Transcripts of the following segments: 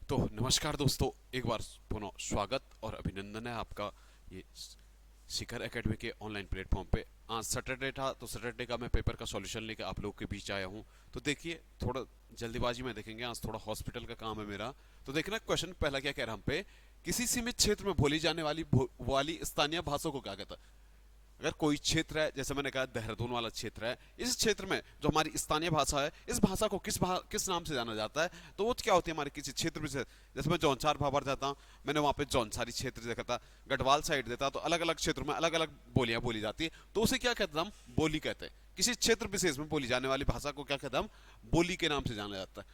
तो नमस्कार दोस्तों, एक बार पुनः स्वागत और अभिनंदन है आपका ये शिखर एकेडमी के ऑनलाइन प्लेटफॉर्म पे। आज सैटरडे था तो सैटरडे का मैं पेपर का सॉल्यूशन लेकर आप लोगों के बीच आया हूँ। तो देखिए, थोड़ा जल्दीबाजी में देखेंगे, आज थोड़ा हॉस्पिटल का काम है मेरा। तो देखना क्वेश्चन पहला क्या कह रहा है हम पे, किसी सीमित क्षेत्र में बोली जाने वाली स्थानीय भाषा को क्या कहता है। अगर कोई क्षेत्र है, जैसे मैंने कहा देहरादून वाला क्षेत्र है, इस क्षेत्र में जो हमारी स्थानीय भाषा है, इस भाषा को किस नाम से जाना जाता है। तो वो क्या होती है हमारे किसी क्षेत्र में से। जैसे मैं जौनसार भाबर जाता हूँ, मैंने वहाँ पे जौनसारी क्षेत्र देखा था, गढ़वाल साइड देता, तो अलग अलग क्षेत्रों में अलग अलग बोलियां बोली जाती है। तो उसे क्या कहते हैं, हम बोली कहते हैं। किसी क्षेत्र विशेष में बोली जाने वाली भाषा को क्या कहते हैं, हम बोली के नाम से जाना जाता है।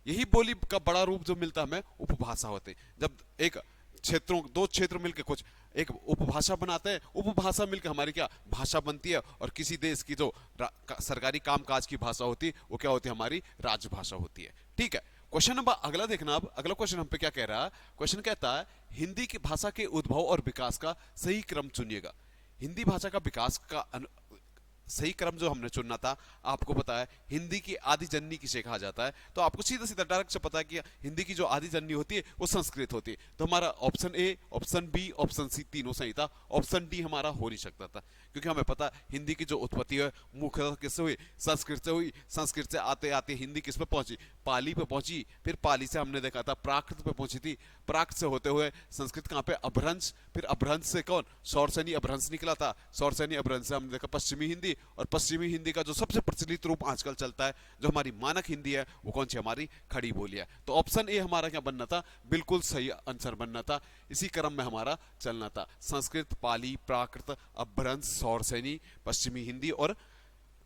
यही बोली का बड़ा रूप जो मिलता है हमें, उपभाषा होते हैं। जब एक क्षेत्रों दो क्षेत्र मिलकर कुछ एक उपभाषा बनाते हैं, उपभाषा मिलकर हमारी क्या भाषा बनती है। और किसी देश की जो सरकारी कामकाज की भाषा होती है, वो क्या होती है, हमारी राजभाषा होती है। ठीक है। क्वेश्चन नंबर अगला देखना। अब अगला क्वेश्चन हम पे क्या कह रहा है। क्वेश्चन कहता है, हिंदी की भाषा के उद्भव और विकास का सही क्रम चुनिएगा। हिंदी भाषा का विकास का सही क्रम जो हमने चुनना था, आपको पता है हिंदी की आदि जननी किसे कहा जाता है। तो आपको सीधा सीधा डायरेक्ट से पता है कि हिंदी की जो आदि जननी होती है वो संस्कृत होती है। तो हमारा option A, option B, option C तीनों सही था। ऑप्शन डी हमारा हो नहीं सकता था, क्योंकि हमें पता है हिंदी की जो उत्पत्ति है मुख्यतः किससे हुई, संस्कृत से हुई। संस्कृत से आते आते हिंदी किस पे पहुंची, पाली पे पहुंची। फिर पाली से हमने देखा था प्राकृत पे पहुंची थी। प्राकृत से होते हुए संस्कृत कहाँ पे, अपभ्रंश। फिर अपभ्रंश से कौन, सौरसैनी अपभ्रंश निकला था। सौरसैनी अपभ्रंश से हमने देखा पश्चिमी हिंदी। और पश्चिमी हिंदी का जो सबसे प्रचलित रूप आजकल चलता है, जो हमारी मानक हिंदी है, वो कौन सी, हमारी खड़ी बोली है। तो ऑप्शन ए हमारा क्या बनना था, बिल्कुल सही आंसर बनना था। इसी क्रम में हमारा चलना था, संस्कृत, पाली, प्राकृत, अपभ्रंश, सौरसैनी, पश्चिमी हिंदी और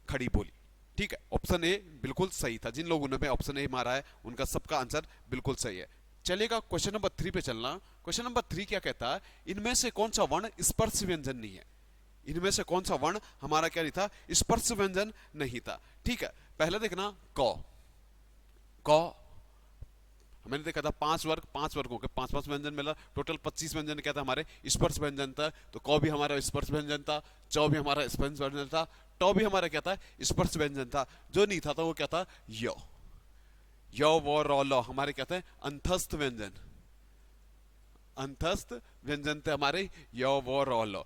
खड़ी बोली। ठीक है, ऑप्शन ए बिल्कुल सही था। जिन लोगों ने ऑप्शन ए मारा है उनका सबका आंसर बिल्कुल सही है। चलेगा क्वेश्चन नंबर 3 पे चलना। क्वेश्चन नंबर 3 क्या कहता है, इनमें से कौन सा वर्ण स्पर्श व्यंजन नहीं है। इनमें से कौन सा वर्ण हमारा क्या नहीं था, स्पर्श व्यंजन नहीं था। ठीक है, पहले देखना क। क मैंने देखा था 5 वर्ग, 5 वर्गों के 5 5 व्यंजन मिला, टोटल 25 व्यंजन क्या था हमारे, स्पर्श व्यंजन था। तो क भी हमारा स्पर्श व्यंजन था, च भी हमारा स्पर्श व्यंजन था, ट भी हमारा क्या था, स्पर्श व्यंजन था। जो नहीं था वो क्या था, य। य व र ल हमारे क्या थे, अंतस्थ व्यंजन। अंतस्थ व्यंजन थे हमारे य व र ल।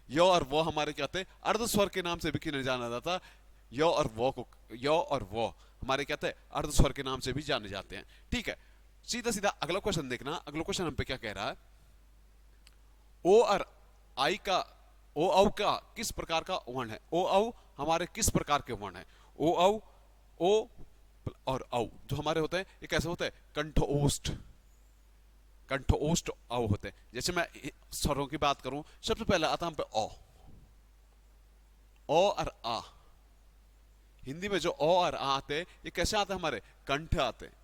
य और वो हमारे क्या थे, अर्ध स्वर के नाम से भी किन्हें जाना जाता। य और वो को, य और वो हमारे क्या थे, अर्ध स्वर के नाम से भी जाने जाते हैं। ठीक है, सीधा सीधा अगला क्वेश्चन देखना। अगला क्वेश्चन हम पे क्या कह रहा है, ओ और आई का, ओ औ का किस प्रकार का वर्ण है। ओ औ हमारे किस प्रकार के वर्ण है। ओ औ, ओ और औ जो हमारे होते हैं, ये कैसे होते हैं, कंठोष्ठ। कंठोष्ठ औ होते हैं। जैसे मैं स्वरों की बात करूं, सबसे पहले आता हम पे ओ। ओ और आ, हिंदी में जो ओ और आ आते हैं, ये कैसे आते हैं, हमारे कंठ आते हैं।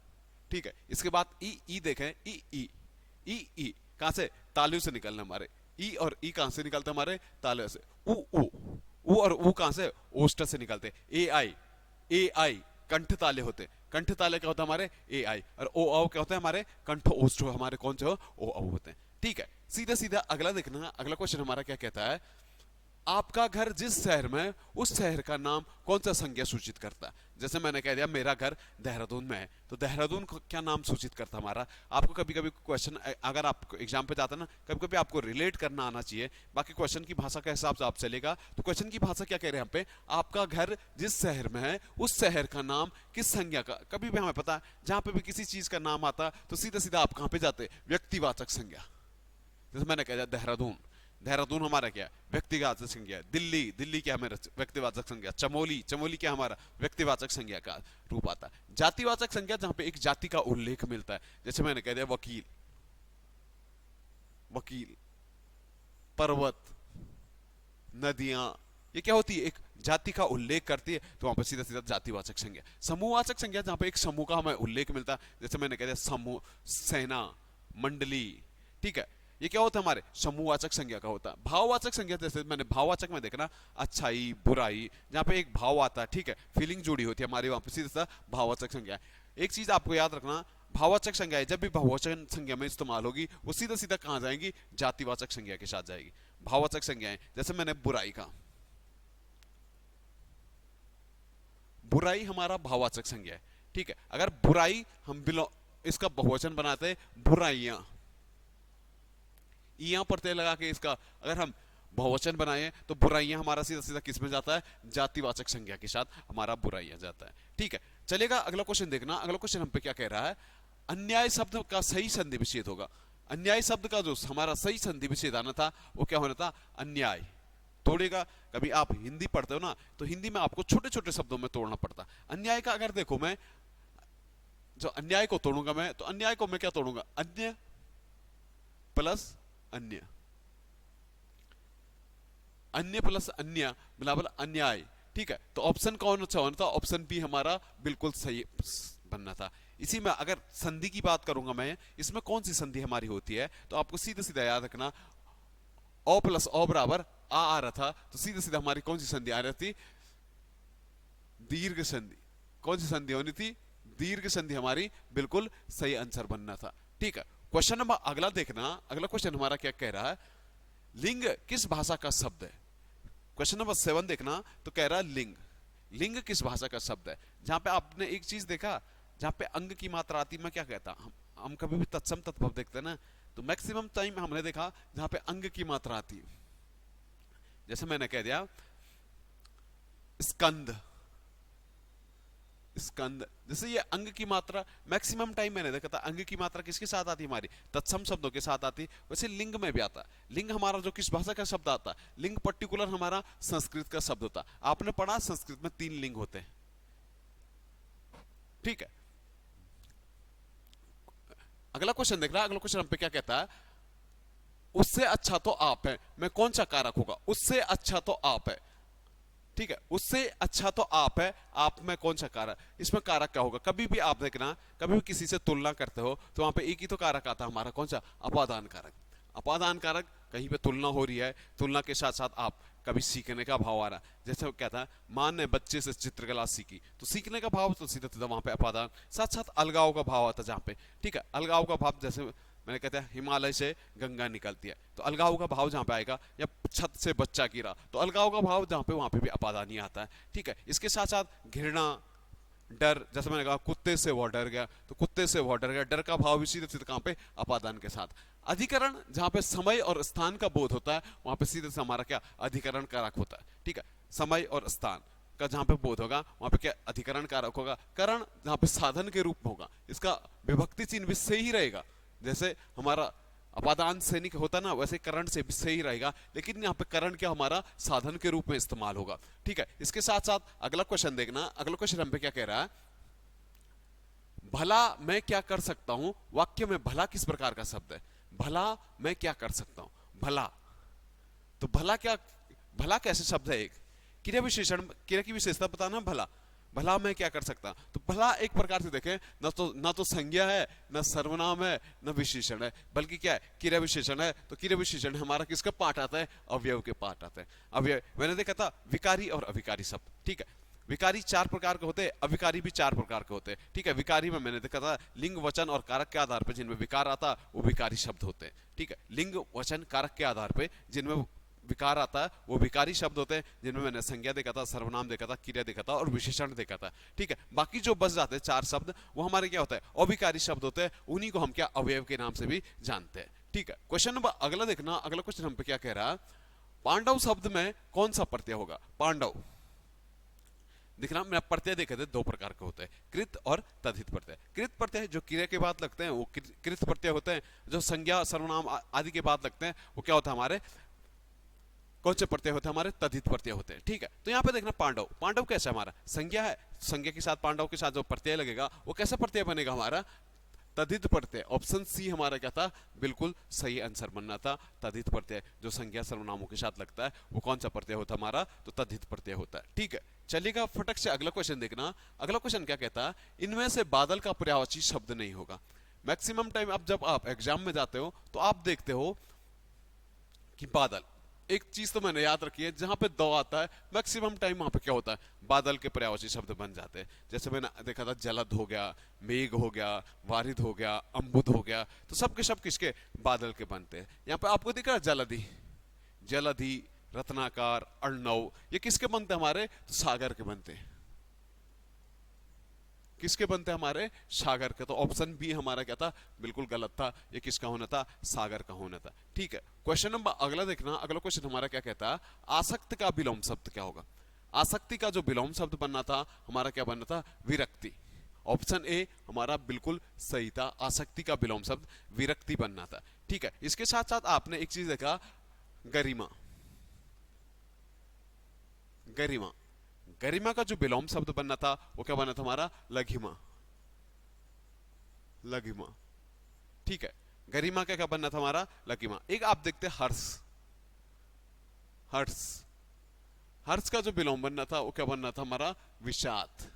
ठीक है, इसके बाद ई देखें, ई कहां से, तालु से निकलना हमारे। ई और ई कहां से निकलते हमारे, तालु से। उ और उ कहां से, ओष्ठ से निकलते। ए आई कंठ ताले होते। कंठ ताले क्या होता है हमारे, ए आई। और ओ औ क्या होता है हमारे, कंठ ओष्ठ हमारे कौन से हो, ओ औ होते हैं। ठीक है, सीधा सीधा अगला देखना। अगला क्वेश्चन हमारा क्या कहता है, आपका घर जिस शहर में है, उस शहर का नाम कौन सा संज्ञा सूचित करता है। जैसे मैंने कह दिया मेरा घर देहरादून में है, तो देहरादून को क्या नाम सूचित करता है हमारा। आपको कभी कभी क्वेश्चन, अगर आप एग्जाम पे जाते ना, कभी कभी आपको रिलेट करना आना चाहिए। बाकी क्वेश्चन की भाषा के हिसाब से आप चलेगा। तो क्वेश्चन की भाषा क्या कह रहे हैं हम पे, आपका घर जिस शहर में है, उस शहर का नाम किस संज्ञा का। कभी भी हमें पता है, जहां पे भी किसी चीज का नाम आता तो सीधा सीधा आप कहां पे जाते, व्यक्तिवाचक संज्ञा। जैसे मैंने कह दिया देहरादून, देहरादून हमारा क्या, व्यक्तिवाचक संज्ञा। दिल्ली, दिल्ली क्या हमारा व्यक्तिवाचक संज्ञा। चमोली, चमोली क्या हमारा व्यक्तिवाचक संज्ञा का रूप आता है। जातिवाचक संज्ञा जहां पे एक जाति का उल्लेख मिलता है। जैसे मैंने कह दिया वकील, वकील, पर्वत, नदियां, ये क्या होती है, एक जाति का उल्लेख करती है। तो वहां पर सीधा सीधा जातिवाचक संज्ञा। समूहवाचक संज्ञा जहां पे एक समूह का हमें उल्लेख मिलता है। जैसे मैंने कह दिया समूह, सेना, मंडली। ठीक है, ये क्या होता है हमारे समूहवाचक संज्ञा का होता है। भाववाचक संज्ञा, जैसे मैंने भाववाचक में देखना, अच्छाई, बुराई, जहां पे एक भाव आता है, ठीक है, फीलिंग जुड़ी होती है हमारी, वहां पे सीधा सा भाववाचक संज्ञा है। एक चीज आपको याद रखना, भाववाचक संज्ञा जब भी भाववाचक संज्ञा में इस्तेमाल होगी, वो सीधा सीधा कहां जाएंगी, जातिवाचक संज्ञा के साथ जाएगी। भाववाचक संज्ञाएं, जैसे मैंने बुराई का, बुराई हमारा भाववाचक संज्ञा है। ठीक है, अगर बुराई हम इसका बहुवचन बनाते हैं बुराइयां। यहाँ प्रत्यय लगा के इसका अगर हम बहुवचन बनाए तो बुराइयां हमारा सीधा सीधा किस में जाता है, जातिवाचक संज्ञा के साथ हमारा बुराइयां जाता है। ठीक है, चलेगा अगला क्वेश्चन देखना। अगला क्वेश्चन हम पे क्या कह रहा है, अन्याय शब्द का सही संधि विच्छेद होगा। अन्याय शब्द का जो हमारा सही संधि विच्छेद आना था वो क्या होना था, अन्याय तोड़ेगा। कभी आप हिंदी पढ़ते हो ना तो हिंदी में आपको छोटे छोटे शब्दों में तोड़ना पड़ता। अन्याय का अगर देखो मैं जो अन्याय को तोड़ूंगा मैं, तो अन्याय को मैं क्या तोड़ूंगा, अन्य प्लस अन्य, अन्य प्लस अन्य बराबर अन्याय। ठीक है, तो ऑप्शन कौन अच्छा होना था, ऑप्शन बी हमारा बिल्कुल सही बनना था। इसी में अगर संधि की बात करूंगा मैं, इसमें कौन सी संधि हमारी होती है, तो आपको सीधा सीधा याद रखना, ओ प्लस ओ बराबर आ रहा था, तो सीधा सीधा हमारी कौन सी संधि आ रही थी, दीर्घ संधि। कौन सी संधि होनी थी, दीर्घ संधि हमारी बिल्कुल सही आंसर बनना था। ठीक है, क्वेश्चन नंबर अगला देखना। अगला क्वेश्चन हमारा क्या कह रहा है, लिंग किस भाषा का शब्द है। क्वेश्चन नंबर 7 देखना, तो कह रहा है लिंग, लिंग किस भाषा का शब्द है। जहां पे आपने एक चीज देखा, जहां पे अंग की मात्रा आती, मैं क्या कहता, हम कभी भी तत्सम तत्भव देखते हैं ना, तो मैक्सिमम टाइम हमने देखा जहां पे अंग की मात्रा आती है। जैसे मैंने कह दिया स्कंद, स्कंद, जैसे ये अंग की मात्रा मैक्सिमम टाइम मैंने देखा था अंग की मात्रा किसके साथ आती हमारी, तत्सम शब्दों के साथ आती। वैसे लिंग में भी आता। लिंग हमारा जो किस भाषा का शब्द आता, लिंग पर्टिकुलर हमारा संस्कृत का शब्द होता। आपने पढ़ा संस्कृत में 3 लिंग होते हैं। ठीक है, अगला क्वेश्चन देख रहा है। अगला क्वेश्चन हम पे क्या कहता है, उससे अच्छा तो आप है, मैं कौन सा कारक होगा, उससे अच्छा तो आप है। ठीक है, उससे अच्छा तो आप है, आप में कौन सा कारक, इसमें कारक क्या होगा। कभी भी आप देखना, कभी भी किसी से तुलना करते हो तो वहां पे एक ही तो कारक आता हमारा, कौन सा, अपादान कारक। अपादान कारक, कहीं पे तुलना हो रही है, तुलना के साथ साथ आप कभी सीखने का भाव आ रहा है। जैसे वो कहता है मां ने बच्चे से चित्रकला सीखी, तो सीखने का भाव तो सीधा सीधा वहां पे अपादान, साथ साथ अलगाव का भाव आता है जहां पे। ठीक है, अलगाव का भाव जैसे मैंने कहता है हिमालय से गंगा निकलती है, तो अलगाव का भाव जहां पे आएगा, या छत से बच्चा गिरा, तो अलगाव का भाव जहां पे वहां पे भी अपादानी आता है। ठीक है, इसके साथ साथ घृणा, डर, जैसे मैंने कहा कुत्ते से वो डर गया, तो कुत्ते से वो डर गया, डर का भाव भी सीधे सीधे कहां पे, अपादान के साथ। अधिकरण, जहां पे समय और स्थान का बोध होता है, वहां पे सीधे से हमारा क्या, अधिकरण कारक होता है। ठीक है, समय और स्थान का जहां पे बोध होगा वहां पे क्या, अधिकरण कारक होगा। करण जहां पे साधन के रूप में होगा, इसका विभक्ति चिन्ह भी सही रहेगा। जैसे हमारा अपादान सैनिक होता ना, वैसे करण से भी सही रहेगा, लेकिन यहाँ पे करण क्या हमारा साधन के रूप में इस्तेमाल होगा। ठीक है, इसके साथ साथ अगला क्वेश्चन देखना। अगला क्वेश्चन हम पे क्या कह रहा है, भला मैं क्या कर सकता हूं। वाक्य में भला किस प्रकार का शब्द है, भला मैं क्या कर सकता हूं, भला, तो भला क्या, भला कैसे शब्द है, एक क्रिया विशेषण, क्रिया की विशेषता बताना भला, भला मैं क्या कर सकता। तो भला एक प्रकार से देखें, ना तो संज्ञा है, ना सर्वनाम है, ना विशेषण है, बल्कि क्या है, क्रिया विशेषण है। तो क्रिया विशेषण हमारा किसका पाठ आता है, अवयव के पाठ आता है। अवयव मैंने देखा था विकारी और अविकारी शब्द। ठीक है, विकारी 4 प्रकार के होते हैं, अविकारी भी 4 प्रकार के होते हैं। ठीक है, विकारी में मैंने देखा था लिंग वचन और कारक के आधार पर जिनमें विकार आता वो विकारी शब्द होते हैं। ठीक है, लिंग वचन कारक के आधार पर जिनमें विकार आता है वो विकारी शब्द होते हैं, जिनमें मैंने संज्ञा देखा था, सर्वनाम देखा था, क्रिया देखा था और विशेषण देखा था। ठीक है, बाकी जो बच जाते हैं 4 शब्द, वो हमारे क्या होता है, अविकारी शब्द होते हैं। उन्हीं को हम क्या, अवयव के नाम से भी जानते हैं। ठीक है, क्वेश्चन नंबर अगला देखना। अगला क्वेश्चन हम पे क्या कह रहा है, पांडव शब्द में कौन सा प्रत्यय होगा। पांडव दिखना, मैं प्रत्यय देखे थे 2 प्रकार के होते हैं, कृत और तद्धित प्रत्यय। कृत प्रत्यय जो क्रिया के बाद लगते हैं वो कृत प्रत्यय होते हैं। जो संज्ञा सर्वनाम आदि के बाद लगते हैं वो क्या होता है, हमारे कौन से प्रत्यय होते हैं, हमारे तद्धित प्रत्यय होते हैं। ठीक है, तो यहाँ पे देखना पांडव, पांडव कैसा हमारा संज्ञा है, संज्ञा के साथ पांडव के साथ जो प्रत्यय लगेगा वो कैसा प्रत्यय बनेगा, हमारा तद्धित प्रत्यय। ऑप्शन सी हमारा क्या था, बिल्कुल सही आंसर बनना था, तद्धित प्रत्यय। जो संज्ञा सर्वनामों के साथ लगता है वो कौन सा प्रत्यय होता है, हमारा तो तद्धित प्रत्यय होता है। ठीक है, चलिएगा फटक से अगला क्वेश्चन देखना। अगला क्वेश्चन क्या कहता है, इनमें से बादल का पर्यायवाची शब्द नहीं होगा। मैक्सिमम टाइम अब जब आप एग्जाम में जाते हो तो आप देखते हो कि बादल, एक चीज तो मैंने याद रखी है, जहां पे दो आता है मैक्सिमम टाइम वहां पे क्या होता है, बादल के पर्यायवाची शब्द बन जाते हैं। जैसे मैंने देखा था जलद हो गया, मेघ हो गया, वारिद हो गया, अम्बुद हो गया, तो सब के सब किसके, बादल के बनते हैं। यहाँ पे आपको दिख रहा है जलधि, जलधि, रत्नाकार, अर्णव, ये किसके बनते हैं, हमारे तो सागर के बनते हैं। किसके बनते हैं हमारे सागर के। तो ऑप्शन बी हमारा क्या था, बिल्कुल गलत था। ये किसका होना था, सागर का होना था। ठीक है, क्वेश्चन नंबर अगला देखना। अगला क्वेश्चन हमारा क्या कहता है, आसक्त का विलोम शब्द क्या होगा। आसक्ति का जो विलोम शब्द बनना था हमारा क्या बनना था, विरक्ति। ऑप्शन ए हमारा बिल्कुल सही था, आसक्ति का विलोम शब्द विरक्ति बनना था। ठीक है, इसके साथ साथ आपने एक चीज देखा, गरिमा। गरिमा, गरिमा का जो विलोम शब्द बनना था वो क्या बनना था हमारा, लघिमा। लघिमा, ठीक है, गरिमा का क्या बनना था हमारा, लघिमा। एक आप देखते हर्ष। हर्ष, हर्ष का जो विलोम बनना था वो क्या बनना था हमारा, विषाद।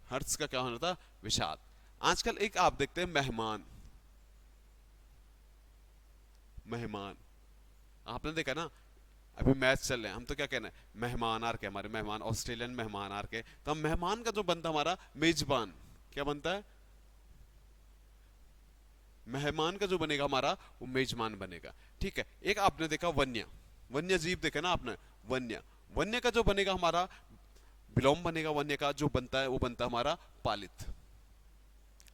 हर्ष का क्या होना था, विषाद। आजकल एक आप देखते हैं मेहमान। मेहमान, आपने देखा ना, अभी मैच चल रहे हैं, हम तो क्या कहना है, मेहमान आर के, हमारे मेहमान ऑस्ट्रेलियन मेहमान आर के। तो हम मेहमान का जो बनता हमारा मेजबान, क्या बनता है, मेहमान का जो बनेगा हमारा वो मेजबान बनेगा। ठीक है, एक आपने देखा वन्य। वन्य जीव देखा ना आपने, वन्य। वन्य का जो बनेगा हमारा विलोम बनेगा, वन्य का जो बनता है वो बनता है हमारा पालित।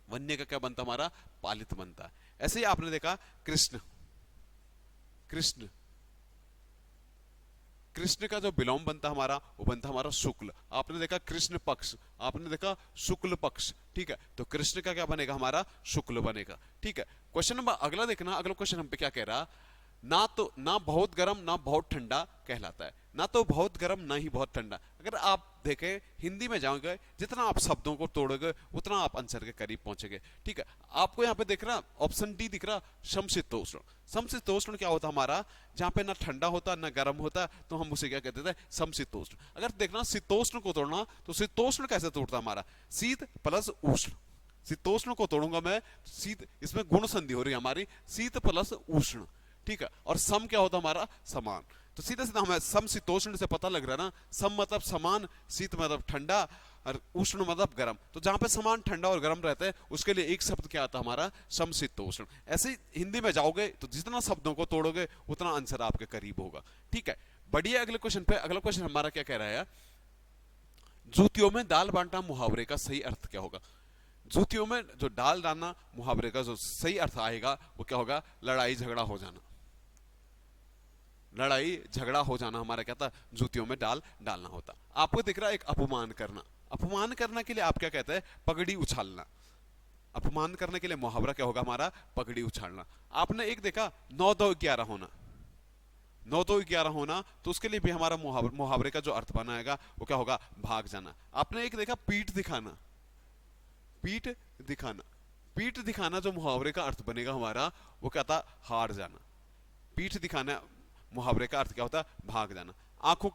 वन्य का क्या बनता हमारा, पालित बनता है। ऐसे ही आपने देखा कृष्ण। कृष्ण, कृष्ण का जो विलोम बनता हमारा वो बनता हमारा शुक्ल। आपने देखा कृष्ण पक्ष, आपने देखा शुक्ल पक्ष। ठीक है, तो कृष्ण का क्या बनेगा हमारा, शुक्ल बनेगा। ठीक है, क्वेश्चन नंबर अगला देखना। अगला क्वेश्चन हम पे क्या कह रहा, ना तो ना बहुत गर्म ना बहुत ठंडा कहलाता है। ना तो बहुत गर्म ना ही बहुत ठंडा। अगर आप देखें हिंदी में जाओगे, जितना आप शब्दों को तोड़ोगे उतना आप आंसर के करीब पहुंचेंगे। ठीक है, आपको यहाँ पे दिख रहा ऑप्शन डी दिख रहा, समशीतोष्ण। समशीतोष्ण क्या होता हमारा, जहां पे ना ठंडा होता ना गर्म होता, तो हम उसे क्या कहते थे, समशीतोष्ण। अगर देखना शीतोष्ण को तोड़ना, तो शीतोष्ण कैसे तोड़ता हमारा, शीत प्लस उष्ण। शीतोष्ण को तोड़ूंगा मैं, शीत, इसमें गुण संधि हो रही है हमारी, शीत प्लस उष्ण। ठीक है, और सम क्या होता हमारा, समान। तो सीधा सीधा हमें समशीतोष्ण से पता लग रहा है ना, सम मतलब समान, शीत मतलब ठंडा, और उष्ण मतलब गर्म। तो जहां पे समान ठंडा और गर्म रहते हैं उसके लिए एक शब्द क्या आता है हमारा, समशीतोष्ण। ऐसे ही हिंदी में जाओगे तो जितना शब्दों को तोड़ोगे उतना आंसर आपके करीब होगा। ठीक है, बढ़िया अगले क्वेश्चन पे। अगला क्वेश्चन हमारा क्या कह रहा है, जूतियों में दाल बांटना मुहावरे का सही अर्थ क्या होगा। जूतियों में जो डाल डालना मुहावरे का जो सही अर्थ आएगा वो क्या होगा, लड़ाई झगड़ा हो जाना। लड़ाई झगड़ा हो जाना हमारा क्या था, जूतियों में डाल डालना होता। आपको दिख रहा है एक अपमान करना। अपमान करने के लिए आप क्या कहते हैं, पगड़ी उछालना। अपमान करने के लिए मुहावरा क्या होगा हमारा, पगड़ी उछालना। आपने एक देखा 9 2 11 होना। 9 2 11 होना, तो उसके लिए भी हमारा मुहावरे का जो अर्थ बनाएगा वो क्या होगा, भाग जाना। आपने एक देखा पीठ दिखाना। पीठ दिखाना, पीठ दिखाना जो मुहावरे का अर्थ बनेगा हमारा वो क्या था, हार जाना। पीठ दिखाना मुहावरे का अर्थ क्या होता है, भाग जाना। आंखों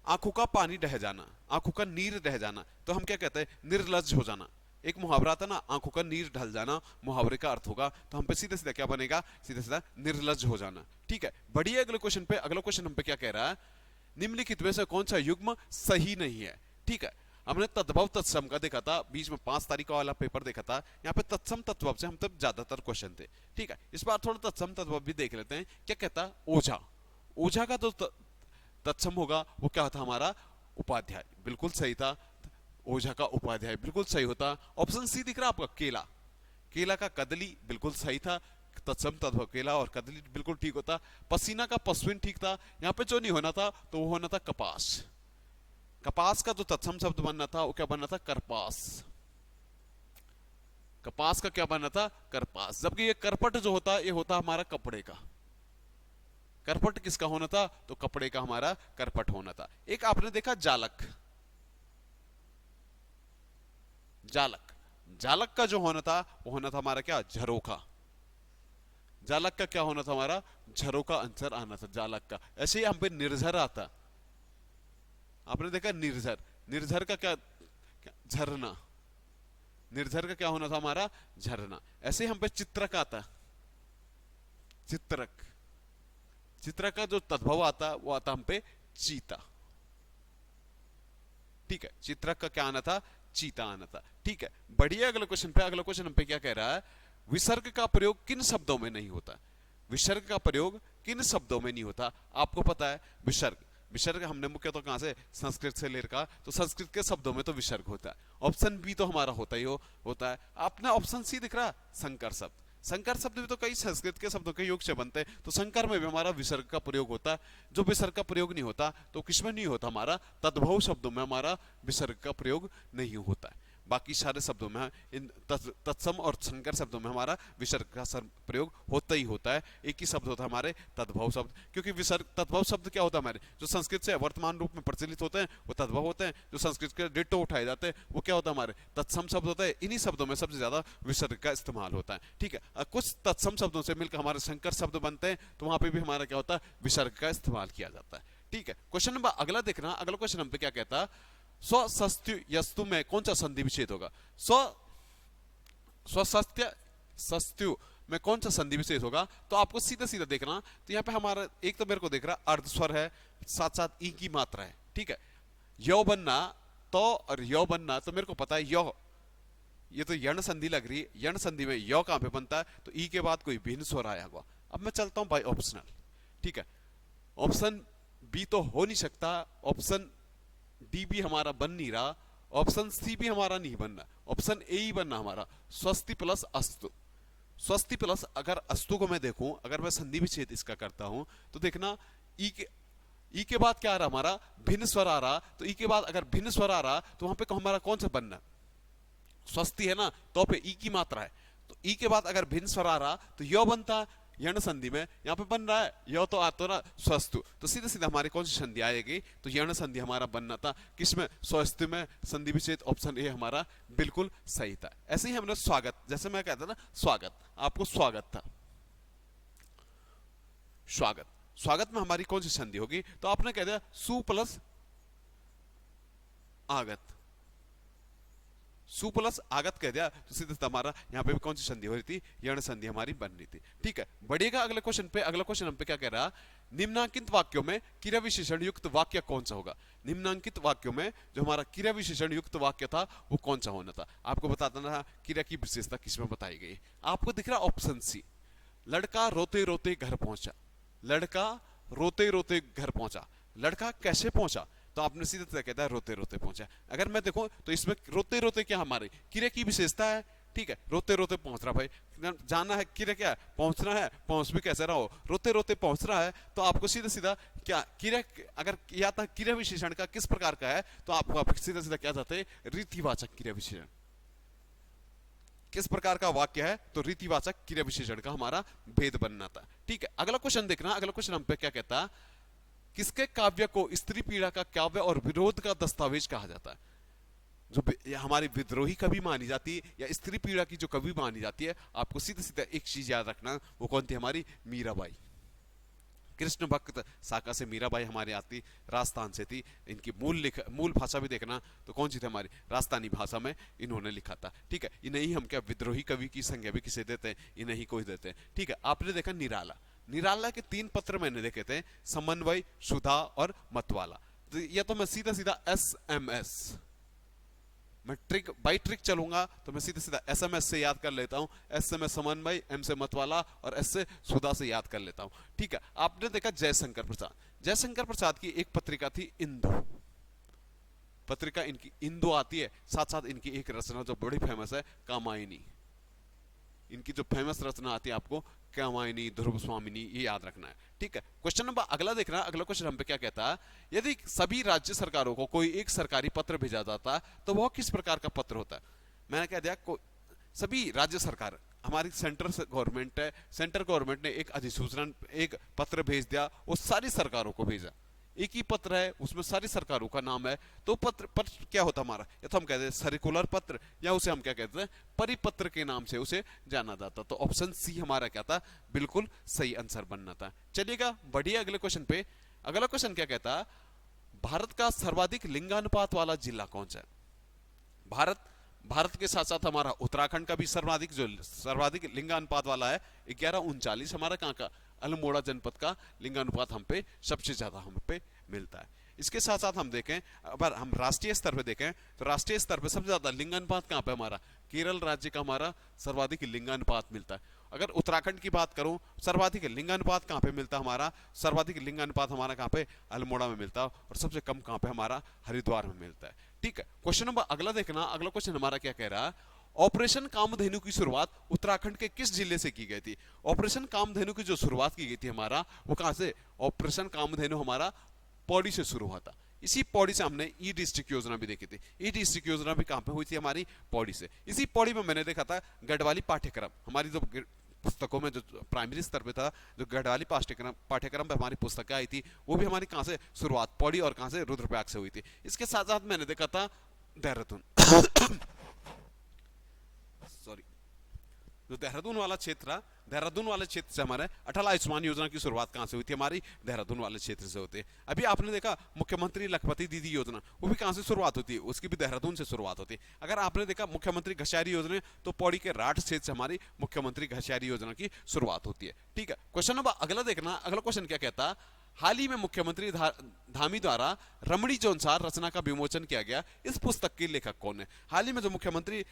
आंखों का पानी ढह जाना, आंखों का नीर ढह जाना, तो हम क्या कहते हैं, निर्लज्ज हो जाना। एक मुहावरा था ना, आंखों का नीर ढल जाना, मुहावरे का अर्थ होगा, तो हम पे सीधा सीधा क्या बनेगा, सीधा सीधा निर्लज्ज हो जाना। ठीक है, बढ़िए अगले क्वेश्चन पे। अगला क्वेश्चन हम पे क्या कह रहा है, निम्नलिखित में से कौन सा युग्म सही नहीं है। ठीक है, हमने तद्भव तत्सम का देखा था, बीच में 5 तारीख का वाला पेपर देखा था। यहाँ पे तत्सम तद्भव से हम तब ज्यादातर क्वेश्चन थे। ठीक है, इस बार थोड़ा तत्सम तद्भव भी देख लेते हैं। क्या कहता, ओझा। ओझा का तो तत्सम होगा वो क्या था हमारा, उपाध्याय। बिल्कुल सही था, ओझा का उपाध्याय बिल्कुल सही होता। ऑप्शन सी दिख रहा आपका, केला। केला का कदली बिल्कुल सही था, तत्सम तद्भव केला और कदली बिल्कुल ठीक होता। पसीना का पशुविन ठीक था। यहाँ पे जो नहीं होना था तो वो होना था कपास। कपास का जो तत्सम शब्द बनना था वो क्या बनना था, करपास। कपास का क्या बनना था, करपास। जबकि ये करपट जो होता ये होता हमारा कपड़े का। करपट किसका होना था, तो कपड़े का हमारा करपट होना था। एक आपने देखा जालक। जालक, जालक का जो होना था वो होना था हमारा क्या, झरोखा। जालक का क्या होना था हमारा, झरोखा आंसर आना था जालक का। ऐसे ही हम पे निर्झर आता। आपने देखा निर्झर, निर्झर का क्या, झरना। निर्झर का क्या होना था हमारा, झरना। ऐसे हम पे चित्रक आता। चित्रक, चित्रक का जो तद्भव आता वो आता हम पे चीता। ठीक है, चित्रक का क्या आना था, चीता आना था। ठीक है, बढ़िया अगले क्वेश्चन पे। अगला क्वेश्चन हम पे क्या कह रहा है, विसर्ग का प्रयोग किन शब्दों में नहीं होता। विसर्ग का प्रयोग किन शब्दों में नहीं होता। आपको पता है विसर्ग, विसर्ग हमने मुख्य तो कहाँ से, संस्कृत से ले रखा, तो संस्कृत के शब्दों में तो विसर्ग होता है। ऑप्शन बी तो हमारा होता ही होता है। आपने ऑप्शन सी दिख रहा, संकर शब्द। संकर शब्द भी तो कई संस्कृत के शब्दों के योग से बनते हैं, तो संकर में भी हमारा विसर्ग का प्रयोग होता है। जो विसर्ग का प्रयोग नहीं होता तो किसमें नहीं होता, हमारा तद्भव शब्दों में हमारा विसर्ग का प्रयोग नहीं होता है। बाकी सारे शब्दों में, इन तत्सम और संकर शब्दों में हमारा विसर्ग का प्रयोग होता ही होता है। एक ही शब्द होता है हमारे तद्भव शब्द, क्योंकि विसर्ग तद्भव शब्द क्या होता है, हमारे जो संस्कृत से वर्तमान रूप में प्रचलित होते हैं वो तद्भव होते हैं। जो संस्कृत के डिट्टो उठाए जाते हैं वो क्या होता है, हमारे तत्सम शब्द होता है। इन्हीं शब्दों में सबसे ज्यादा विसर्ग का इस्तेमाल होता है। ठीक है, कुछ तत्सम शब्दों से मिलकर हमारे संकर शब्द बनते हैं, तो वहां पर भी हमारा क्या होता है, विसर्ग का इस्तेमाल किया जाता है। ठीक है, क्वेश्चन नंबर अगला देखना। अगला क्वेश्चन हम पे क्या कहता है, स्वसस्त्यु यस्तु में कौन सा संधि विच्छेद होगा। स्वसस्त्य सस्त्यु में कौन सा संधि विच्छेद होगा, तो आपको सीधा सीधा देखना। तो यहाँ पे हमारा एक तो मेरे को देख रहा अर्ध स्वर है, साथ साथ ई की मात्रा है। ठीक है, यो बनना तो और यो बनना, तो मेरे को पता है यो, ये तो यण संधि लग रही है। यण संधि में यो कहां पे बनता है, तो ई के बाद कोई भिन्न स्वर आया हुआ। अब मैं चलता हूं बाय ऑप्शनल। ठीक है, ऑप्शन बी तो हो नहीं सकता, ऑप्शन डी भी हमारा बन नहीं रहा, ऑप्शन सी भी हमारा नहीं बनना, ऑप्शन ए ही बनना हमारा, स्वस्ति प्लस अस्तु। स्वस्ति प्लस अगर अस्तु को मैं देखूं, अगर मैं संधि विच्छेद इसका करता हूं, तो देखना ई के बाद क्या आ रहा हमारा, भिन्न स्वर आ रहा। तो ई के बाद अगर भिन्न स्वर आ रहा तो वहां पे हमारा कौन सा बनना, स्वस्ति है ना, तो पे ई की मात्रा है। तो ई के बाद अगर भिन्न स्वर आ रहा तो यो बनता, यण संधि में यहाँ पे बन रहा है यो, तो आता ना स्वस्तु, तो सीधे सीधे हमारी कौन सी संधि आएगी, तो यण संधि हमारा बनना था किसमें, स्वस्ति में। संधि विच्छेद ऑप्शन ए हमारा बिल्कुल सही था। ऐसे ही हमने स्वागत, जैसे मैं कहता ना स्वागत, आपको स्वागत था, स्वागत, स्वागत में हमारी कौन सी संधि होगी, तो आपने कह दिया सु प्लस आगत, सु प्लस आगत कह दिया, तो सीधे हमारा यहाँ पे भी कौन सी संधि हो रही थी, यण संधि हमारी बन रही थी। ठीक है, बढ़िएगा अगले क्वेश्चन पे। अगला क्वेश्चन हम पे क्या कह रहा, निम्नांकित वाक्यों में क्रिया विशेषण युक्त वाक्य कौन सा होगा। निम्नांकित वाक्यों में जो हमारा क्रिया विशेषण युक्त वाक्य था वो कौन सा होना था, आपको बताना था क्रिया की विशेषता किसमें बताई गई। आपको दिख रहा ऑप्शन सी, लड़का रोते रोते घर पहुंचा। लड़का रोते रोते घर पहुंचा, लड़का कैसे पहुंचा, तो आपने सीधे सीधा कहता है रोते रोते पहुंचा। अगर मैं देखूं तो इसमें रोते रोते क्या हमारी क्रिया की विशेषता है। ठीक है, रोते रोते पहुंच रहा, भाई जाना है, क्रिया क्या है, पहुंचना है, पहुंच भी कैसे रहा हो, रोते रोते पहुंच रहा है। तो आपको सीधा सीधा क्या क्रिया, अगर या था क्रिया विशेषण का किस प्रकार का है, तो आपको सीधा सीधा क्या जाते हैं, रीतिवाचक क्रिया विशेषण। किस प्रकार का वाक्य है, तो रीतिवाचक क्रिया विशेषण का हमारा भेद बनना था। ठीक है, अगला क्वेश्चन देखना। अगला क्वेश्चन हम पे क्या कहता, किसके काव्य को स्त्री पीड़ा का काव्य और विरोध का दस्तावेज कहा जाता है। जो हमारी विद्रोही कवि मानी जाती है या स्त्री पीड़ा की जो कवि मानी जाती है, आपको सीधे सीधे एक चीज याद रखना, वो कौन थी, हमारी मीराबाई। कृष्ण भक्त साका से मीराबाई हमारी आती, राजस्थान से थी। इनकी मूल भाषा भी देखना तो कौन सी थी हमारी, राजस्थानी भाषा में इन्होंने लिखा था। ठीक है, इन्हें ही हम क्या विद्रोही कवि की संज्ञा भी किसे देते हैं, इन्हें ही कोई देते हैं। ठीक है, आपने देखा निराला, निराला के 3 पत्र मैंने देखे थे, समन्वय, सुधा और मतवाला। तो ये तो मैं सीधा सीधा SMS, मैं ट्रिक बाई ट्रिक चलूंगा, तो मैं सीधा सीधा SMS से याद कर लेता हूं, S से मैं समन्वय, M से मतवाला और S से सुधा से याद कर लेता हूं। ठीक है, आपने देखा जयशंकर प्रसाद, जयशंकर प्रसाद की एक पत्रिका थी इंदु, पत्रिका इनकी इंदु आती है। साथ साथ इनकी एक रचना जो बड़ी फेमस है, कामायनी। इनकी जो फेमस रचना आती है आपको कामायनी, ध्रुव स्वामिनी, ये याद रखना है। ठीक है, क्वेश्चन नंबर अगला देखना। अगला क्वेश्चन हम पे क्या कहता है, यदि सभी राज्य सरकारों को कोई एक सरकारी पत्र भेजा जाता है तो वह किस प्रकार का पत्र होता है। मैंने कह दिया सभी राज्य सरकार, हमारी सेंट्रल गवर्नमेंट है, सेंट्रल गवर्नमेंट ने एक अधिसूचना, एक पत्र भेज दिया, वो सारी सरकारों को भेजा, एक ही पत्र है, उसमें सारी सरकारों का नाम है। तो पत्र क्या होता हमारा, या तो हम कहते हैं सर्कुलर पत्र, या उसे हम क्या कहते हैं, परिपत्र के नाम से उसे जाना जाता। तो ऑप्शन सी हमारा क्या था, बिल्कुल सही आंसर बनना था। चलिएगा बढ़िया अगले क्वेश्चन पे। अगला क्वेश्चन क्या कहता, भारत का सर्वाधिक लिंगानुपात वाला जिला कौन सा है। भारत के साथ साथ हमारा उत्तराखंड का भी सर्वाधिक लिंगानुपात वाला है, 1139 हमारा कहाँ का, अल्मोड़ा जनपद का लिंगानुपात हम पे सबसे ज्यादा हम पे मिलता है। इसके साथ साथ हम देखें, अगर हम राष्ट्रीय स्तर पे देखें तो राष्ट्रीय स्तर पे सबसे ज्यादा लिंगानुपात कहाँ पे हमारा, केरल राज्य का हमारा सर्वाधिक लिंगानुपात मिलता है। अगर उत्तराखंड की बात करूं, सर्वाधिक लिंगानुपात कहां पे मिलता है हमारा, सर्वाधिक लिंगानुपात हमारा कहां पे, अल्मोड़ा में मिलता है, और सबसे कम कहां पे हमारा, हरिद्वार में मिलता है। ठीक है, क्वेश्चन नंबर अगला देखना, अगला क्वेश्चन हमारा क्या कह रहा है, ऑपरेशन कामधेनु की शुरुआत उत्तराखंड के किस जिले से की गई थी। ऑपरेशन कामधेनु की जो शुरुआत की गई थी हमारा, वो कहां से, ऑपरेशन कामधेनु हमारा पौड़ी से शुरू हुआ था। इसी पौड़ी से हमने ई डिस्ट्रिक्ट योजना भी देखी थी। ई डिस्ट्रिक्ट योजना भी कहां पे हुई थी हमारी, पौड़ी से। इसी पौड़ी में मैंने देखा था गढ़वाली पाठ्यक्रम, हमारी जो पुस्तकों में जो प्राइमरी स्तर पे था, जो गढ़वाली पाठ्यक्रम पे हमारी पुस्तकें आई थी, वो भी हमारी कहां से शुरुआत, पौड़ी और कहां से, रुद्रप्रयाग से हुई थी। इसके साथ साथ मैंने देखा था देहरादून सॉरी, जो देहरादून वाला क्षेत्र था, देहरादून वाले क्षेत्र से हमारे अटल आयुष्मान योजना की शुरुआत कहां से हुई थी हमारी, देहरादून वाले क्षेत्र से होती है। अभी आपने देखा मुख्यमंत्री लखपति दीदी योजना, वो भी कहां से शुरुआत होती है, उसकी भी देहरादून से शुरुआत होती है। अगर आपने देखा मुख्यमंत्री घसियारी योजना, तो पौड़ी के राठ क्षेत्र से हमारी मुख्यमंत्री घसियारी योजना की शुरुआत होती है। ठीक है, क्वेश्चन नंबर अगला देखना, अगला क्वेश्चन क्या कहता है, हाल ही में मुख्यमंत्री धामी द्वारा रमणी जोनसार रचना का विमोचन किया गया, इस पुस्तक के लेखक कौन है। हाल ही में जो मुख्यमंत्री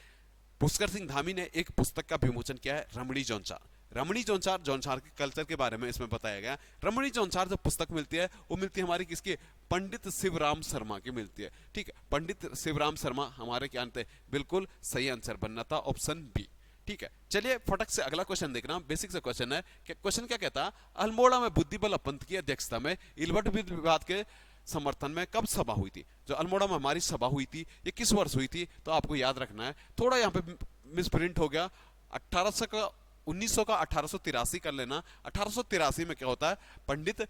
पुष्कर सिंह धामी ने एक पुस्तक का विमोचन किया है, रमणी जोनसार। रमणी जोनसार, जोनसार के कल्चर के बारे में इसमें बताया गया। रमणी जोनसार जो पुस्तक मिलती है, वो मिलती है हमारी किसकी, पंडित शिवराम शर्मा की मिलती है। ठीक है, पंडित शिवराम शर्मा हमारे क्या अंत है, बिल्कुल सही आंसर बनना था ऑप्शन बी। ठीक है, चलिए फटक से अगला क्वेश्चन देखना, बेसिक से क्वेश्चन है। क्वेश्चन क्या कहता है, अल्मोड़ा में बुद्धि बल्लभ पंत की अध्यक्षता में इलवट विवाद के समर्थन में कब सभा हुई थी। जो अल्मोड़ा में हमारी सभा हुई थी, ये किस वर्ष हुई थी, तो आपको याद रखना है। थोड़ा यहाँ पे मिसप्रिंट हो गया, 1800 का 1900 का 1883 कर लेना। 1883 में क्या होता है, पंडित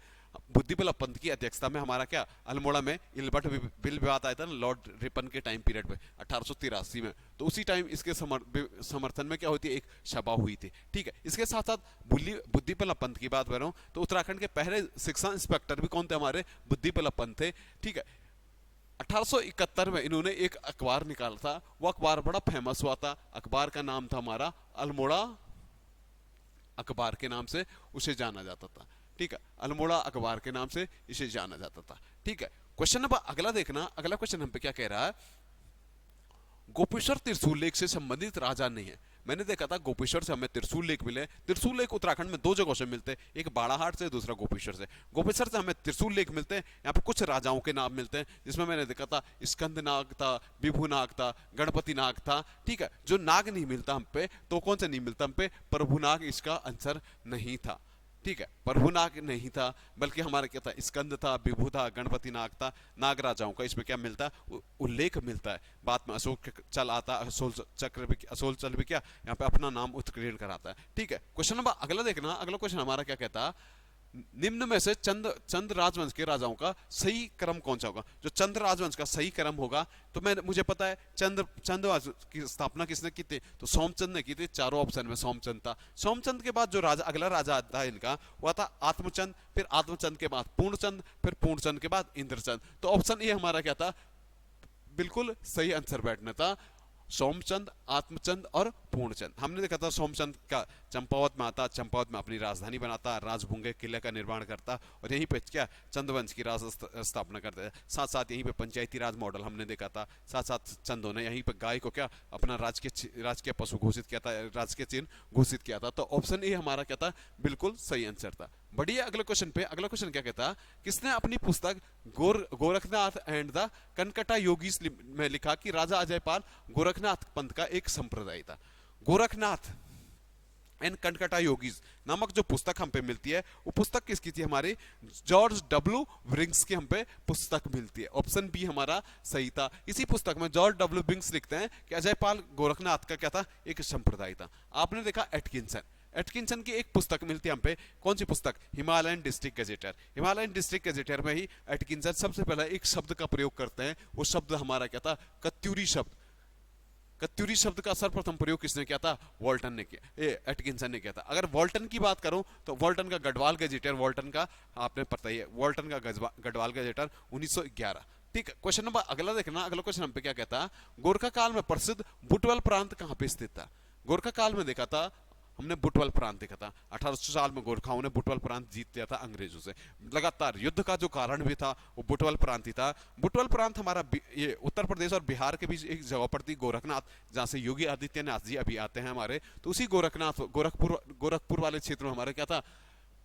बुद्धि बल्लभ पंत की अध्यक्षता में हमारा क्या, अल्मोड़ा में इलबट बिल विवाद आया था ना, लॉर्ड रिपन के टाइम पीरियड में 1883 में, तो उसी टाइम इसके समर्थन में क्या होती है, एक सभा हुई थी। ठीक है, इसके साथ साथ बुद्धि बल्लभ पंत की बात कर रहा हूं, तो उत्तराखंड के पहले शिक्षा इंस्पेक्टर भी कौन थे हमारे, बुद्धि बल्लभ पंत थे। ठीक है, 1871 में इन्होंने एक अखबार निकाला था, वो अखबार बड़ा फेमस हुआ था। अखबार का नाम था हमारा अल्मोड़ा अखबार के नाम से उसे जाना जाता था। ठीक है, अल्मोड़ा अखबार के नाम से इसे जाना जाता था। ठीक है, क्वेश्चन नंबर अगला देखना, अगला क्वेश्चन हम पे क्या कह रहा है, गोपेश्वर त्रिशूल लेख से संबंधित राजा नहीं है। मैंने देखा था गोपेश्वर से हमें त्रिशूल लेख मिले। त्रिशूल लेख उत्तराखंड में दो जगहों से मिलते हैं, एक बाड़ाहाट से, दूसरा गोपेश्वर से। गोपेश्वर से हमें त्रिशूल लेख मिलते हैं, यहाँ पे कुछ राजाओं के नाम मिलते हैं, जिसमें मैंने देखा था स्कंद नाग था, विभु नाग था, गणपति नाग था। ठीक है, जो नाग नहीं मिलता हम पे, तो कौन सा नहीं मिलता हम पे, प्रभु नाग इसका आंसर नहीं था। ठीक है, प्रभु नाग नहीं था, बल्कि हमारा क्या था, स्कंद था, विभु था, गणपति नाग था। नाग राजाओं का इसमें क्या मिलता है, उल्लेख मिलता है। बाद में अशोक चल आता, अशोक चल भी क्या यहाँ पे अपना नाम उत्कीर्ण कराता है। ठीक है, क्वेश्चन नंबर अगला देखना, अगला क्वेश्चन हमारा क्या कहता है, निम्न में से चंद राजवंश के राजाओं का सही क्रम कौन सा होगा। जो चंद राजवंश का सही क्रम होगा, तो मुझे पता है चंद की स्थापना किसने की थी, तो सोमचंद ने की थी। चारों ऑप्शन में सोमचंद था। सोमचंद के बाद जो राजा, अगला राजा आता है इनका, वह था आत्मचंद, फिर आत्मचंद के बाद पूर्णचंद, फिर पूर्णचंद के बाद इंद्रचंद। तो ऑप्शन ए हमारा क्या था, बिल्कुल सही आंसर बैठना था, सोमचंद, आत्मचंद और पूर्णचंद। हमने देखा था सोमचंद का चंपावत में आता, चंपावत में अपनी राजधानी बनाता, राजभुंगे किले का निर्माण करता, और यहीं पे क्या चंदवंश की राज स्थापना करता है। साथ साथ यहीं पे पंचायती राज मॉडल हमने देखा था। साथ साथ चंदों ने यहीं पे गाय को क्या अपना राजकीय पशु घोषित किया था, राजकीय चिन्ह घोषित किया था। तो ऑप्शन ए हमारा क्या था, बिल्कुल सही आंसर था। बढ़िया, अगले क्वेश्चन पे। अगला क्वेश्चन क्या कहता, किसने अपनी पुस्तक Gorakhnath and the Kanakata yogis में लिखा कि राजा अजयपाल गोरखनाथ पंथ का एक संप्रदाय था। गोरखनाथ एंड कनकटा योगीज नामक जो पुस्तक हम पे मिलती है, वो पुस्तक किसकी थी, हमारी जॉर्ज डब्ल्यू ब्रिंक्स की हम पे पुस्तक मिलती है। ऑप्शन बी हमारा सही था। इसी पुस्तक में जॉर्ज डब्ल्यू ब्रिंक्स लिखते हैं कि अजयपाल गोरखनाथ का क्या था, एक संप्रदाय था। आपने देखा एटकिंसन की एक पुस्तक मिलती है हम पे, कौन सी पुस्तक, हिमालयन डिस्ट्रिक्ट गजेटर। हिमालयन डिस्ट्रिक्ट गजेटर में ही एटकिंसन सबसे पहले एक शब्द का प्रयोग करते हैं, वो शब्द हमारा क्या था, कत्यूरी शब्द। कत्यूरी शब्द का सर्वप्रथम प्रयोग किसने किया था, वॉल्टन ने किया, एटकिंसन ने किया था। अगर वॉल्टन की बात करूं, तो वॉल्टन का गढ़वाल गजेटर, वॉल्टन का आपने पता ही है, वॉल्टन का गढ़वाल गजेटर 1911। ठीक है, क्वेश्चन नंबर अगला देखना, अगला क्वेश्चन हम पे क्या कहता है, गोरखा काल में प्रसिद्ध बुटवल प्रांत कहां पे स्थित था। गोरखा काल में देखा था हमने बुटवल प्रांत देखा था। 1800 साल में गोरखाओं ने बुटवल प्रांत जीत लिया था अंग्रेजों से। लगातार युद्ध का जो कारण भी था वो बुटवल प्रांत ही था। बुटवल प्रांत हमारा ये उत्तर प्रदेश और बिहार के बीच एक जगह पड़ती, गोरखनाथ, जहाँ से योगी आदित्यनाथ जी अभी आते हैं हमारे, तो उसी गोरखनाथ गोरखपुर वाले क्षेत्र में हमारे क्या था,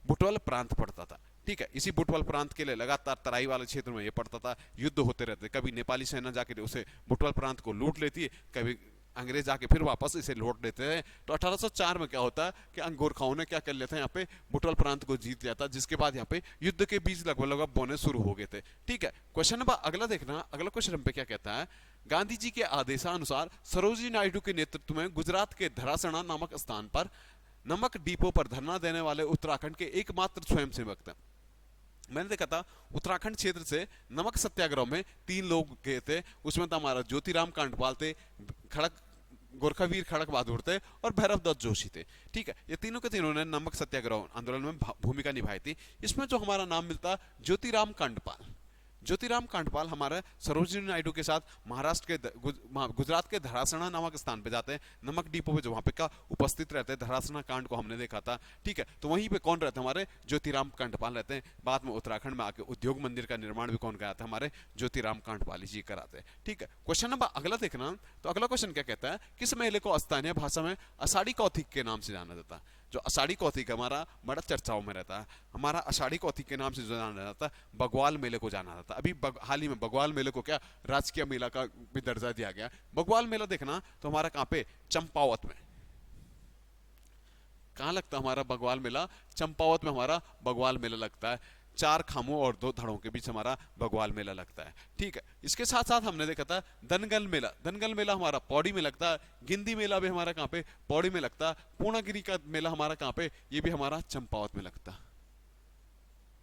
बुटवल प्रांत पड़ता था। ठीक है, इसी बुटवल प्रांत के लिए लगातार तराई वाले क्षेत्र में ये पड़ता था, युद्ध होते रहते। कभी नेपाली सेना जाके उसे बुटवल प्रांत को लूट लेती है, कभी अंग्रेज जाके फिर वापस इसे लौट लेते हैं। तो 1804 में क्या होता है कि गोरखाओं ने क्या कर लिया था, यहाँ पे बुटवल प्रांत को जीत लिया था, जिसके बाद यहाँ पे युद्ध के बीच लगभग लगभग बोने शुरू हो गए थे। ठीक है, क्वेश्चन नंबर अगला देखना, अगला क्वेश्चन हम पे क्या कहता है, गांधी जी के आदेशानुसार सरोजिनी नायडू के नेतृत्व में गुजरात के धरासना नामक स्थान पर नमक डिपो पर धरना देने वाले उत्तराखंड के एकमात्र स्वयंसेवक थे। मैंने देखा था उत्तराखंड क्षेत्र से नमक सत्याग्रह में 3 लोग गए थे, उसमें था हमारा ज्योतिराम कांडपाल थे, खड़क गोरखावीर खड़क बहादुर थे और भैरव दत्त जोशी थे। ठीक है, ये तीनों के तीनों ने नमक सत्याग्रह आंदोलन में भूमिका निभाई थी। इसमें जो हमारा नाम मिलता ज्योतिराम कांडपाल, ज्योतिराम कांडपाल हमारे सरोजिनी नायडू के साथ महाराष्ट्र के गुजरात के धरासना नामक स्थान पे जाते हैं, नमक डिपो पे जो वहां पे का उपस्थित रहते हैं, धरासना कांड को हमने देखा था। ठीक है, तो वहीं पे कौन रहते हैं, हमारे ज्योतिराम कांडपाल रहते हैं। बाद में उत्तराखंड में आके उद्योग मंदिर का निर्माण भी कौन कराते हैं, हमारे ज्योतिराम कांडपाल जी कराते हैं। ठीक है, क्वेश्चन नंबर अगला देखना, तो अगला क्वेश्चन क्या कहता है, किस मेले को स्थानीय भाषा में आषाढ़ी कौथिग के नाम से जाना जाता है। जो आषाढ़ी कौथिग हमारा बड़ा चर्चाओं में रहता है, हमारा आषाढ़ी कौथिग के नाम से जो जाना जाता है, बग्वाल मेले को जाना जाता है। अभी हाल ही में बग्वाल मेले को क्या राजकीय मेला का भी दर्जा दिया गया। बग्वाल मेला देखना तो हमारा कहाँ पे, चंपावत में। कहाँ लगता है हमारा बग्वाल मेला, चंपावत में हमारा बग्वाल मेला लगता है। 4 खामों और 2 धड़ों के बीच हमारा बग्वाल मेला लगता है। ठीक है, इसके साथ साथ हमने देखा था दनगल मेला, दनगल मेला हमारा पौड़ी में लगता है। गिंदी मेला भी हमारा कहाँ पे, पौड़ी में लगता है। पूर्णागिरी का मेला हमारा कहाँ पे, ये भी हमारा चंपावत में लगता है।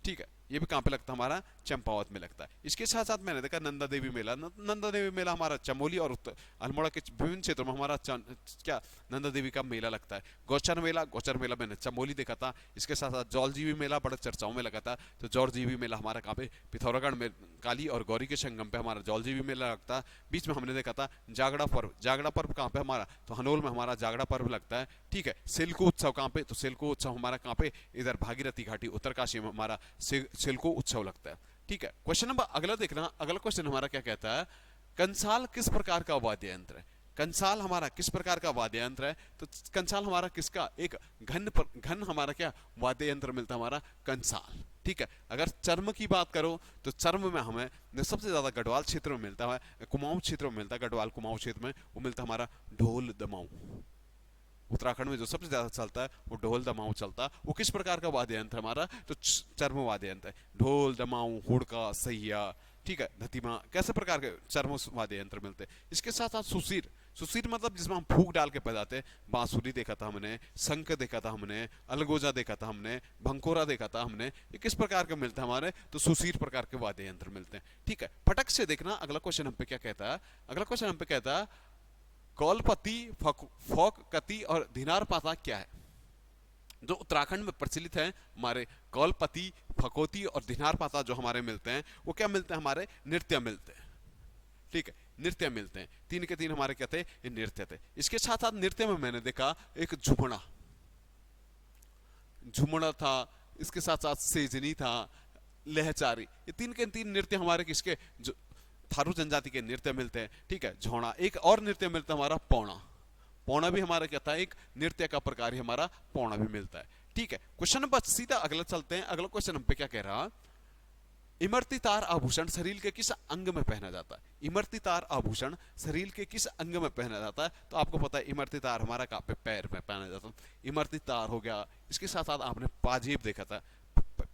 ठीक है, ये भी कहाँ पे लगता है, हमारा चंपावत में लगता है। इसके साथ साथ मैंने देखा नंदा देवी मेला, नंदा देवी मेला हमारा चमोली और अल्मोड़ा के विभिन्न क्षेत्रों में हमारा क्या नंदा देवी का मेला लगता है। गौचर मेला मैंने चमोली देखा था। इसके साथ साथ जौलजीबी मेला बड़ा चर्चाओं में लगा था, तो जौलजीबी मेला हमारा कहाँ पे, पिथौरागढ़ में काली और गौरी के संगम पे हमारा जौलजीबी मेला लगता है। बीच में हमने देखा था जागड़ा पर्व कहाँ पे हमारा, तो हनोल में हमारा जागड़ा पर्व लगता है। ठीक है, सिल्को उत्सव कहाँ पे, तो सिल्को उत्सव हमारा कहाँ पे, इधर भागीरथी घाटी उत्तरकाशी में हमारा सिल्को उत्सव लगता है। ठीक है, क्वेश्चन नंबर अगला देखना, अगला क्वेश्चन हमारा क्या कहता है, कंसाल किस प्रकार का वाद्य यंत्र है। कंसाल हमारा किस प्रकार का वाद्य यंत्र है, तो कंसाल हमारा किसका, एक घन हमारा क्या वाद्य यंत्र मिलता है, हमारा कंसाल। ठीक है, अगर चर्म की बात करो तो चर्म में हमें सबसे ज्यादा गढ़वाल क्षेत्र में मिलता है, कुमाऊं क्षेत्र में मिलता है, गढ़वाल कुमाऊं क्षेत्र में वो मिलता है हमारा ढोल दमाऊ। उत्तराखंड में जो सबसे ज्यादा चलता है वो ढोल दमाऊ चलता है। वो किस प्रकार का वाद्य यंत्र हमारा, तो चर्म वाद्य यंत्र है। ढोल दमाऊ हुड़का सहिया, ठीक है, धतीमा, कैसे प्रकार के चर्म वाद्य यंत्र मिलते हैं। इसके साथ साथ सुसीर, सुसीर मतलब जिसमें हम फूक डाल के बजाते हैं। बांसुरी देखा था हमने, शंख देखा था हमने, अलगोजा देखा था हमने, भंकोरा देखा था हमने। ये किस प्रकार के मिलते हैं हमारे, तो सुसीर प्रकार के वाद्य यंत्र मिलते हैं। ठीक है, फटक से देखना अगला क्वेश्चन हम पे क्या कहता है, अगला क्वेश्चन हम पे कहता है कौलपति, फोककती और धिनार पाता क्या है। जो उत्तराखंड में प्रचलित है हमारे कौलपति, फकोती और धिनार पाता जो हमारे मिलते हैं, वो क्या मिलते हैं, हमारे नृत्य मिलते हैं। ठीक है, नृत्य मिलते हैं। 3 के 3 हमारे क्या थे, ये नृत्य थे। इसके साथ साथ नृत्य में मैंने देखा एक झुमड़ा था, इसके साथ साथ सेजनी था, लहचारी। ये 3 के 3 नृत्य हमारे किसके, जो थारू जनजाति के नृत्य मिलते हैं। ठीक है, झोड़ा, एक और नृत्य मिलता है हमारा पौना। पौना भी हमारा क्या था, एक नृत्य का प्रकार ही हमारा पौना भी मिलता है। ठीक है, क्वेश्चन नंबर सीधा अगला चलते हैं। अगला क्वेश्चन हम पे क्या कह रहा, इमरती तार आभूषण शरीर के किस अंग में पहना जाता है। इमरती तार आभूषण शरीर के किस अंग में पहना जाता है, तो आपको पता है इमरती तार हमारा कहाँ पे, पैर में पहना जाता है। इमरती तार हो गया। इसके साथ साथ आपने पाजेब देखा था,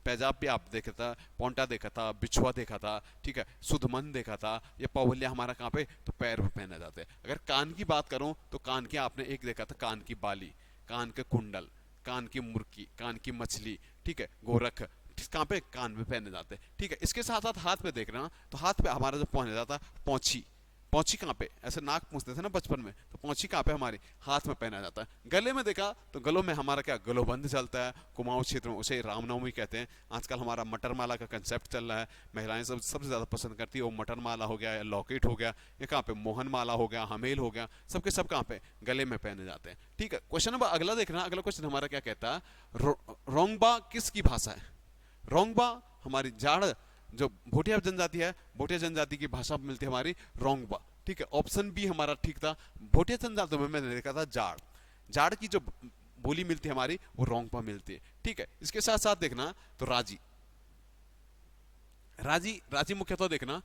पैजाब भी आप देखा था, पोंटा देखा था, बिछुआ देखा था। ठीक है, सुधमन देखा था। ये पौवलिया हमारा कहाँ पे, तो पैर में पहने जाते हैं। अगर कान की बात करूं तो कान की आपने एक देखा था, कान की बाली, कान के कुंडल, कान की मुर्की, कान की मछली। ठीक है, गोरख कहाँ पे, कान में पहने जाते हैं। ठीक है, इसके साथ साथ हाथ पे देख रहे हैं, तो हाथ पे हमारा जो पहना जाता है पौछी, पहुंची कहाँ पे, ऐसे नाक पूछते थे ना बचपन में, तो पहुंची कहाँ पे हमारी हाथ में पहना जाता है। गले में देखा तो गलों में हमारा क्या गलोबंद चलता है, कुमाऊं क्षेत्र में उसे रामनवमी कहते हैं। आजकल हमारा मटर माला का कंसेप्ट चल रहा है, महिलाएं सबसे ज्यादा पसंद करती है वो मटर माला हो गया या लॉकेट हो गया, ये कहाँ पे मोहन माला हो गया, हमेल हो गया, सबके सब कहाँ पे गले में पहने जाते हैं। ठीक है, क्वेश्चन नंबर अगला देखना, अगला क्वेश्चन हमारा क्या कहता है, रोंगबा किसकी भाषा है। रोंगबा हमारी जाड़ जो भोटिया जनजाति है, भोटिया जनजाति की भाषा मिलती है हमारी रोंगबा। ठीक है, ऑप्शन बी हमारा ठीक था। भोटिया जनजाति में मैंने देखा था जाड़, जाड़ की जो बोली मिलती है हमारी वो रोंगबा मिलती है। ठीक है, इसके साथ साथ देखना तो राजी, राजी राजी मुख्यतः देखना,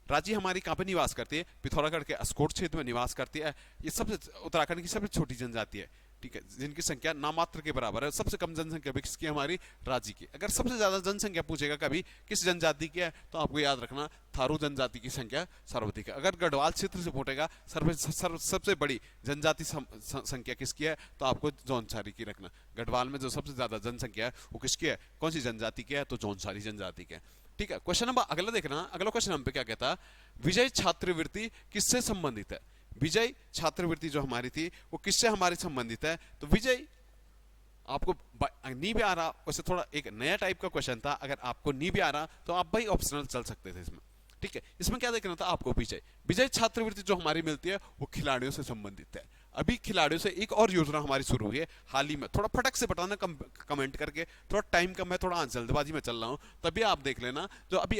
राजी हमारी कहाँ पे निवास करती है, पिथौरागढ़ के अस्कोट क्षेत्र में निवास करती है। ये सबसे उत्तराखंड की सबसे छोटी जनजाति है। ठीक है, जिनकी संख्या नामात्र के बराबर है। सबसे कम जनसंख्या भी किसकी, हमारी राजी की। अगर सबसे ज्यादा जनसंख्या पूछेगा कभी किस जनजाति की है, तो आपको याद रखना थारू जनजाति की संख्या सर्वाधिक है। अगर गढ़वाल क्षेत्र से पूछेगा सबसे बड़ी जनजाति संख्या किसकी है, तो आपको जौनसारी की रखना। गढ़वाल में जो सबसे ज्यादा जनसंख्या है वो किसकी है, कौन सी जनजाति की है, तो जौनसारी जनजाति की है। ठीक है, क्वेश्चन नंबर अगला देखना, अगला क्वेश्चन हम पे क्या कहता है, विजय छात्रवृत्ति किससे संबंधित है। विजय छात्रवृत्ति जो हमारी थी वो किससे हमारी संबंधित है, तो विजय आपको नहीं भी आ रहा, वैसे थोड़ा एक नया टाइप का क्वेश्चन था, अगर आपको नहीं भी आ रहा तो आप भाई ऑप्शनल चल सकते थे इसमें। ठीक है, इसमें क्या देखना था आपको, विजय विजय छात्रवृत्ति जो हमारी मिलती है वो खिलाड़ियों से संबंधित है। अभी खिलाड़ियों से एक और योजना हमारी शुरू हुई है हाल ही में, थोड़ा फटक से बताना कमेंट करके, थोड़ा टाइम कम है, थोड़ा जल्दबाजी में चल रहा हूं, तभी आप देख लेना। जो अभी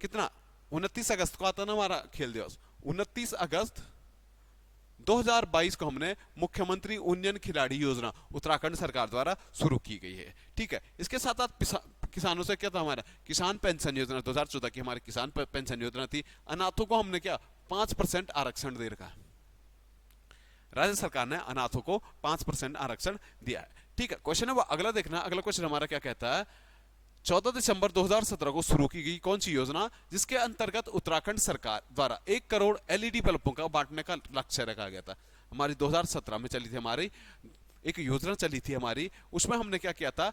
कितना 29 अगस्त को आता ना हमारा खेल दिवस, 29 अगस्त 2022 को हमने मुख्यमंत्री उन्नयन खिलाड़ी योजना उत्तराखंड सरकार द्वारा शुरू की गई है। ठीक है, इसके साथ साथ किसानों से क्या था, हमारा किसान पेंशन योजना 2014 की हमारी किसान पेंशन योजना थी। अनाथों को हमने क्या 5% आरक्षण दे रखा है, राज्य सरकार ने अनाथों को 5% आरक्षण दिया है। ठीक है, क्वेश्चन है वो अगला देखना, अगला क्वेश्चन हमारा क्या कहता है, 14 दिसंबर 2017 को शुरू की गई कौन सी योजना, जिसके अंतर्गत उत्तराखंड सरकार द्वारा 1 करोड़ एलईडी बल्बों का बांटने का लक्ष्य रखा गया था। हमारी 2017 में चली थी, हमारी एक योजना चली थी हमारी, उसमें हमने क्या किया था,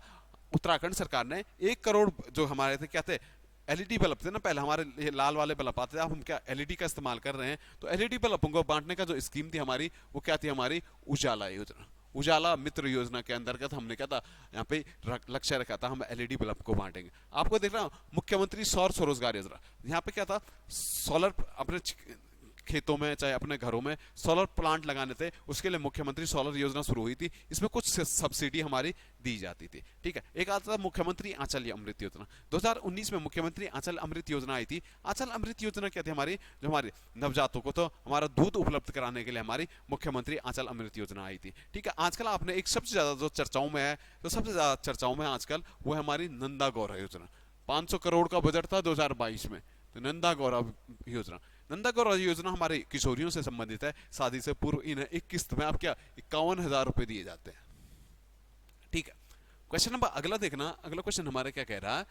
उत्तराखंड सरकार ने 1 करोड़ जो हमारे थे क्या थे, एलईडी बल्ब थे ना, पहले हमारे ये लाल वाले बल्ब आते थे, अब हम क्या एलईडी का इस्तेमाल कर रहे हैं, तो एलईडी बल्बों को बांटने का जो स्कीम थी हमारी वो क्या थी, हमारी उजाला योजना। उजाला मित्र योजना के अंतर्गत हमने क्या था, यहाँ पे लक्ष्य रखा था हम एलईडी बल्ब को बांटेंगे। आपको देख रहा हूं मुख्यमंत्री सौर स्वरोजगार योजना, यहाँ पे क्या था, सोलर अपने खेतों में चाहे अपने घरों में सोलर प्लांट लगाने थे, उसके लिए मुख्यमंत्री सोलर योजना शुरू हुई थी, इसमें कुछ सब्सिडी हमारी दी जाती थी। ठीक है, एक आता था मुख्यमंत्री आंचल अमृत योजना, 2019 में मुख्यमंत्री आंचल अमृत योजना आई थी। आंचल अमृत योजना क्या थी, हमारी जो हमारे नवजातों को तो हमारा दूध उपलब्ध कराने के लिए हमारी मुख्यमंत्री आंचल अमृत योजना आई थी। ठीक है, आजकल आपने एक सबसे ज्यादा जो चर्चाओं में है, जो सबसे ज्यादा चर्चाओं में आजकल वो है हमारी नंदा गौरव योजना। 500 करोड़ का बजट था 2022 में, तो नंदा गौरव योजना, नंदा गौरव योजना हमारे किशोरियों से संबंधित है। शादी से पूर्व इन्हें एक किस्त में आप क्या 51,000 रुपए दिए जाते हैं। ठीक है, क्वेश्चन नंबर अगला देखना, अगला क्वेश्चन हमारा क्या कह रहा है,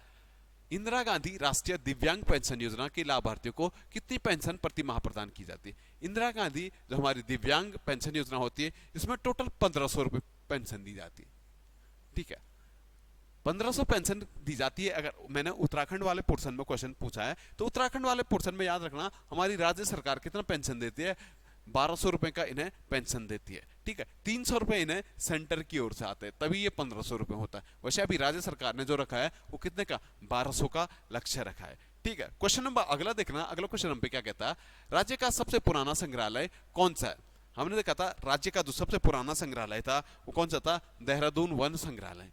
इंदिरा गांधी राष्ट्रीय दिव्यांग पेंशन योजना के लाभार्थियों को कितनी पेंशन प्रति माह प्रदान की जाती है। इंदिरा गांधी जो हमारी दिव्यांग पेंशन योजना होती है, इसमें टोटल 1500 रुपए पेंशन दी जाती है। ठीक है, 1500 पेंशन दी जाती है। अगर मैंने उत्तराखंड वाले पोर्शन में क्वेश्चन पूछा है, तो उत्तराखंड वाले पोर्शन में याद रखना हमारी राज्य सरकार कितना पेंशन देती है, 1200 रुपए का इन्हें पेंशन देती है। ठीक है, 300 रुपए इन्हें सेंटर की ओर से आते हैं, तभी ये 1500 रुपए होता है। वैसे अभी राज्य सरकार ने जो रखा है वो कितने का, 1200 का लक्ष्य रखा है। ठीक है, क्वेश्चन नंबर अगला देखना, अगला क्वेश्चन हम पे क्या कहता है, राज्य का सबसे पुराना संग्रहालय कौन सा है। हमने देखा था राज्य का जो सबसे पुराना संग्रहालय था वो कौन सा था, देहरादून वन संग्रहालय।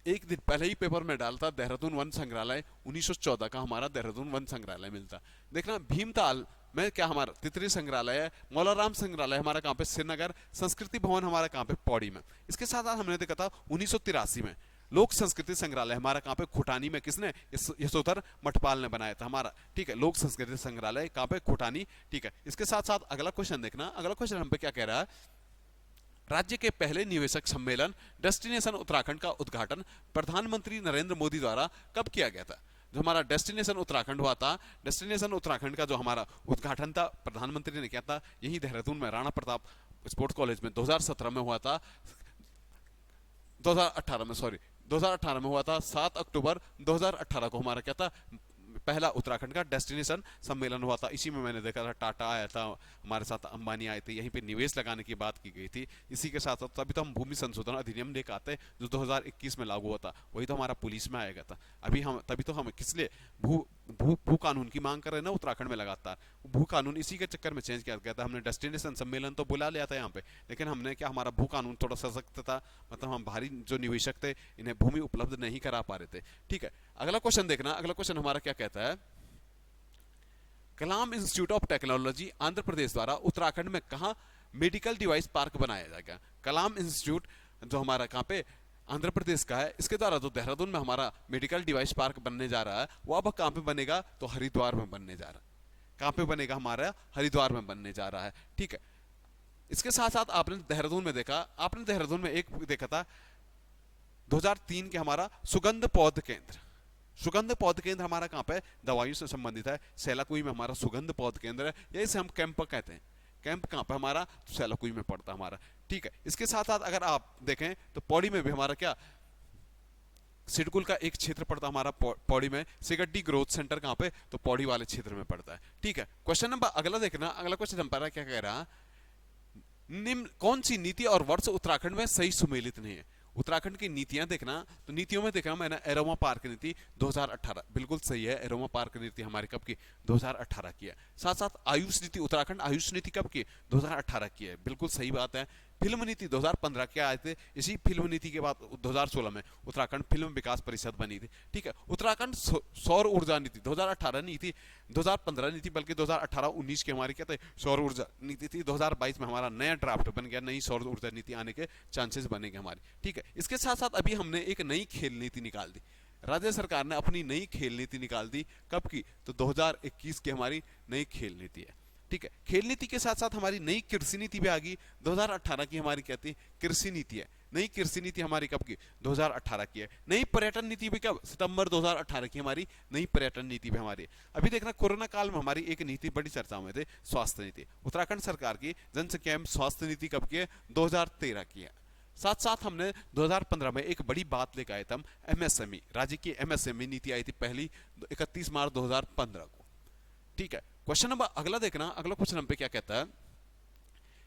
एक दिन पहले ही पेपर में डालता देहरादून वन संग्रहालय 1914 का हमारा देहरादून वन संग्रहालय मिलता। देखना भीमताल में क्या हमारा तितरी संग्रहालय है, मौलाराम संग्रहालय हमारा कहाँ पे, श्रीनगर, संस्कृति भवन हमारा कहाँ पे, पौड़ी में। इसके साथ साथ हमने देखा था 1983 में लोक संस्कृति संग्रहालय हमारा कहाँ पे, खुटानी में, किसने, यशोधर मठपाल ने बनाया था हमारा। ठीक है, लोक संस्कृति संग्रहालय कहाँ पे, खुटानी। ठीक है, इसके साथ साथ अगला क्वेश्चन देखना, अगला क्वेश्चन हम पे क्या कह रहा है, राज्य के पहले निवेशक सम्मेलन डेस्टिनेशन उत्तराखंड का उद्घाटन प्रधानमंत्री नरेंद्र मोदी द्वारा कब किया गया था। जो हमारा डेस्टिनेशन उत्तराखंड हुआ था, डेस्टिनेशन उत्तराखंड का जो हमारा उद्घाटन था प्रधानमंत्री ने किया था यही देहरादून में राणा प्रताप स्पोर्ट्स कॉलेज में 2017 में हुआ था, 2018 में हुआ था। 7 अक्टूबर 2018 को हमारा क्या था, पहला उत्तराखंड का डेस्टिनेशन सम्मेलन हुआ था। इसी में मैंने देखा था टाटा आया था, हमारे साथ अंबानी आए थे, यहीं पे निवेश लगाने की बात की गई थी। इसी के साथ साथ तभी तो हम भूमि संशोधन अधिनियम लेकर आते जो 2021 में लागू हुआ था, वही तो हमारा पुलिस में आएगा था। अभी हम तभी तो हम किस लिए भू भू भू कानून की मांग कर रहे हैं ना उत्तराखंड में लगातार। भू कानून इसी के चक्कर में चेंज किया गया था। हमने डेस्टिनेशन सम्मेलन तो बुला लिया था यहाँ पे, लेकिन हमने क्या, हमारा भू कानून थोड़ा सशक्त था, मतलब हम बाहरी जो निवेशक थे इन्हें भूमि उपलब्ध नहीं करा पा रहे थे। ठीक है, अगला क्वेश्चन देखना। अगला क्वेश्चन हमारा क्या कहता है, कलाम institute of technology Andhra Pradesh द्वारा उत्तराखंड में कहा मेडिकल डिवाइस पार्क बनाया जाएगा। कलाम इंस्टीट्यूट जो हमारा कहाँ पे आंध्र प्रदेश का है, इसके द्वारा जो देहरादून में हमारा मेडिकल डिवाइस पार्क बनने जा रहा है, वो अब कहाँ पे बनेगा, तो हरिद्वार में बनने जा रहा है। कहाँ पे बनेगा, हमारा हरिद्वार में बनने जा रहा है। ठीक है, इसके साथ साथ आपने देहरादून में देखा, आपने देहरादून में एक देखा था 2003 के हमारा सुगंध पौध केंद्र। सुगंध पौध केंद्र हमारा कहाँ पे, दवाइयों से संबंधित है। सेलाकुई में हमारा सुगंध पौध केंद्र है, यही से हम कैंप कहते हैं। कैंप कहाँ पे हमारा, तो सेलाकुई में पड़ता है हमारा। ठीक है, इसके साथ साथ अगर आप देखें तो पौड़ी में भी हमारा क्या, सिडकुल का एक क्षेत्र पड़ता हमारा पौड़ी में। सिगड्डी ग्रोथ सेंटर कहाँ पे, तो पौड़ी वाले क्षेत्र में पड़ता है। ठीक है, क्वेश्चन नंबर अगला देखना। अगला क्वेश्चन हमारा क्या कह रहा, निम्न कौन सी नीति और वर्ष उत्तराखंड में सही सुमेलित नहीं है। उत्तराखंड की नीतियां देखना, तो नीतियों में देखना मैंने एरोमा पार्क नीति 2018 बिल्कुल सही है। एरोमा पार्क नीति हमारी कब की, 2018 की है। साथ साथ आयुष नीति, उत्तराखंड आयुष नीति कब की, 2018 की है, बिल्कुल सही बात है। फिल्म नीति 2015 के आए थे, इसी फिल्म नीति के बाद 2016 में उत्तराखंड फिल्म विकास परिषद बनी थी। ठीक है, उत्तराखंड सौर ऊर्जा नीति 2018 नहीं थी, 2015 नहीं थी, बल्कि 2018-19 की हमारी क्या थे, सौर ऊर्जा नीति थी। 2022 में हमारा नया ड्राफ्ट बन गया, नई सौर ऊर्जा नीति आने के चांसेस बनेंगे हमारी। ठीक है, इसके साथ साथ अभी हमने एक नई खेल नीति निकाल दी, राज्य सरकार ने अपनी नई खेल नीति निकाल दी। कब की, तो 2021 की हमारी नई खेल नीति है। ठीक है, खेल नीति के साथ साथ हमारी नई कृषि नीति भी आ गई। 2018 की हमारी क्या थी, कृषि नीति है। नई कृषि नीति हमारी कब की, 2018 की है। नई पर्यटन नीति भी कब, सितंबर 2018 की हमारी नई पर्यटन नीति भी हमारी। अभी देखना, कोरोना काल में हमारी एक नीति बड़ी चर्चा में थे, स्वास्थ्य नीति। उत्तराखंड सरकार की जनसंख्या एवं स्वास्थ्य नीति कब की है, 2013 की है। साथ साथ हमने 2015 में एक बड़ी बात लेकर आए थे हम, एमएसएमई, राज्य की एमएसएमई नीति आई थी पहली 31 मार्च 2015 को। ठीक है, क्वेश्चन नंबर अगला देखना। अगला क्वेश्चन हम पे क्या कहता है,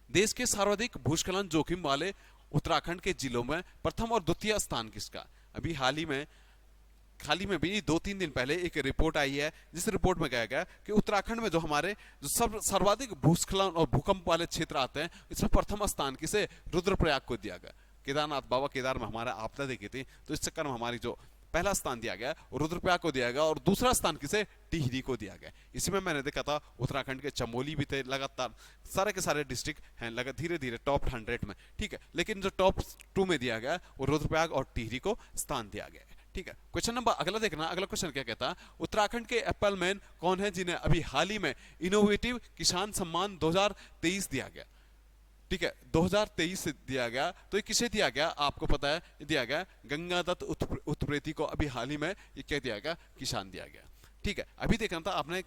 देश के सर्वाधिक भूस्खलन जोखिम वाले उत्तराखंड के जिलों में प्रथम और द्वितीय स्थान किसका। अभी हाल ही में भी 2-3 दिन पहले एक रिपोर्ट आई है, जिस रिपोर्ट में कहा गया कि उत्तराखंड में जो हमारे जो सर्वाधिक भूस्खलन और भूकंप वाले क्षेत्र आते हैं, इसमें प्रथम स्थान किसे, रुद्रप्रयाग को दिया गया। केदारनाथ, बाबा केदार में हमारा आपदा देखी थी, तो इस चक्कर में हमारी जो पहला स्थान दिया गया रुद्रप्रयाग को दिया गया, और दूसरा स्थान किसे, टिहरी को दिया गया। इसमें मैंने देखा था उत्तराखंड के चमोली भी थे, लगातार सारे के सारे डिस्ट्रिक्ट हैं लगा धीरे धीरे टॉप 100 में। ठीक है, लेकिन जो टॉप 2 में दिया गया वो रुद्रप्रयाग और टिहरी को स्थान दिया गया। ठीक है, क्वेश्चन नंबर अगला देखना। अगला क्वेश्चन क्या कहता है, उत्तराखंड के एप्पल मैन कौन है जिन्हें अभी हाल ही में इनोवेटिव किसान सम्मान 2023 दिया गया। ठीक है, 2023 से दिया गया, तो ये किसे दिया गया, आपको पता है, दिया गया गंगादत्त उत्प्रेती को अभी हाल ही में ये क्या दिया गया, किसान दिया गया। ठीक है, अभी देखना था आपने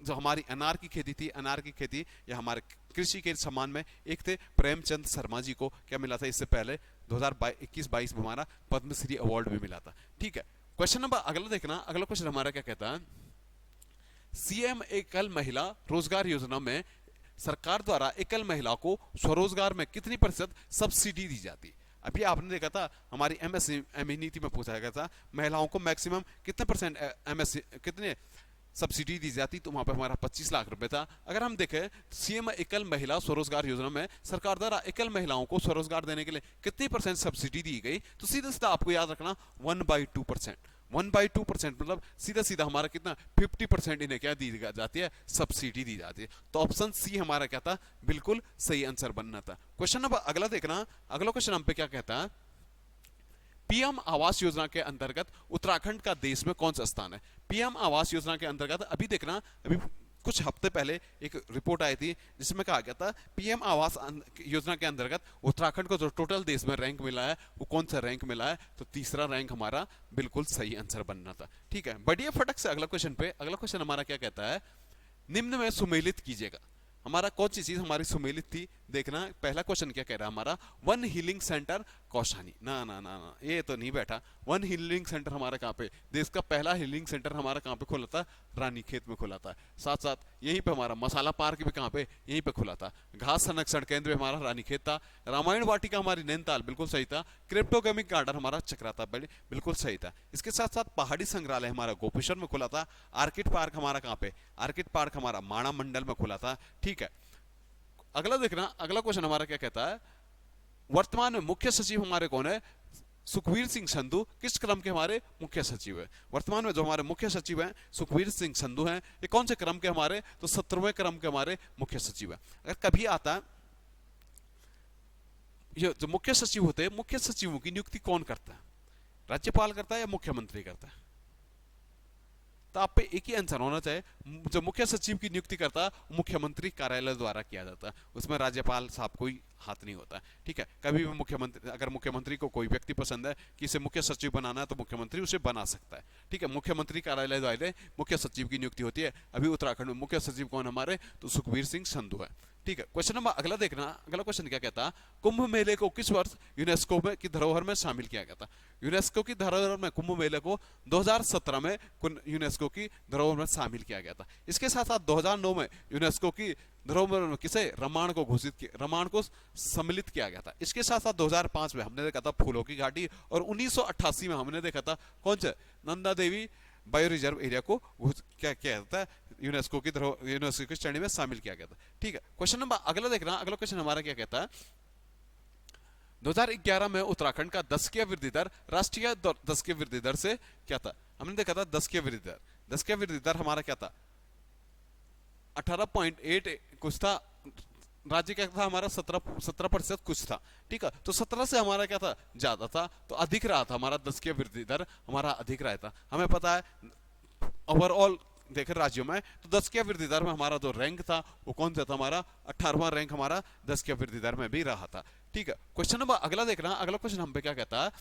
जो हमारी अनार की खेती थी, अनार की खेती या हमारे कृषि के सम्मान में एक थे प्रेमचंद शर्मा जी को क्या मिला था, इससे पहले 2021-22 में हमारा पद्मश्री अवार्ड भी मिला था। ठीक है, क्वेश्चन नंबर अगला देखना। अगला क्वेश्चन हमारा क्या कहता है, सीएम एकल महिला रोजगार योजना में सरकार द्वारा एकल महिला को स्वरोजगार में कितनी प्रतिशत सब्सिडी दी जाती। अभी आपने देखा था हमारी एमएसएमई नीति में पूछा गया था महिलाओं को मैक्सिमम कितने परसेंट कितने सब्सिडी दी जाती, तो वहां पर हमारा 25 लाख रुपए था। अगर हम देखें सीएम एकल महिला स्वरोजगार योजना में सरकार द्वारा एकल महिलाओं को स्वरोजगार देने के लिए कितनी परसेंट सब्सिडी दी गई, तो सीधा सीधा आपको याद रखना 1/2%। 1/2% मतलब सीधा सीधा हमारा कितना 50% इन्हें क्या दी जाती है, सब्सिडी दी जाती है। तो ऑप्शन सी हमारा क्या था, बिल्कुल सही आंसर बनना था। क्वेश्चन नंबर अगला देखना। अगला क्वेश्चन हम पे क्या कहता है, पीएम आवास योजना के अंतर्गत उत्तराखंड का देश में कौन सा स्थान है। पीएम आवास योजना के अंतर्गत अभी देखना, अभी कुछ हफ्ते पहले एक रिपोर्ट आई थी जिसमें कहा गया था पीएम आवास योजना के अंतर्गत उत्तराखंड को जो टोटल देश में रैंक मिला है वो कौन सा रैंक मिला है, तो तीसरा रैंक हमारा बिल्कुल सही आंसर बनना था। ठीक है, बढ़िया फटक से अगला क्वेश्चन पे। अगला क्वेश्चन हमारा क्या कहता है, निम्न में सुमेलित कीजिएगा। हमारा कौन सी चीज हमारी सुमेलित थी, देखना पहला क्वेश्चन क्या कह रहा है हमारा, वन हीलिंग सेंटर कौशानी, ना ना ना ना ये तो नहीं बैठा। वन हीलिंग सेंटर हमारा कहाँ पे, देश का पहला हीलिंग सेंटर हमारा कहाँ पे खुला था, रानीखेत में खुला था। साथ साथ यहीं पे हमारा मसाला पार्क भी कहाँ पे, यहीं पे खुला था। घास संरक्षण केंद्र हमारा रानीखेत था। रामायण वाटिका हमारी नैनीताल, बिल्कुल सही था। क्रिप्टोगेमिक गार्डन हमारा चक्राता, बिल्कुल सही था। इसके साथ साथ पहाड़ी संग्रहालय हमारा गोपेश्वर में खुला था। आर्किड पार्क हमारा कहाँ पे, आर्किड पार्क हमारा माणा मंडल में खुला था। ठीक है, अगला देखना, अगला क्वेश्चन हमारा क्या कहता है, वर्तमान में मुख्य सचिव हमारे कौन है, सुखवीर सिंह संधू किस क्रम के हमारे मुख्य सचिव है। वर्तमान में जो हमारे मुख्य सचिव हैं सुखवीर सिंह संधू हैं, ये कौन से क्रम के हमारे, तो 17वें क्रम के हमारे मुख्य सचिव है। अगर कभी आता है ये जो मुख्य सचिव होते हैं, मुख्य सचिवों की नियुक्ति कौन करता है, राज्यपाल करता है या मुख्यमंत्री करता है, तो आप पे एक ही आंसर होना चाहिए। जो मुख्य सचिव की नियुक्ति करता है मुख्यमंत्री कार्यालय द्वारा किया जाता है, उसमें राज्यपाल साहब कोई हाथ नहीं होता है। ठीक है, कभी भी मुख्यमंत्री, अगर मुख्यमंत्री को कोई व्यक्ति पसंद है कि इसे मुख्य सचिव बनाना है तो मुख्यमंत्री उसे बना सकता है। ठीक है, मुख्यमंत्री कार्यालय द्वारा मुख्य सचिव की नियुक्ति होती है। अभी उत्तराखंड में मुख्य सचिव कौन हमारे, तो सुखवीर सिंह संधू है। ठीक है, क्वेश्चन नंबर अगला देखना, अगला क्वेश्चन क्या कहता है, कुंभ मेले को किस वर्ष यूनेस्को में की धरोहर में शामिल किया गया था। यूनेस्को की धरोहर में कुंभ मेले को 2017 में यूनेस्को की धरोहर में शामिल किया गया था। इसके साथ साथ 2009 में यूनेस्को की धरोहर में किसे, रामायण को घोषित किया, रामायण को सम्मिलित किया गया था। इसके साथ साथ 2005 में हमने देखा था फूलों की घाटी, और 1988 में हमने देखा था कौन सा, Nanda Devi bio reserve area को क्या किया जाता है, यूनेस्को की श्रेणी में शामिल किया गया था। ठीक है, क्वेश्चन नंबर अगला देखना, अगला क्वेश्चन हमारा क्या कहता है, 2011 में उत्तराखंड का दशकीय वृद्धि दर राष्ट्रीय दशकीय वृद्धि दर से क्या था। हमने देखा था दशकीय वृद्धि दर, दशकीय वृद्धि दर हमारा क्या था, 18.8 कुछ था, राज्य क्या था हमारा 17% कुछ था। ठीक है, तो 17 से हमारा क्या था, ज्यादा था, तो अधिक रहा था हमारा दशकीय वृद्धि दर हमारा अधिक रहा था। हमें पता है ओवरऑल देखें राज्यों में, तो दशकीय वृद्धि दर में हमारा जो रैंक था वो कौन सा था, हमारा 18वां रैंक हमारा दशकीय वृद्धि दर में भी रहा था। ठीक है, क्वेश्चन नंबर अगला देखना, अगला क्वेश्चन हम पे क्या कहता है,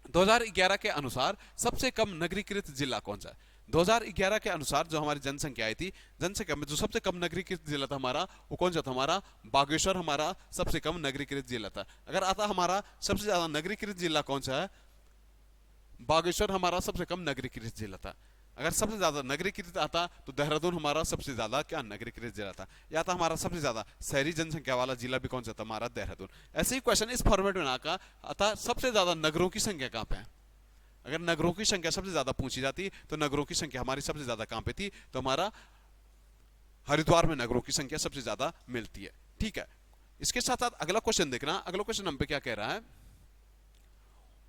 2011 के अनुसार सबसे कम नगरीकृत जिला कौन सा है। 2011 के अनुसार जो हमारी जनसंख्या आई थी, जनसंख्या में जो सबसे कम नगरीकृत जिला था हमारा, वो कौन सा था, हमारा बागेश्वर हमारा सबसे कम नगरीकृत जिला था। अगर आता हमारा सबसे ज्यादा नगरीकृत जिला कौन सा है, बागेश्वर हमारा सबसे कम नगरीकृत जिला था। अगर सबसे ज्यादा नगरीकृत आता तो देहरादून हमारा सबसे ज्यादा क्या नगरीकृत जिला था, या था हमारा सबसे ज्यादा शहरी जनसंख्या वाला जिला भी कौन सा था, हमारा देहरादून। ऐसे ही क्वेश्चन इस फॉर्मेट में आता अतः सबसे ज्यादा नगरों की संख्या कहां पे है। अगर नगरों की संख्या सबसे ज्यादा पूछी जाती तो नगरों की संख्या हमारी सबसे ज्यादा कहां पे थी, तो हमारा हरिद्वार में नगरों की संख्या सबसे ज्यादा मिलती है। ठीक है, इसके साथ साथ अगला क्वेश्चन देखना, अगला क्वेश्चन हम पे क्या कह रहा है,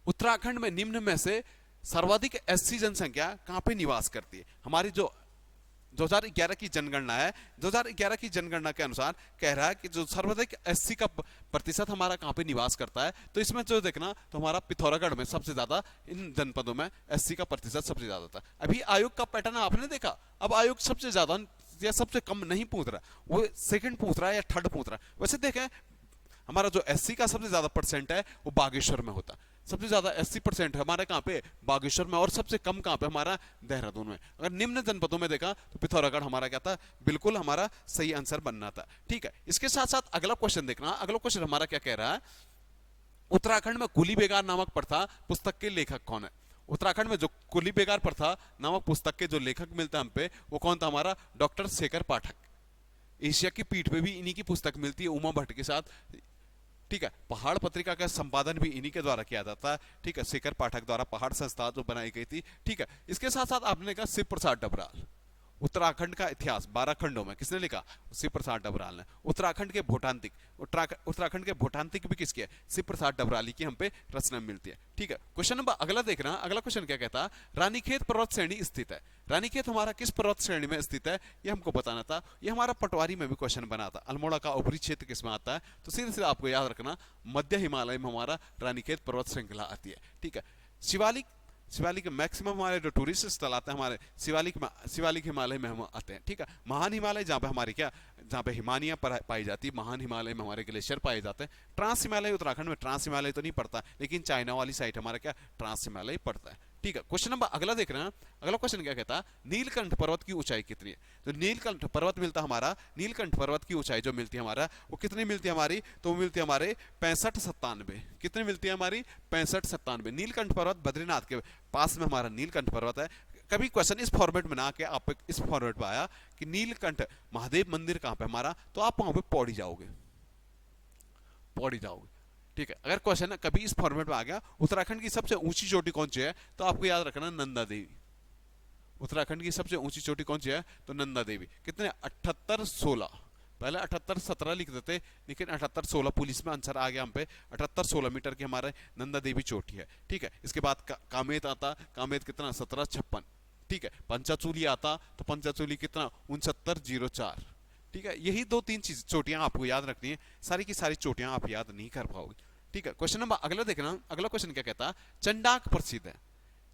उत्तराखंड में निम्न में से सर्वाधिक एससी जनसंख्या कहां पे निवास करती है। हमारी जो 2011 की जनगणना है, 2011 की जनगणना के अनुसार कह रहा है कि जो सर्वाधिक एससी का प्रतिशत हमारा कहां पे निवास करता है, तो इसमें जो देखना तो हमारा पिथौरागढ़ में सबसे ज्यादा, इन जनपदों में एससी का प्रतिशत सबसे ज्यादा था। अभी आयोग का पैटर्न आपने देखा, अब आयोग सबसे ज्यादा या सबसे कम नहीं पूछ रहा, वो सेकंड पूछ रहा है या थर्ड पूछ रहा है। वैसे देखें हमारा जो एससी का सबसे ज्यादा परसेंट है वो बागेश्वर में होता, सबसे ज्यादा 80% है हमारे कहां पे, बागेश्वर में, और सबसे कम कहां पे, हमारा देहरादून में। अगर निम्न जनपदों में देखा तो पिथौरागढ़ हमारा क्या था, बिल्कुल हमारा सही आंसर बनना था। ठीक है, इसके साथ साथ अगला क्वेश्चन देखना, अगला क्वेश्चन हमारा क्या कह रहा है, उत्तराखंड में कुली बेगार नामक प्रथा पुस्तक के लेखक कौन है। उत्तराखंड में जो कुली बेगार प्रथा नामक पुस्तक के जो लेखक मिलता है हम पे, वो कौन था, हमारा डॉक्टर शेखर पाठक। एशिया की पीठ पे भी इन्हीं की पुस्तक मिलती है उमा भट्ट के साथ। ठीक है, पहाड़ पत्रिका का संपादन भी इन्हीं के द्वारा किया जाता है। ठीक है, शेखर पाठक द्वारा पहाड़ संस्था जो बनाई गई थी। ठीक है, इसके साथ साथ आपने कहा शिव प्रसाद डबराल, उत्तराखंड का इतिहास 12 खंडों में किसने लिखा, शिव प्रसाद डबराल ने। उत्तराखंड के भूटांतिक, उत्तराखंड के भूटांतिक भी किसके, शिव प्रसाद डबराली की हम पे रचना मिलती है। ठीक है, क्वेश्चन नंबर अगला देखना, अगला क्वेश्चन क्या कहता है, रानीखेत पर्वत श्रेणी स्थित है। रानीखेत हमारा किस पर्वत श्रेणी में स्थित है, ये हमको बताना था। ये हमारा पटवारी में भी क्वेश्चन बना था, अल्मोड़ा का ऊपरी क्षेत्र किसमें आता है, तो सीधे सीधे आपको याद रखना मध्य हिमालय में हमारा रानीखेत पर्वत श्रृंखला आती है। ठीक है, शिवालिक मैक्सिमम हमारे जो टूरिस्ट स्थल आते हैं हमारे शिवालिक हिमालय में हम आते हैं। ठीक है, महान हिमालय जहाँ पे हमारी क्या, जहाँ पे हिमानियाँ पाई जाती है, महान हिमालय में हमारे ग्लेशियर पाए जाते हैं। ट्रांस हिमालय उत्तराखंड में ट्रांस हिमालय तो नहीं पड़ता, लेकिन चाइना वाली साइड हमारा क्या ट्रांस हिमालय पड़ता है। ठीक है, क्वेश्चन नंबर अगला देख रहे हैं। अगला क्वेश्चन क्या कहता है, नीलकंठ पर्वत की ऊंचाई कितनी है? तो नीलकंठ पर्वत मिलता हमारा, नीलकंठ पर्वत की ऊंचाई जो मिलती है हमारा, वो कितनी मिलती है हमारी? तो वो मिलती है हमारे 65-97। कितनी मिलती है हमारी? 65-97। नीलकंठ पर्वत बद्रीनाथ के पास में हमारा नीलकंठ पर्वत है। कभी क्वेश्चन इस फॉर्मेट में ना आके आप इस फॉर्मेट में आया कि नीलकंठ महादेव मंदिर कहां पे हमारा, तो आप वहां पे पौड़ी जाओगे, पौड़ी जाओगे। ठीक है, अगर क्वेश्चन कभी इस फॉर्मेट में आ गया उत्तराखंड की सबसे ऊंची चोटी कौन सी है, तो आपको याद रखना नंदा देवी। उत्तराखंड की सबसे ऊंची चोटी कौन सी है? तो नंदा देवी। कितने? 78-16। पहले 78-17 लिख देते, लेकिन 78-16 पुलिस में आंसर आ गया हम पे। 78-16 मीटर की हमारे नंदा देवी चोटी है। ठीक है, इसके बाद कामेत आता, कामेत कितना? 1756। ठीक है, पंचाचूली आता, तो पंचाचूली कितना? 6904। ठीक है, यही दो तीन चीज चोटियां आपको याद रखनी है, सारी की सारी चोटियां आप याद नहीं कर पाओगे। ठीक है, क्वेश्चन नंबर अगला देखना। अगला क्वेश्चन क्या कहता है, चंडाक प्रसिद्ध है।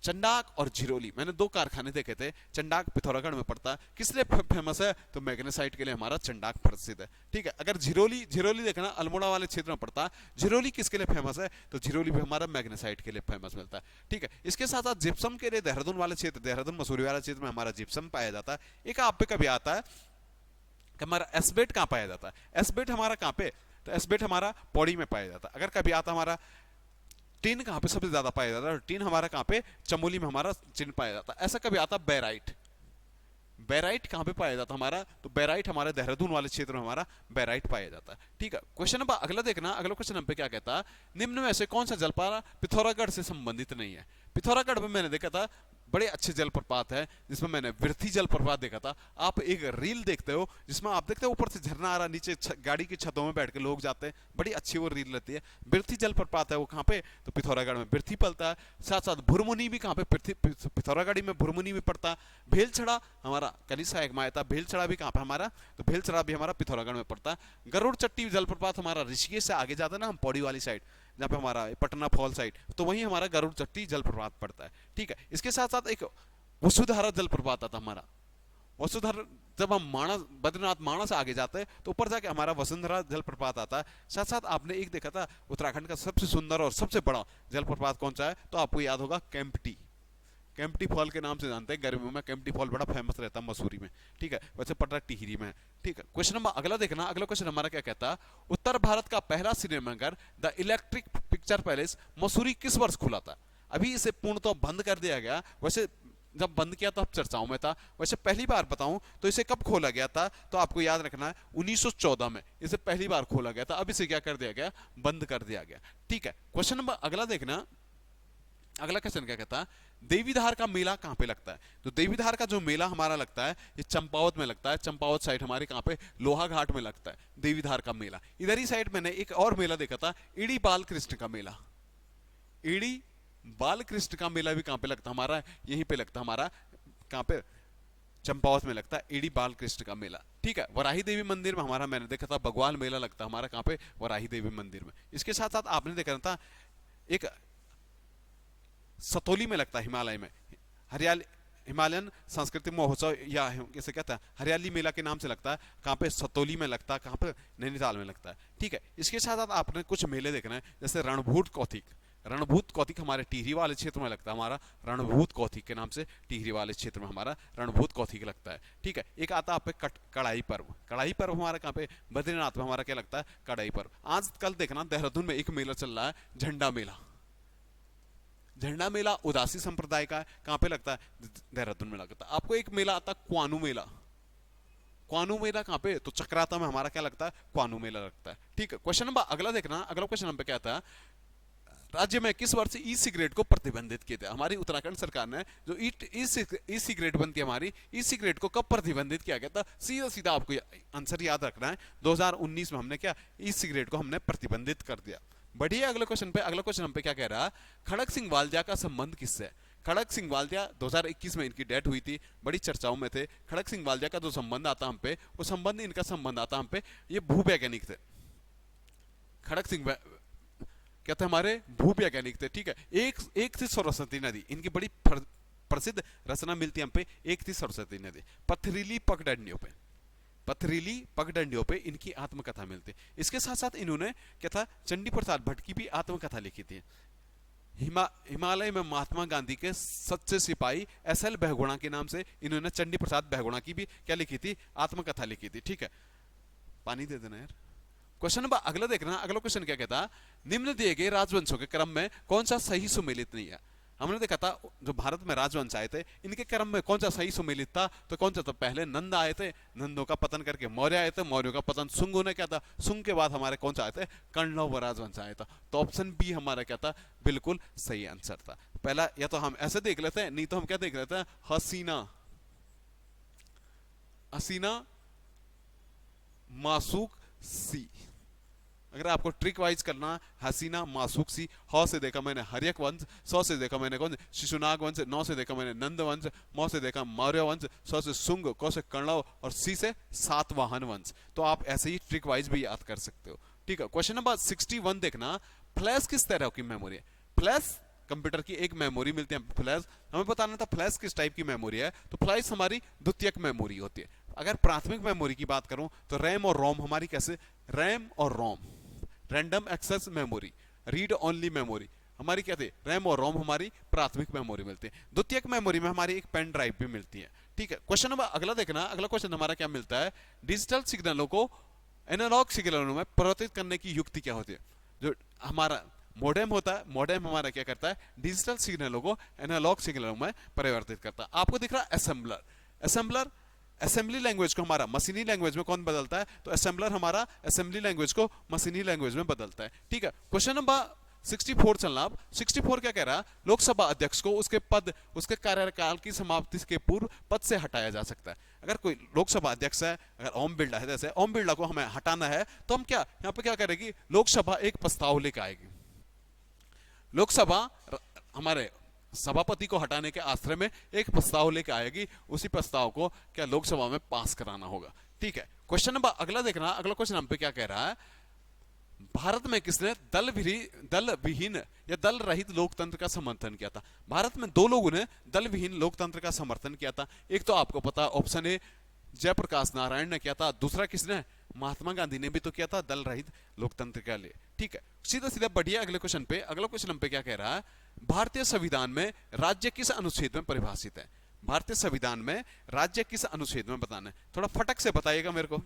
चंडाक और झिरोली, मैंने दो कारखाने देखे थे। चंडाक पिथौरागढ़ में पड़ता है, किस लिए फेमस है? तो मैग्नेसाइट के लिए हमारा चंडाक प्रसिद्ध है। ठीक है, अगर झिरोली, झिरोली देखना अल्मोड़ा वाले क्षेत्र में पड़ता है। झिरोली किसके लिए फेमस है? तो झिरोली भी हमारा मैग्नेसाइट के लिए फेमस मिलता है। ठीक है, इसके साथ साथ जिप्सम के लिए देहरादून वाले क्षेत्र, देहरादून मसूरी वाले क्षेत्र में हमारा जिप्सम पाया जाता है। एक आप पे कभी आता है कि हमारा एसबेट कहां पाया जाता है? एसबेट हमारा कहां पे? तो एसबेट हमारा पौड़ी में पाया जाता है। अगर कभी आता हमारा टिन कहां पे सबसे ज्यादा पाया जाता है? टिन हमारा कहां पे? चमोली में हमारा टिन पाया जाता है। ऐसा कभी आता बैराइट, बैराइट कहां पे पाया जाता है हमारा? तो बैराइट हमारे देहरादून वाले क्षेत्र में हमारा बैराइट पाया जाता है। ठीक है, क्वेश्चन नंबर अगला देखना। अगला क्वेश्चन नंबर क्या कहता है, निम्न में से कौन सा जलप्रपात पिथौरागढ़ से संबंधित नहीं है? पिथौरागढ़ में मैंने देखा था बड़े अच्छे जलप्रपात है, जिसमें मैंने वृथी जलप्रपात देखा था। आप एक रील देखते हो जिसमें आप देखते हो ऊपर से झरना आ रहा, नीचे गाड़ी की छतों में बैठ के लोग जाते हैं, बड़ी अच्छी वो रील रहती है। वृथी जलप्रपात है वो कहाँ पे? तो पिथौरागढ़ में वृथी पलता है। साथ साथ भुरमुनी भी कहाँ पे? पिथौरागढ़ में भुरमुनी भी पड़ता है। भेलछड़ा हमारा कनिष्ठा एक मायता, भेलछड़ा भी कहाँ पे हमारा? तो भेलछड़ा भी हमारा पिथौरागढ़ में पड़ता है। गरुड़ चट्टी जलप्रपात हमारा ऋषिकेश से आगे जाता है ना, हम पौड़ी वाली साइड, जहाँ पे हमारा पटना फॉल साइड, तो वहीं हमारा गरुड़ चट्टी जलप्रपात पड़ता है। ठीक है, इसके साथ साथ एक वसुधारा जलप्रपात आता हमारा। वसुधारा, जब हम मानस, बद्रीनाथ मानस से आगे जाते हैं तो ऊपर जाके हमारा वसुंधरा जलप्रपात आता है। साथ साथ आपने एक देखा था उत्तराखंड का सबसे सुंदर और सबसे बड़ा जलप्रपात कौन सा है? तो आपको याद होगा केम्प्टी। केम्प्टी फॉल के नाम से जानते हैं, गर्मियों में केम्प्टी फॉल बड़ा फेमस रहता है मसूरी में। ठीक है, वैसे पटना टिहरी में। ठीक है, क्वेश्चन नंबर अगला देखना। अगला क्वेश्चन हमारा क्या कहता है, उत्तर भारत का पहला सिनेमाघर the electric picture palace Mussoorie किस वर्ष खुला था? अभी इसे पूर्णतः बंद कर दिया गया। वैसे जब बंद किया तो अब चर्चाओं में था। वैसे पहली बार बताऊं तो इसे कब खोला गया था? तो आपको याद रखना है 1914 में इसे पहली बार खोला गया था। अब इसे क्या कर दिया गया? बंद कर दिया गया। ठीक है, क्वेश्चन नंबर अगला देखना। अगला क्वेश्चन क्या कहता है, देवीधार का मेला कहां पे लगता है? तो देवीधार का जो मेला हमारा लगता है ये चंपावत में लगता है। चंपावत साइड हमारे कहां पे? लोहा घाट में लगता है देवीधार का मेला। इधर ही साइड मैंने एक और मेला देखा था, ईडी बाल कृष्ण का मेला। ईडी बाल कृष्ण का मेला भी कहां पे लगता है हमारा? यहीं पे लगता है हमारा, कहां पे? चंपावत में लगता है ईडी बाल कृष्ण का मेला। ठीक है, वराही देवी मंदिर में हमारा मैंने देखा था बगवाल मेला लगता है हमारा, कहां पे? वराही देवी मंदिर में। इसके साथ साथ आपने देखा था एक सतोली में लगता है, हिमालय में, हरियाली हिमालयन सांस्कृतिक महोत्सव, या कैसे कहता है, हरियाली मेला के नाम से लगता है। कहाँ पे? सतोली में लगता है। कहाँ पे? नैनीताल में लगता है। ठीक है, इसके साथ साथ आपने कुछ मेले देखना है, जैसे रणभूत कौतिक। रणभूत कौतिक हमारे टिहरी वाले क्षेत्र में लगता है हमारा, रणभूत कौतिक के नाम से टिहरी वाले क्षेत्र में हमारा रणभूत कौतिक लगता है। ठीक है, एक आता है आप पे कड़ाई पर्व। कड़ाई पर्व हमारा कहाँ पे? बद्रीनाथ में हमारा क्या लगता है? कड़ाई पर्व। आज कल देखना देहरादून में एक मेला चल रहा है, झंडा मेला। झंडा मेला उदासी संप्रदाय का है, कहां पे लगता है? देहरादून में लगता है। आपको एक मेला आता है क्वानू मेला। क्वानू मेला कहां पे? तो चक्राता में हमारा क्या लगता है? क्वानू मेला लगता है। ठीक है, क्वेश्चन नंबर अगला देखना। अगला क्वेश्चन नंबर क्या था, राज्य में किस वर्ष ई सिगरेट को प्रतिबंधित किया था? हमारी उत्तराखंड सरकार ने जो ई सिगरेट बनती है हमारी, ई सिगरेट को कब प्रतिबंधित किया गया था? सीधा सीधा आपको आंसर याद रखना है, 2019 में हमने क्या? ई सिगरेट को हमने प्रतिबंधित कर दिया। बढ़िया, अगले क्वेश्चन पे। अगला क्वेश्चन हम पे क्या कह रहा है, खड़क सिंह वालजा का संबंध किससे है? खड़क सिंह वालजा 2021 में इनकी डेथ हुई थी, बड़ी चर्चाओं में थे। खड़क सिंह वालजा का जो संबंध आता हम पे, वो संबंध, इनका संबंध आता हम पे, ये भूवैज्ञानिक थे। खड़क सिंह कहते हमारे भूवैज्ञानिक थे। ठीक है, एक थी सरस्वती नदी, इनकी बड़ी प्रसिद्ध रचना मिलती है हम पे, एक थी सरस्वती नदी। पथरीली पगडंडियों पे, पथरीली पगडंडियों पे इनकी आत्मकथा मिलती है। इसके साथ साथ इन्होंने क्या था, चंडी प्रसाद भट्ट की भी आत्मकथा लिखी थी। हिमालय में महात्मा गांधी के सच्चे सिपाही एस एल बहुगुणा के नाम से इन्होंने चंडी प्रसाद बहुगुणा की भी क्या लिखी थी, आत्मकथा लिखी थी। ठीक है, पानी दे देना यार। क्वेश्चन नंबर अगला देखना, अगला क्वेश्चन क्या कहता, निम्न दिए गए राजवंशों के क्रम में कौन सा सही सुमेलित नहीं है। हमने देखा था जो भारत में राजवंश आए थे इनके क्रम में कौन सा सही सुमेलित था, तो कौन सा था, पहले नंद आए थे, नंदों का पतन करके मौर्य आए थे, मौर्यों का पतन शुंगों ने किया था, शुंग के बाद हमारे कौन सा आए थे, कण्व राजवंश आया था। तो ऑप्शन बी हमारा क्या था, बिल्कुल सही आंसर था। पहला या तो हम ऐसे देख लेते हैं, नहीं तो हम क्या देख लेते हैं, हसीना, हसीना मासूक सी। अगर आपको ट्रिक वाइज करना, हसीना मासूक सी, ह से देखा मैंने हर्यक वंश, स से देखा मैंने कौन, शिशुनाग वंश, नौ से देखा मैंने नंद वंश, मौ से देखा मौर्य वंश, स से शुंग, क से कण्व और सी से सातवाहन वंश। तो आप ऐसे ही ट्रिक वाइज भी याद कर सकते हो। ठीक है, क्वेश्चन नंबर 61 देखना, फ्लैश किस तरह की मेमोरी है। फ्लैश कंप्यूटर की एक मेमोरी मिलती है। फ्लैश हमें बताना था फ्लैश किस टाइप की मेमोरी है, तो फ्लैश हमारी द्वितीयक मेमोरी होती है। अगर प्राथमिक मेमोरी की बात करूं तो रैम और रोम हमारी कैसे, रैम और ROM, random access memory, read only memory हमारी क्या थी, रैम और रोम हमारी प्राथमिक मेमोरी मिलती है। द्वितीयक मेमोरी में हमारी एक पेन ड्राइव भी मिलती है। ठीक है, क्वेश्चन नंबर अगला देखना, अगला क्वेश्चन हमारा क्या मिलता है, डिजिटल सिग्नलों को एनालॉग सिग्नलों में परिवर्तित करने की युक्ति क्या होती है। जो हमारा मोडेम होता है, मोडेम हमारा क्या करता है, डिजिटल सिग्नलों को एनालॉग सिग्नलों में परिवर्तित करता है। आपको दिख रहा है असेंबलर, असेंबलर असेंबली लैंग्वेज को हमारा मशीनी लैंग्वेज में कौन बदलता है, तो असेंबलर हमारा असेंबली लैंग्वेज को मशीनी लैंग्वेज में बदलता है। ठीक है, क्वेश्चन नंबर 64 चलना। अब 64 क्या कह रहा है, लोकसभा अध्यक्ष को उसके पद, उसके कार्यकाल की समाप्ति के पूर्व पद से हटाया जा सकता है। अगर कोई लोकसभा अध्यक्ष है, अगर ओम बिरला है, जैसे ओम बिरला को हमें हटाना है तो हम क्या यहाँ पे क्या करेगी, लोकसभा एक प्रस्ताव लेकर आएगी। लोकसभा हमारे सभापति को हटाने के आश्रय में एक प्रस्ताव लेकर आएगी, उसी प्रस्ताव को क्या लोकसभा में पास कराना होगा। ठीक है, क्वेश्चन नंबर अगला देखना, अगला क्वेश्चन हम पे क्या कह रहा है, भारत में किसने दल विहीन या दल रहित लोकतंत्र का समर्थन किया था। भारत में दो लोगों ने दल विहीन लोकतंत्र का समर्थन किया था। एक तो आपको पता है ऑप्शन ए जयप्रकाश नारायण ने किया था, दूसरा किसने, महात्मा गांधी ने भी तो किया था दल रहित लोकतंत्र के लिए। ठीक है, सीधा सीधा बढ़िया अगले क्वेश्चन पे। अगला क्वेश्चन हम पे क्या कह रहा है, भारतीय संविधान में राज्य किस अनुच्छेद में परिभाषित है। भारतीय संविधान में राज्य किस अनुच्छेद में बताना है, थोड़ा फटक से बताइएगा मेरे को।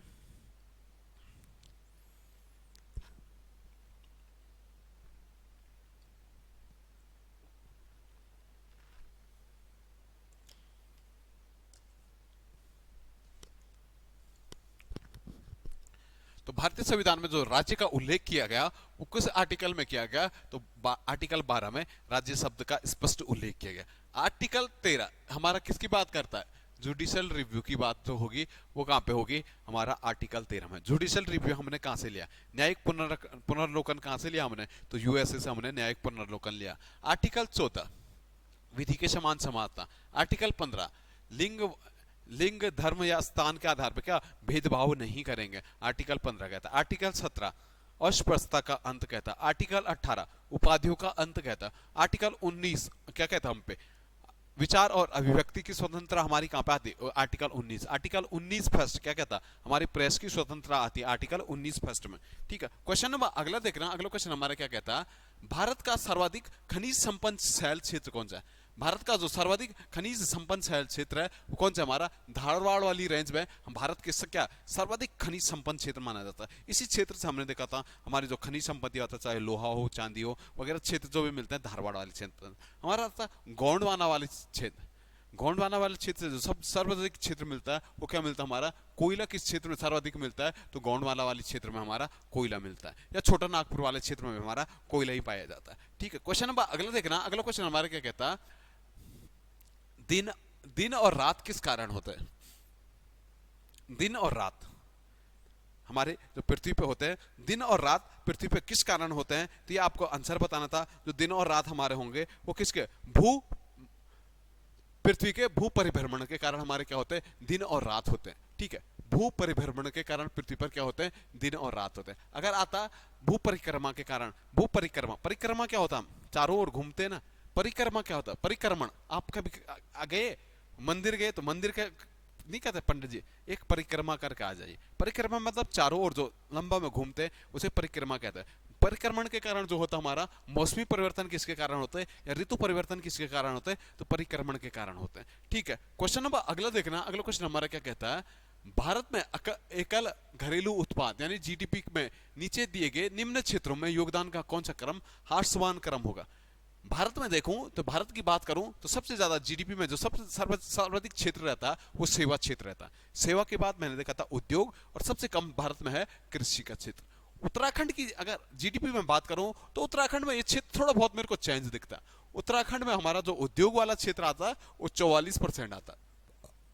तो भारतीय संविधान में जो राज्य का उल्लेख किया गया वो किस आर्टिकल में किया गया, तो आर्टिकल 12 में राज्य शब्द का स्पष्ट उल्लेख किया गया। आर्टिकल 13 हमारा किसकी बात करता है, जुडिशियल रिव्यू की बात जो होगी वो कहां पे होगी, हमारा आर्टिकल 13 में। जुडिशियल रिव्यू हमने कहां से लिया, न्यायिक पुनर्लोकन कहां से लिया हमने, तो यूएसए से हमने न्यायिक पुनर्लोकन लिया। आर्टिकल 14 विधि के समान समानता। आर्टिकल 15 लिंग धर्म या स्थान के आधार पर क्या भेदभाव नहीं करेंगे, आर्टिकल 15 कहता है। आर्टिकल 17 अस्पृश्यता का अंत कहता है। आर्टिकल 18 उपाधियों का अंत कहता है। आर्टिकल 19 क्या कहता है हम पे, विचार और अभिव्यक्ति की स्वतंत्रता हमारी कहां पे आती है, आर्टिकल 19। आर्टिकल 19 फर्स्ट क्या कहता है, हमारी प्रेस की स्वतंत्रता आती है आर्टिकल 19 फर्स्ट में। ठीक है, क्वेश्चन नंबर अगला देखना, अगला क्वेश्चन हमारा क्या कहता है, भारत का सर्वाधिक खनिज संपन्न शैल क्षेत्र कौन सा है। भारत का जो सर्वाधिक खनिज संपन्न शैल क्षेत्र है वो कौन सा, हमारा धारवाड़ वाली रेंज में हम भारत के क्या सर्वाधिक खनिज संपन्न क्षेत्र माना जाता है। इसी क्षेत्र से हमने देखा था हमारी जो खनिज संपत्ति होता है, चाहे लोहा हो चांदी हो वगैरह क्षेत्र जो भी मिलते हैं धारवाड़ वाले क्षेत्र। हमारा था गोंडवाना वाले क्षेत्र, गोंडवाना वाले क्षेत्र जो सब सर्वाधिक क्षेत्र मिलता है वो क्या मिलता है, हमारा कोयला किस क्षेत्र में सर्वाधिक मिलता है, तो गोंडवाना वाले क्षेत्र में हमारा कोयला मिलता है, या छोटा नागपुर वाले क्षेत्र में हमारा कोयला ही पाया जाता है। ठीक है, क्वेश्चन नंबर अगला देखना, अगला क्वेश्चन हमारा क्या कहता है, दिन और रात किस कारण होते हैं। दिन और रात हमारे जो पृथ्वी पे होते हैं, दिन और रात पृथ्वी पे किस कारण होते हैं, तो ये आपको आंसर बताना था। जो दिन और रात हमारे होंगे वो किसके, पृथ्वी के भू परिभ्रमण के कारण हमारे क्या होते हैं, दिन और रात होते हैं। ठीक है, भू परिभ्रमण के कारण पृथ्वी पर क्या होते हैं, दिन और रात होते हैं। अगर आता भू परिक्रमा के कारण, भू परिक्रमा, परिक्रमा क्या होता है, हम चारों ओर घूमते हैं ना, परिक्रमा क्या होता है, परिक्रमण। आप कभी गए मंदिर गए तो मंदिर का नहीं कहते पंडित जी एक परिक्रमा करके आ जाइए, परिक्रमा मतलब चारों ओर जो लंबा में घूमते हैं उसे परिक्रमा कहते हैं। परिक्रमण के कारण जो होता है हमारा, मौसमी परिवर्तन किसके कारण होते हैं या ऋतु परिवर्तन किसके कारण होते हैं, तो परिक्रमण के कारण होते हैं। ठीक है, क्वेश्चन नंबर अगला देखना, अगला क्वेश्चन हमारा क्या कहता है, भारत में एकल घरेलू उत्पाद यानी जीडीपी में नीचे दिए गए निम्न क्षेत्रों में योगदान का कौन सा क्रम ह्रासमान क्रम होगा। भारत में देखूं तो भारत की बात करूं तो सबसे ज्यादा जीडीपी में जो सबसे सर्वाधिक क्षेत्र रहता है वो सेवा क्षेत्र रहता है। सेवा के बाद मैंने देखा था उद्योग, और सबसे कम भारत में है कृषि का क्षेत्र। उत्तराखंड की अगर जीडीपी में बात करूं तो उत्तराखंड में ये क्षेत्र थोड़ा बहुत मेरे को चेंज दिखता है। उत्तराखंड में हमारा जो उद्योग वाला क्षेत्र आता है वो 44% आता है,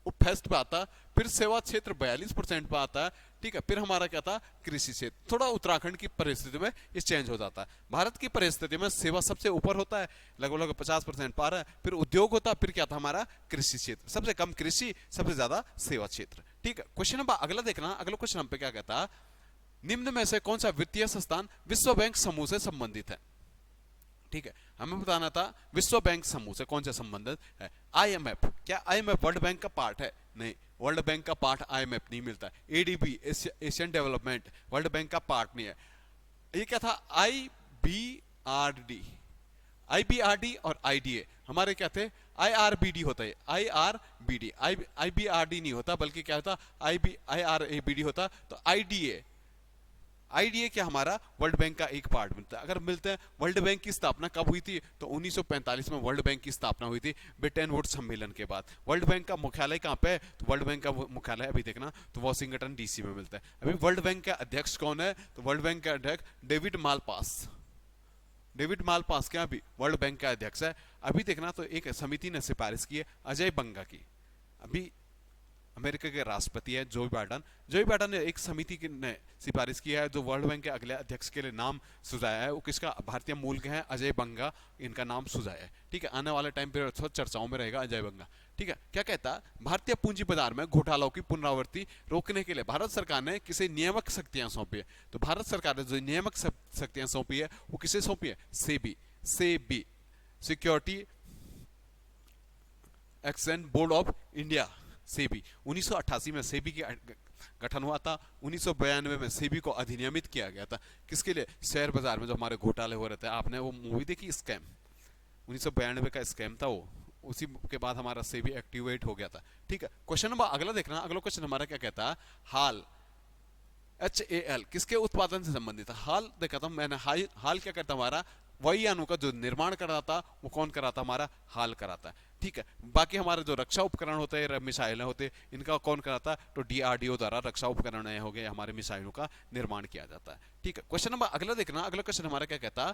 वो फर्स्ट पे आता है, फिर सेवा क्षेत्र 42% पे आता है। ठीक है, फिर हमारा क्या था, कृषि क्षेत्र। थोड़ा उत्तराखंड की परिस्थिति में ये चेंज हो जाता है। भारत की परिस्थिति में सेवा सबसे ऊपर होता है, लगभग 50% पार है, फिर उद्योग होता है, फिर क्या था हमारा कृषि क्षेत्र, सबसे कम कृषि, सबसे ज्यादा सेवा क्षेत्र। ठीक है, क्वेश्चन नंबर अगला देखना, अगला क्वेश्चन हम पे क्या कहता है, निम्न में से कौन सा वित्तीय संस्थान विश्व बैंक समूह से संबंधित है। ठीक है, हमें बताना था विश्व बैंक समूह से कौन सा संबंधित है। आईएमएफ, क्या आईएमएफ वर्ल्ड बैंक का पार्ट है? नहीं, वर्ल्ड बैंक का पार्ट आईएमएफ नहीं मिलता। ADB, Asian development, world bank का पार्ट नहीं है। ये क्या था, आईबीआरडी, आईबीआरडी और आईडीए हमारे क्या थे, आईआरबीडी होता है, आईआरबीडी, आईबीआरडी नहीं होता, बल्कि क्या होता, आईआरबीडी होता। तो आईडीए, आईडीए क्या हमारा वर्ल्ड बैंक का एक पार्ट मिलता है। अगर मिलते हैं, वर्ल्ड बैंक की स्थापना कब हुई थी, तो 1945 में वर्ल्ड बैंक की स्थापना हुई थी ब्रिटेन वुड्स सम्मेलन के बाद। वर्ल्ड बैंक का मुख्यालय कहाँ पे है, तो वर्ल्ड बैंक का मुख्यालय अभी देखना तो वॉशिंगटन डीसी में मिलता है। अभी वर्ल्ड बैंक का अध्यक्ष कौन है, तो वर्ल्ड बैंक का अध्यक्ष डेविड मालपास, डेविड मालपास क्या अभी वर्ल्ड बैंक का अध्यक्ष है। अभी देखना तो एक समिति ने सिफारिश की है अजय बंगा की, अभी अमेरिका के राष्ट्रपति है जो बाइडन, जो बाइडन ने एक समिति ने सिफारिश किया है जो वर्ल्ड बैंक के अगले अध्यक्ष के लिए नाम सुझाया है। वो किसका, भारतीय मूल के हैं, अजय बंगा, इनका नाम सुझाया है। ठीक है, आने वाले टाइम पे चर्चाओं में रहेगा अजय बंगा। ठीक है, क्या कहता है, भारतीय पूंजी बाजार में घोटालों की पुनरावृत्ति रोकने के लिए भारत सरकार ने किसे नियामक शक्तियां सौंपी है। तो भारत सरकार ने जो नियामक शक्तियां सौंपी है वो किसे सौंपी है, SEBI, SEBI security exchange board of India, SEBI. 1988 में सेबी की गठन हुआ था। 1992 में सेबी को अधिनियमित किया गया था, किसके लिए, शेयर बाजार में जो हमारे घोटाले हो रहे थे। आपने वो मूवी देखी स्कैम, 1992 का स्कैम था वो, उसी के बाद हमारा सेबी एक्टिवेट हो गया था। ठीक है, क्वेश्चन नंबर अगला देखना, अगला क्वेश्चन हमारा क्या कहता है, हाल, HAL किसके उत्पादन से संबंधित है। हाल देखा था मैंने, हाल क्या करता हमारा, वही अणु का जो निर्माण कराता वो कौन कराता, हमारा हाल कराता है। ठीक है, बाकी हमारे जो रक्षा उपकरण होते हैं, मिसाइलें होते हैं, इनका कौन कराता है, तो डीआरडीओ द्वारा रक्षा उपकरण हो गए, हमारे मिसाइलों का निर्माण किया जाता है। ठीक है, क्वेश्चन नंबर अगला देखना, अगला क्वेश्चन हमारा क्या कहता है,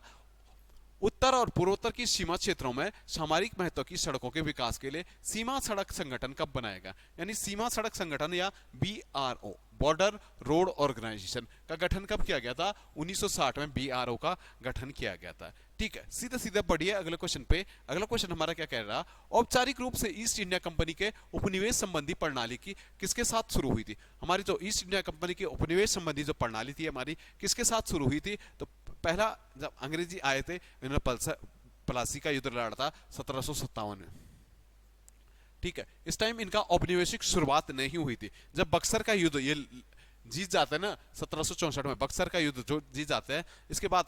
उत्तर और पूर्वोत्तर की सीमा क्षेत्रों में सामरिक महत्व की सड़कों के विकास के लिए सीमा सड़क संगठन कब बनाएगा। यानी सीमा सड़क संगठन या BRO, बॉर्डर रोड ऑर्गेनाइजेशन का गठन कब किया गया था, 1960 में BRO का गठन किया गया था। ठीक है, सीधे सीधे बढ़िए अगले क्वेश्चन पे। अगला क्वेश्चन हमारा क्या कह रहा, औपचारिक रूप से ईस्ट इंडिया कंपनी के उपनिवेश संबंधी प्रणाली की किसके साथ शुरू हुई थी। हमारी जो ईस्ट इंडिया कंपनी की उपनिवेश संबंधी जो प्रणाली थी हमारी किसके साथ शुरू हुई थी, तो पहला जब अंग्रेजी आए थे इन्होंने प्लासी का युद्ध लड़ा था 1757 में। ठीक है, इस टाइम इनका औपनिवेशिक शुरुआत नहीं हुई थी। जब बक्सर का युद्ध ये जीत जाते हैं ना 1764 में, बक्सर का युद्ध जो जीत जाते हैं, इसके बाद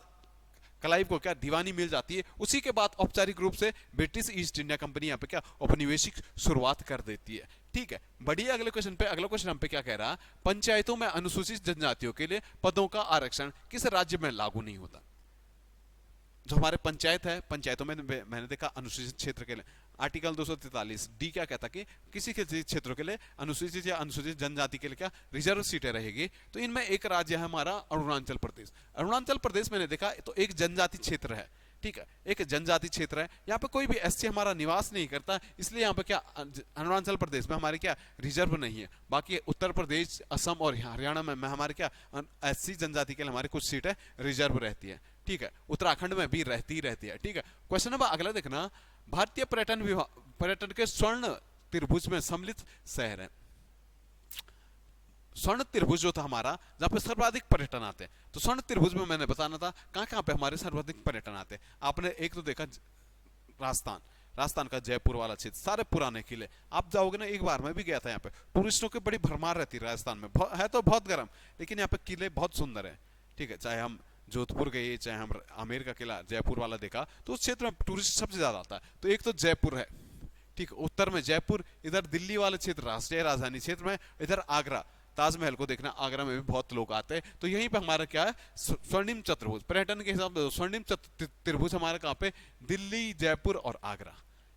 क्लाइव को क्या दीवानी मिल जाती है, उसी के बाद औपचारिक रूप से ब्रिटिश ईस्ट इंडिया कंपनी यहाँ पे क्या औपनिवेशिक शुरुआत कर देती है। ठीक है, बढ़िया अगले क्वेश्चन पे। अगला क्वेश्चन हम पे क्या कह रहा है, पंचायतों में अनुसूचित जनजातियों के लिए पदों का आरक्षण किस राज्य में लागू नहीं होता। जो हमारे पंचायत है, पंचायतों में मैंने देखा अनुसूचित क्षेत्र के लिए आर्टिकल 243 डी क्या कहता कि किसी के क्षेत्रों के लिए अनुसूचित या अनुसूचित जनजाति के लिए क्या रिजर्व सीटें रहेगी। तो इनमें एक राज्य है हमारा अरुणाचल प्रदेश। अरुणाचल प्रदेश मैंने देखा तो एक जनजाति क्षेत्र है। ठीक है, एक जनजाति क्षेत्र है, यहाँ पे कोई भी एससी हमारा निवास नहीं करता, इसलिए यहाँ पे क्या अरुणाचल प्रदेश में हमारे क्या रिजर्व नहीं है। बाकी उत्तर प्रदेश, असम और हरियाणा में हमारे क्या एससी जनजाति के लिए हमारे कुछ सीटें रिजर्व रहती है। ठीक है, उत्तराखंड में भी रहती है। ठीक है, क्वेश्चन नंबर अगला देखना, भारतीय पर्यटन विभाग पर्यटन के स्वर्ण त्रिभुज में सम्मिलित शहर है। स्वर्ण त्रिभुज जो था हमारा, जहां पे सर्वाधिक पर्यटन आते हैं, तो स्वर्ण त्रिभुज में मैंने बताना था कहां कहां पे हमारे सर्वाधिक पर्यटन आते हैं। आपने एक तो देखा राजस्थान, राजस्थान का जयपुर वाला क्षेत्र, सारे पुराने किले आप जाओगे ना, एक बार मैं भी गया था, यहाँ पे टूरिस्टों की बड़ी भरमार रहती है राजस्थान में, है तो बहुत गर्म, लेकिन यहाँ पे किले बहुत सुंदर है। ठीक है, चाहे हम जोधपुर गए, चाहे हम आमेर का किला जयपुर वाला देखा, तो उस क्षेत्र में टूरिस्ट सबसे ज्यादा आता है। तो एक तो जयपुर है, ठीक, उत्तर में जयपुर, इधर दिल्ली वाले क्षेत्र राष्ट्रीय राजधानी क्षेत्र में, इधर आगरा, ताजमहल को देखना आगरा में भी बहुत लोग आते हैं। तो यहीं पे हमारा क्या है, स्वर्णिम चतुर्भुज पर्यटन के हिसाब से स्वर्णिम त्रिभुज हमारा कहाँ पे, दिल्ली, जयपुर और आगरा।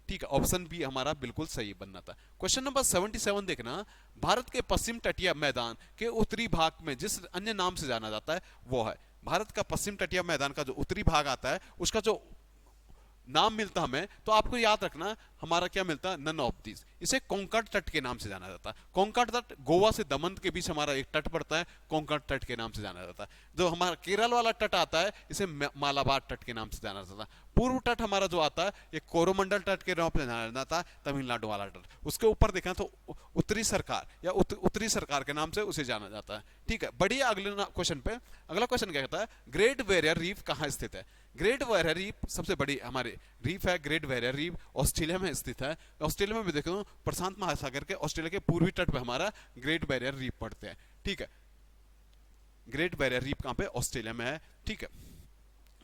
ठीक है, ऑप्शन बी हमारा बिल्कुल सही बनना था। क्वेश्चन नंबर 77 देखना, भारत के पश्चिम तटीय मैदान के उत्तरी भाग में जिस अन्य नाम से जाना जाता है वो है, भारत का पश्चिम तटीय मैदान का जो उत्तरी भाग आता है उसका जो नाम मिलता हमें, तो आपको याद रखना हमारा क्या मिलता है, नन ऑफ दिस। इसे कोंकण तट के नाम से जाना जाता है। कोंकण तट गोवा से दमन के बीच हमारा एक तट पड़ता है, कोंकण तट के नाम से जाना जाता है। जो हमारा केरल वाला तट आता है इसे मालाबार तट के नाम से जाना जाता है। पूर्व तट हमारा जो आता है ये कोरोमंडल तट के नाम से जाना जाता है, तमिलनाडु वाला तट। उसके ऊपर देखना तो उत्तरी सरकार या उत्तरी सरकार के नाम से उसे जाना जाता है। ठीक है, बढ़िए अगले क्वेश्चन पे। अगला क्वेश्चन क्या कहता है, ग्रेट बैरियर रीफ कहाँ स्थित है। ग्रेट बैरियर रीफ सबसे बड़ी हमारे रीफ है। ग्रेट बैरियर रीफ ऑस्ट्रेलिया में स्थित है। ऑस्ट्रेलिया में भी देखो प्रशांत महासागर के ऑस्ट्रेलिया के पूर्वी तट पे हमारा ग्रेट बैरियर रीफ पड़ते हैं। ठीक है, ग्रेट बैरियर रीफ कहां पे, ऑस्ट्रेलिया में है। ठीक है,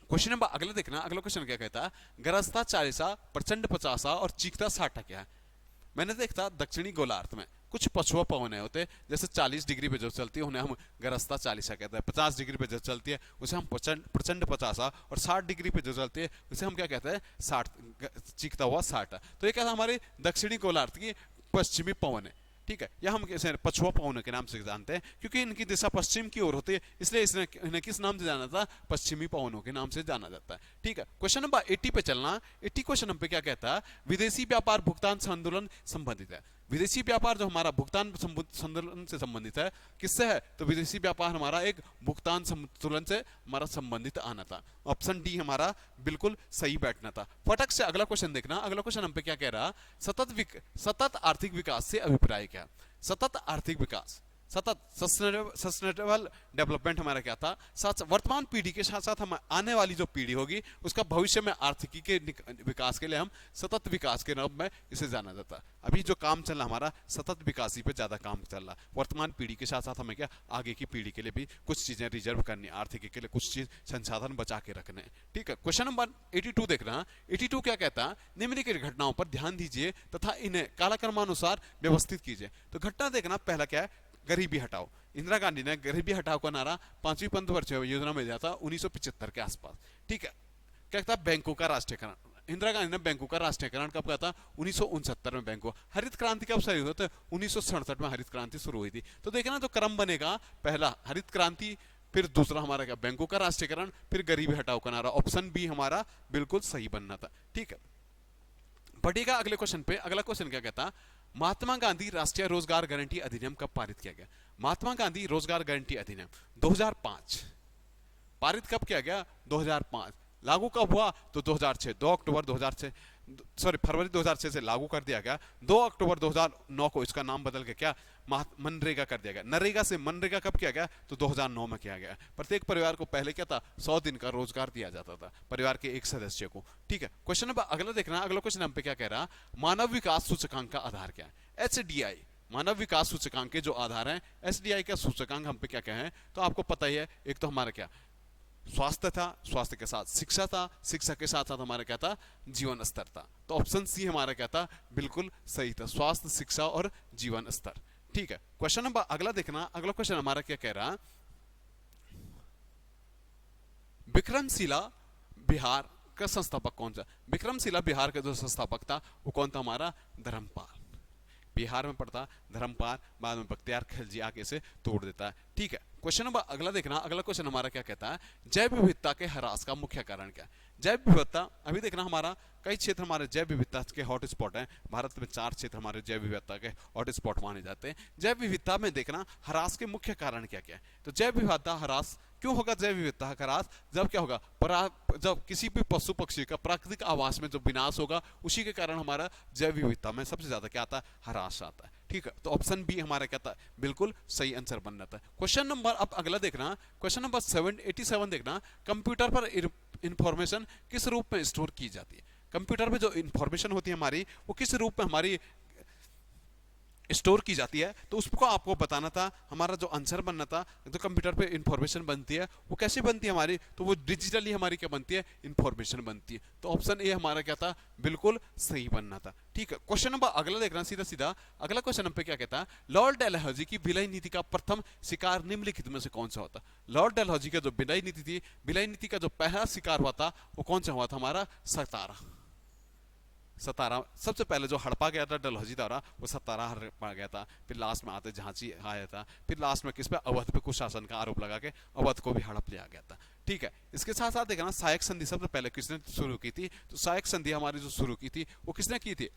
क्वेश्चन नंबर अगला देखना। अगला क्वेश्चन क्या कहता है, गरजता 40, प्रचंड 50 और चीखता 60 क्या है। मैंने देखा दक्षिणी गोलार्ध में कुछ पछुआ पवनें होते हैं, जैसे 40 डिग्री पे जो चलती है उन्हें हम गरजता 40 कहते हैं। 50 डिग्री पे जो चलती है उसे हम प्रचंड 50, और 60 डिग्री पे जो चलती है उसे हम क्या कहते हैं, 60, चीखता हुआ 60। तो ये क्या था, हमारे दक्षिणी गोलार्ध की पश्चिमी पवन है। ठीक है, या हम कैसे पछुआ पवन के नाम से जानते हैं, क्योंकि इनकी दिशा पश्चिम की ओर होती है, इसलिए इन्हें किस नाम से जाना था, पश्चिमी पवनों के नाम से जाना जाता है। ठीक है, क्वेश्चन नंबर 80 पे चलना। 80 क्वेश्चन नंबर क्या कहता है, विदेशी व्यापार भुगतान संतुलन संबंधित है। विदेशी व्यापार जो हमारा भुगतान संतुलन से संबंधित है, किससे है, तो विदेशी व्यापार हमारा एक भुगतान संतुलन से हमारा संबंधित आना था। ऑप्शन डी हमारा बिल्कुल सही बैठना था। फटक से अगला क्वेश्चन देखना। अगला क्वेश्चन हम पे क्या कह रहा, सतत आर्थिक विकास से अभिप्राय क्या। सतत आर्थिक विकास, सतत सस्टेनेबल डेवलपमेंट हमारा क्या था, वर्तमान पीढ़ी के साथ साथ हम आने वाली जो पीढ़ी होगी उसका भविष्य में आर्थिकी के विकास के लिए हम सतत विकास के नाम में इसे जाना जाता है। अभी जो काम चल रहा हमारा सतत विकास पे ज्यादा काम चल रहा है। वर्तमान पीढ़ी के साथ साथ हमें क्या आगे की पीढ़ी के लिए भी कुछ चीजें रिजर्व करनी, आर्थिकी के लिए कुछ चीज संसाधन बचा के रखने। ठीक है, क्वेश्चन नंबर 82 देख रहे हैं। 82 क्या कहता है, निम्नलिखित घटनाओं पर ध्यान दीजिए तथा इन्हें कालक्रमानुसार व्यवस्थित कीजिए। तो घटना देखना, पहला क्या है, गरीबी हटाओ। इंदिरा गांधी ने गरीबी हटाओ का नारा 5वीं पंचवर्षीय योजना में दिया था 1975 के आसपास। ठीक है, क्या कहता, बैंकों का राष्ट्रीयकरण। इंदिरा गांधी ने बैंकों का राष्ट्रीयकरण कब किया था, 1969 में बैंकों। हरित क्रांति कब शुरू हुई थी, 1967 में हरित क्रांति शुरू हुई थी। तो देखना तो क्रम बनेगा, पहला हरित क्रांति, फिर दूसरा हमारा क्या, बैंकों का राष्ट्रीयकरण, फिर गरीबी हटाओ का नारा। ऑप्शन बी हमारा बिल्कुल सही बनना था। ठीक है, बढ़ेगा अगले क्वेश्चन पे। अगला क्वेश्चन क्या कहता, महात्मा गांधी राष्ट्रीय रोजगार गारंटी अधिनियम कब पारित किया गया। महात्मा गांधी रोजगार गारंटी अधिनियम 2005 पारित कब किया गया, 2005। लागू कब हुआ, तो 2006, 2 अक्टूबर 2006, सॉरी फरवरी 2006 से लागू कर दिया गया। 2 अक्टूबर 2009 को इसका नाम बदल के क्या, मनरेगा कर दिया गया। नरेगा से मनरेगा कब किया गया, तो 2009 में किया गया। प्रत्येक परिवार को पहले क्या था, 100 दिन का रोजगार दिया जाता था परिवार के एक सदस्य को। ठीक है, क्वेश्चन नंबर अगला देखना। अगला क्वेश्चन हम पे क्या कह रहा, मानव विकास सूचकांक का आधार क्या है। HDI मानव विकास सूचकांक के जो आधार है, HDI का सूचकांक हम पे क्या कहें, तो आपको पता ही है, एक तो हमारा क्या स्वास्थ्य था, स्वास्थ्य के साथ शिक्षा था, शिक्षा के साथ साथ हमारा क्या था, जीवन स्तर था। तो ऑप्शन सी हमारा क्या था, बिल्कुल सही था, स्वास्थ्य, शिक्षा और जीवन स्तर। ठीक है, क्वेश्चन नंबर अगला देखना। अगला क्वेश्चन हमारा क्या कह रहा, विक्रमशिला बिहार का संस्थापक कौन सा। विक्रमशिला बिहार का जो संस्थापक था वो कौन था, हमारा धर्मपाल। बिहार में पड़ता धर्मपाल, बाद में बख्तियार खिलजी आके इसे तोड़ देता है। ठीक है, क्वेश्चन नंबर अगला देखना। अगला क्वेश्चन हमारा क्या कहता है, जैव विविधता के ह्रास का मुख्य कारण क्या है। जैव विविधता, अभी देखना हमारा कई क्षेत्र हमारे जैव विविधता के हॉटस्पॉट हैं। भारत में 4 क्षेत्र हमारे जैव विविधता के हॉटस्पॉट माने जाते हैं। जैव विविधता में देखना ह्रास के मुख्य कारण क्या क्या है। तो जैव विविधता ह्रास क्यों होगा, जैव विविधता का ह्रास जब क्या होगा, जब किसी भी पशु पक्षी का प्राकृतिक आवास में जो विनाश होगा, उसी के कारण हमारा जैव विविधता में सबसे ज्यादा क्या आता है, ह्रास आता है। ठीक है, तो ऑप्शन बी हमारा क्या था, बिल्कुल सही आंसर बनना था। क्वेश्चन नंबर अब अगला देखना, क्वेश्चन नंबर 87 देखना, कंप्यूटर पर इंफॉर्मेशन किस रूप में स्टोर की जाती है। कंप्यूटर में जो इंफॉर्मेशन होती है हमारी, वो किस रूप में हमारी स्टोर की जाती है। तो उसको आपको बताना था, हमारा जो आंसर बनना था, जो कंप्यूटर पे इंफॉर्मेशन बनती है वो कैसे बनती है हमारी, तो वो डिजिटली हमारी क्या बनती है, इंफॉर्मेशन बनती है। तो ऑप्शन ए हमारा क्या था, बिल्कुल सही बनना था। ठीक है, क्वेश्चन नंबर अगला देखना सीधा सीधा। अगला क्वेश्चन पे क्या कहता है, लॉर्ड डलहौजी की विलय नीति का प्रथम शिकार निम्नलिखित में से कौन सा होता। लॉर्ड डलहौजी का जो विलय नीति थी, विलय नीति का जो पहला शिकार हुआ था वो कौन सा हुआ था, हमारा सतारा। सतारा सबसे पहले जो हड़पा गया था डलहौजी द्वारा, वो सतारा हड़पा गया था। फिर लास्ट में आते झांसी आया था, फिर लास्ट में किस पे, अवध पे कुशासन का आरोप लगा के अवध को भी हड़प लिया गया था। ठीक है, इसके साथ साथ देखना सहायक संधि सबसे पहले किसने शुरू की थी, तो सहायक संधि हमारी जो शुरू की थी वो किसने की थी,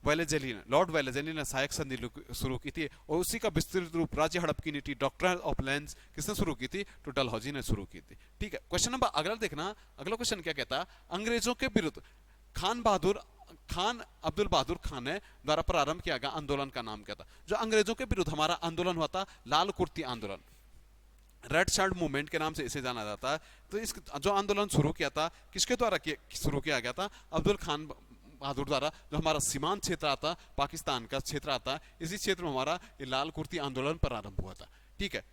वेलेजेली ने, लॉर्ड वेलेजेली ने सहायक संधि शुरू की थी। और उसी का विस्तृत रूप राज्य हड़प की नीति डॉक्टर ऑफ लैंड्स किसने शुरू की थी, तो डलहौजी ने शुरू की थी। ठीक है, क्वेश्चन नंबर अगला देखना। अगला क्वेश्चन क्या कहता है, अंग्रेजों के विरुद्ध खान अब्दुल बहादुर खान ने द्वारा प्रारंभ किया गया आंदोलन का नाम क्या था। जो अंग्रेजों के विरुद्ध हमारा आंदोलन हुआ था, लाल कुर्ती आंदोलन, रेड शर्ट मूवमेंट के नाम से इसे जाना जाता है। तो इस जो आंदोलन शुरू किया था किसके द्वारा शुरू किया गया था, अब्दुल खान बहादुर द्वारा। जो हमारा सीमांत क्षेत्र आता, पाकिस्तान का क्षेत्र आता, इसी क्षेत्र में हमारा ये लाल कुर्ती आंदोलन प्रारंभ हुआ था। ठीक है,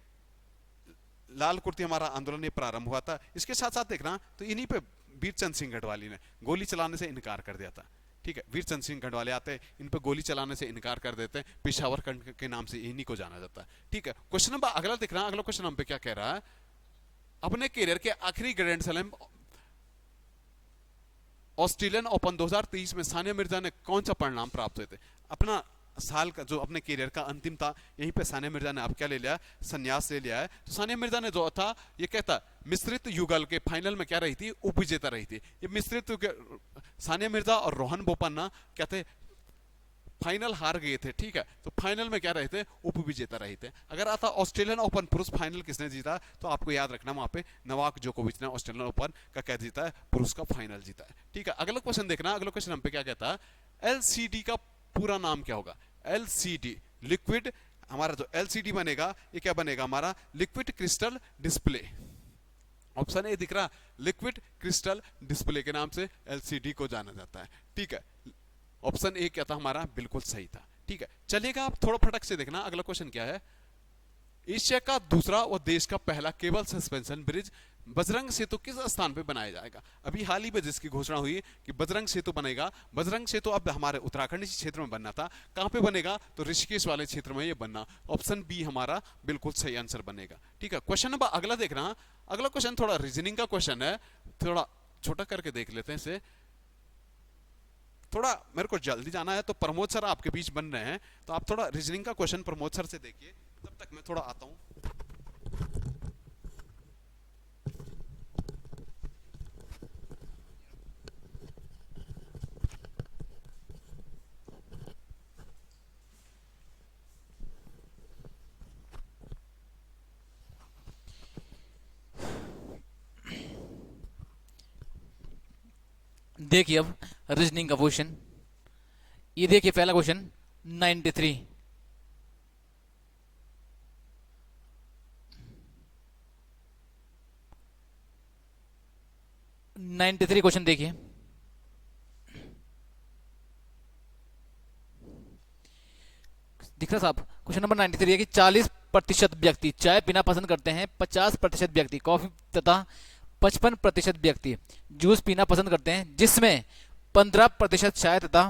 लाल कुर्ती हमारा आंदोलन ये प्रारंभ हुआ था। इसके साथ साथ देखना, तो इन्हीं पे वीरचंद सिंह गढ़वाली ने गोली चलाने से इनकार कर दिया था। ठीक है, वीरचंद सिंह गढ़वाले आते हैं, इन पे गोली चलाने से इनकार कर देते हैं, पेशावर के नाम से इन्हीं को जाना जाता है। ठीक है, क्वेश्चन नंबर अगला देखना। अगला क्वेश्चन हम पे क्या कह रहा है, अपने करियर के आखिरी ग्रैंड स्लैम ऑस्ट्रेलियन ओपन 2023 में सानिया मिर्जा ने कौन सा परिणाम प्राप्त हुए थे। अपना साल का जो अपने करियर का अंतिम था, यहीं पे सानिया मिर्जा ने अब क्या ले लिया, संन्यास ले लिया है। तो सानिया मिर्जा ने जो था ये कहता मिश्रित युगल के फाइनल में क्या रही थी, उपविजेता रही थी। ये मिश्रित सानिया मिर्जा और रोहन बोपन्ना क्या थे, फाइनल हार गए थे। ठीक है, तो फाइनल में क्या रहे थे, उपविजेता रहे थे। अगर आता ऑस्ट्रेलियन ओपन पुरुष फाइनल किसने जीता, तो आपको याद रखना वहां पे नोवाक जोकोविच ने ऑस्ट्रेलियन ओपन का क्या जीता है, पुरुष का फाइनल जीता है। ठीक है, अगला क्वेश्चन देखना। अगला क्वेश्चन हम पे क्या कहता है, एलसीडी का पूरा नाम क्या होगा। एलसीडी लिक्विड, हमारा जो एलसीडी बनेगा ये क्या बनेगा, हमारा liquid crystal display. Option A दिख रहा, लिक्विड क्रिस्टल डिस्प्ले के नाम से एलसीडी को जाना जाता है। ठीक है, ऑप्शन ए क्या था हमारा, बिल्कुल सही था। ठीक है, चलिएगा आप थोड़ा फटक से देखना। अगला क्वेश्चन क्या है, एशिया का दूसरा और देश का पहला केबल सस्पेंशन ब्रिज बजरंग सेतु किस स्थान पे बनाया जाएगा। अभी हाल ही में जिसकी घोषणा हुई कि बजरंग सेतु बनेगा। बजरंग सेतु अब हमारे उत्तराखंड क्षेत्र में बनना था, कहां पे बनेगा, तो ऋषिकेश वाले क्षेत्र में ये बनना। ऑप्शन बी हमारा बिल्कुल सही आंसर बनेगा। ठीक है, क्वेश्चन नंबर अगला देखना। अगला क्वेश्चन थोड़ा रीजनिंग का क्वेश्चन है, थोड़ा छोटा करके देख लेते हैं इसे। थोड़ा मेरे को जल्दी जाना है, तो प्रमोद सर आपके बीच बन रहे हैं, तो आप थोड़ा रीजनिंग का क्वेश्चन प्रमोद सर से देखिए, तब तक मैं थोड़ा आता हूं। देखिए अब रीजनिंग का क्वेश्चन, ये देखिए पहला क्वेश्चन 93 क्वेश्चन देखिए। दिख रहा साहब, क्वेश्चन नंबर 93 है कि 40% व्यक्ति चाय पीना पसंद करते हैं, 50% व्यक्ति कॉफी तथा 55% व्यक्ति जूस पीना पसंद करते हैं, जिसमें 15% चाय तथा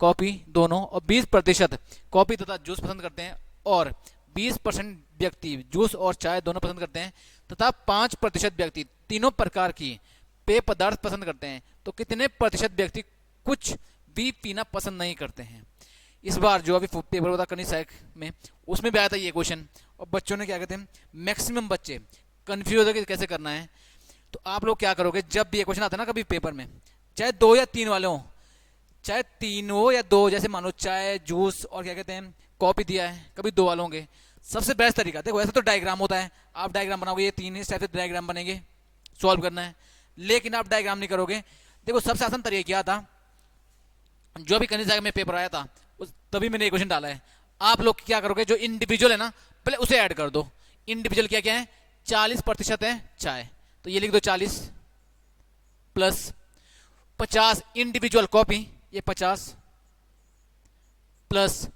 कॉफी दोनों और 20% कॉफी तथा जूस पसंद करते हैं, और 20% व्यक्ति जूस और चाय दोनों पसंद करते हैं, तथा 5% व्यक्ति तीनों प्रकार की पेय पदार्थ पसंद करते हैं। तो कितने प्रतिशत व्यक्ति कुछ भी पीना पसंद नहीं करते हैं। इस बार जो अभी पेपर होता कनिष्ठ सहायक में, उसमें भी आया था ये क्वेश्चन, और बच्चों ने क्या कहते हैं, मैक्सिमम बच्चे कंफ्यूज हो गए कैसे करना है। तो आप लोग क्या करोगे, जब भी ये क्वेश्चन आता है ना कभी पेपर में, चाहे 2 या 3 वाले हों, चाहे 3 हो या 2, जैसे मान लो चाय जूस और क्या कहते हैं कॉफी दिया है, कभी 2 वाले होंगे, सबसे बेस्ट तरीका देखो, ऐसे तो डायग्राम होता है, आप डायग्राम बनाओगे, ये 3 इस टाइप से डायग्राम बनेंगे, सॉल्व करना है। लेकिन आप डायग्राम नहीं करोगे, देखो सबसे आसान तरीका क्या था, जो भी कनिष्ठ सहायक में पेपर आया था तभी मैंने ये क्वेश्चन डाला है। आप लोग क्या करोगे, जो इंडिविजुअल है ना पहले उसे ऐड कर दो। इंडिविजुअल क्या क्या है, 40% है चाय, तो ये लिख दो 40 प्लस 50 इंडिविजुअल कॉपी, ये 50 प्लस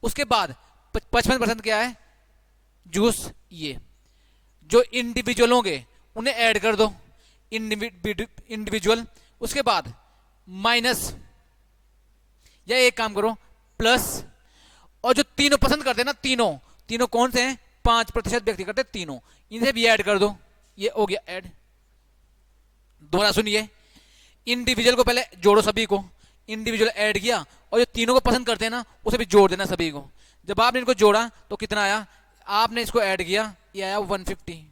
उसके बाद 55% क्या है, जूस। ये जो इंडिविजुअल होंगे उन्हें ऐड कर दो, इंडिविजुअल। उसके बाद माइनस, या एक काम करो प्लस, और जो तीनों पसंद करते हैं ना, तीनों तीनों कौन से हैं, 5% व्यक्ति करते हैं तीनों, इन्हें भी ऐड कर दो। ये हो गया ऐड। दोबारा सुनिए, इंडिविजुअल को पहले जोड़ो सभी को, इंडिविजुअल ऐड किया, और जो तीनों को पसंद करते हैं ना उसे भी जोड़ देना सभी को। जब आपने इनको जोड़ा तो कितना आया, आपने इसको ऐड किया, ये आया 150।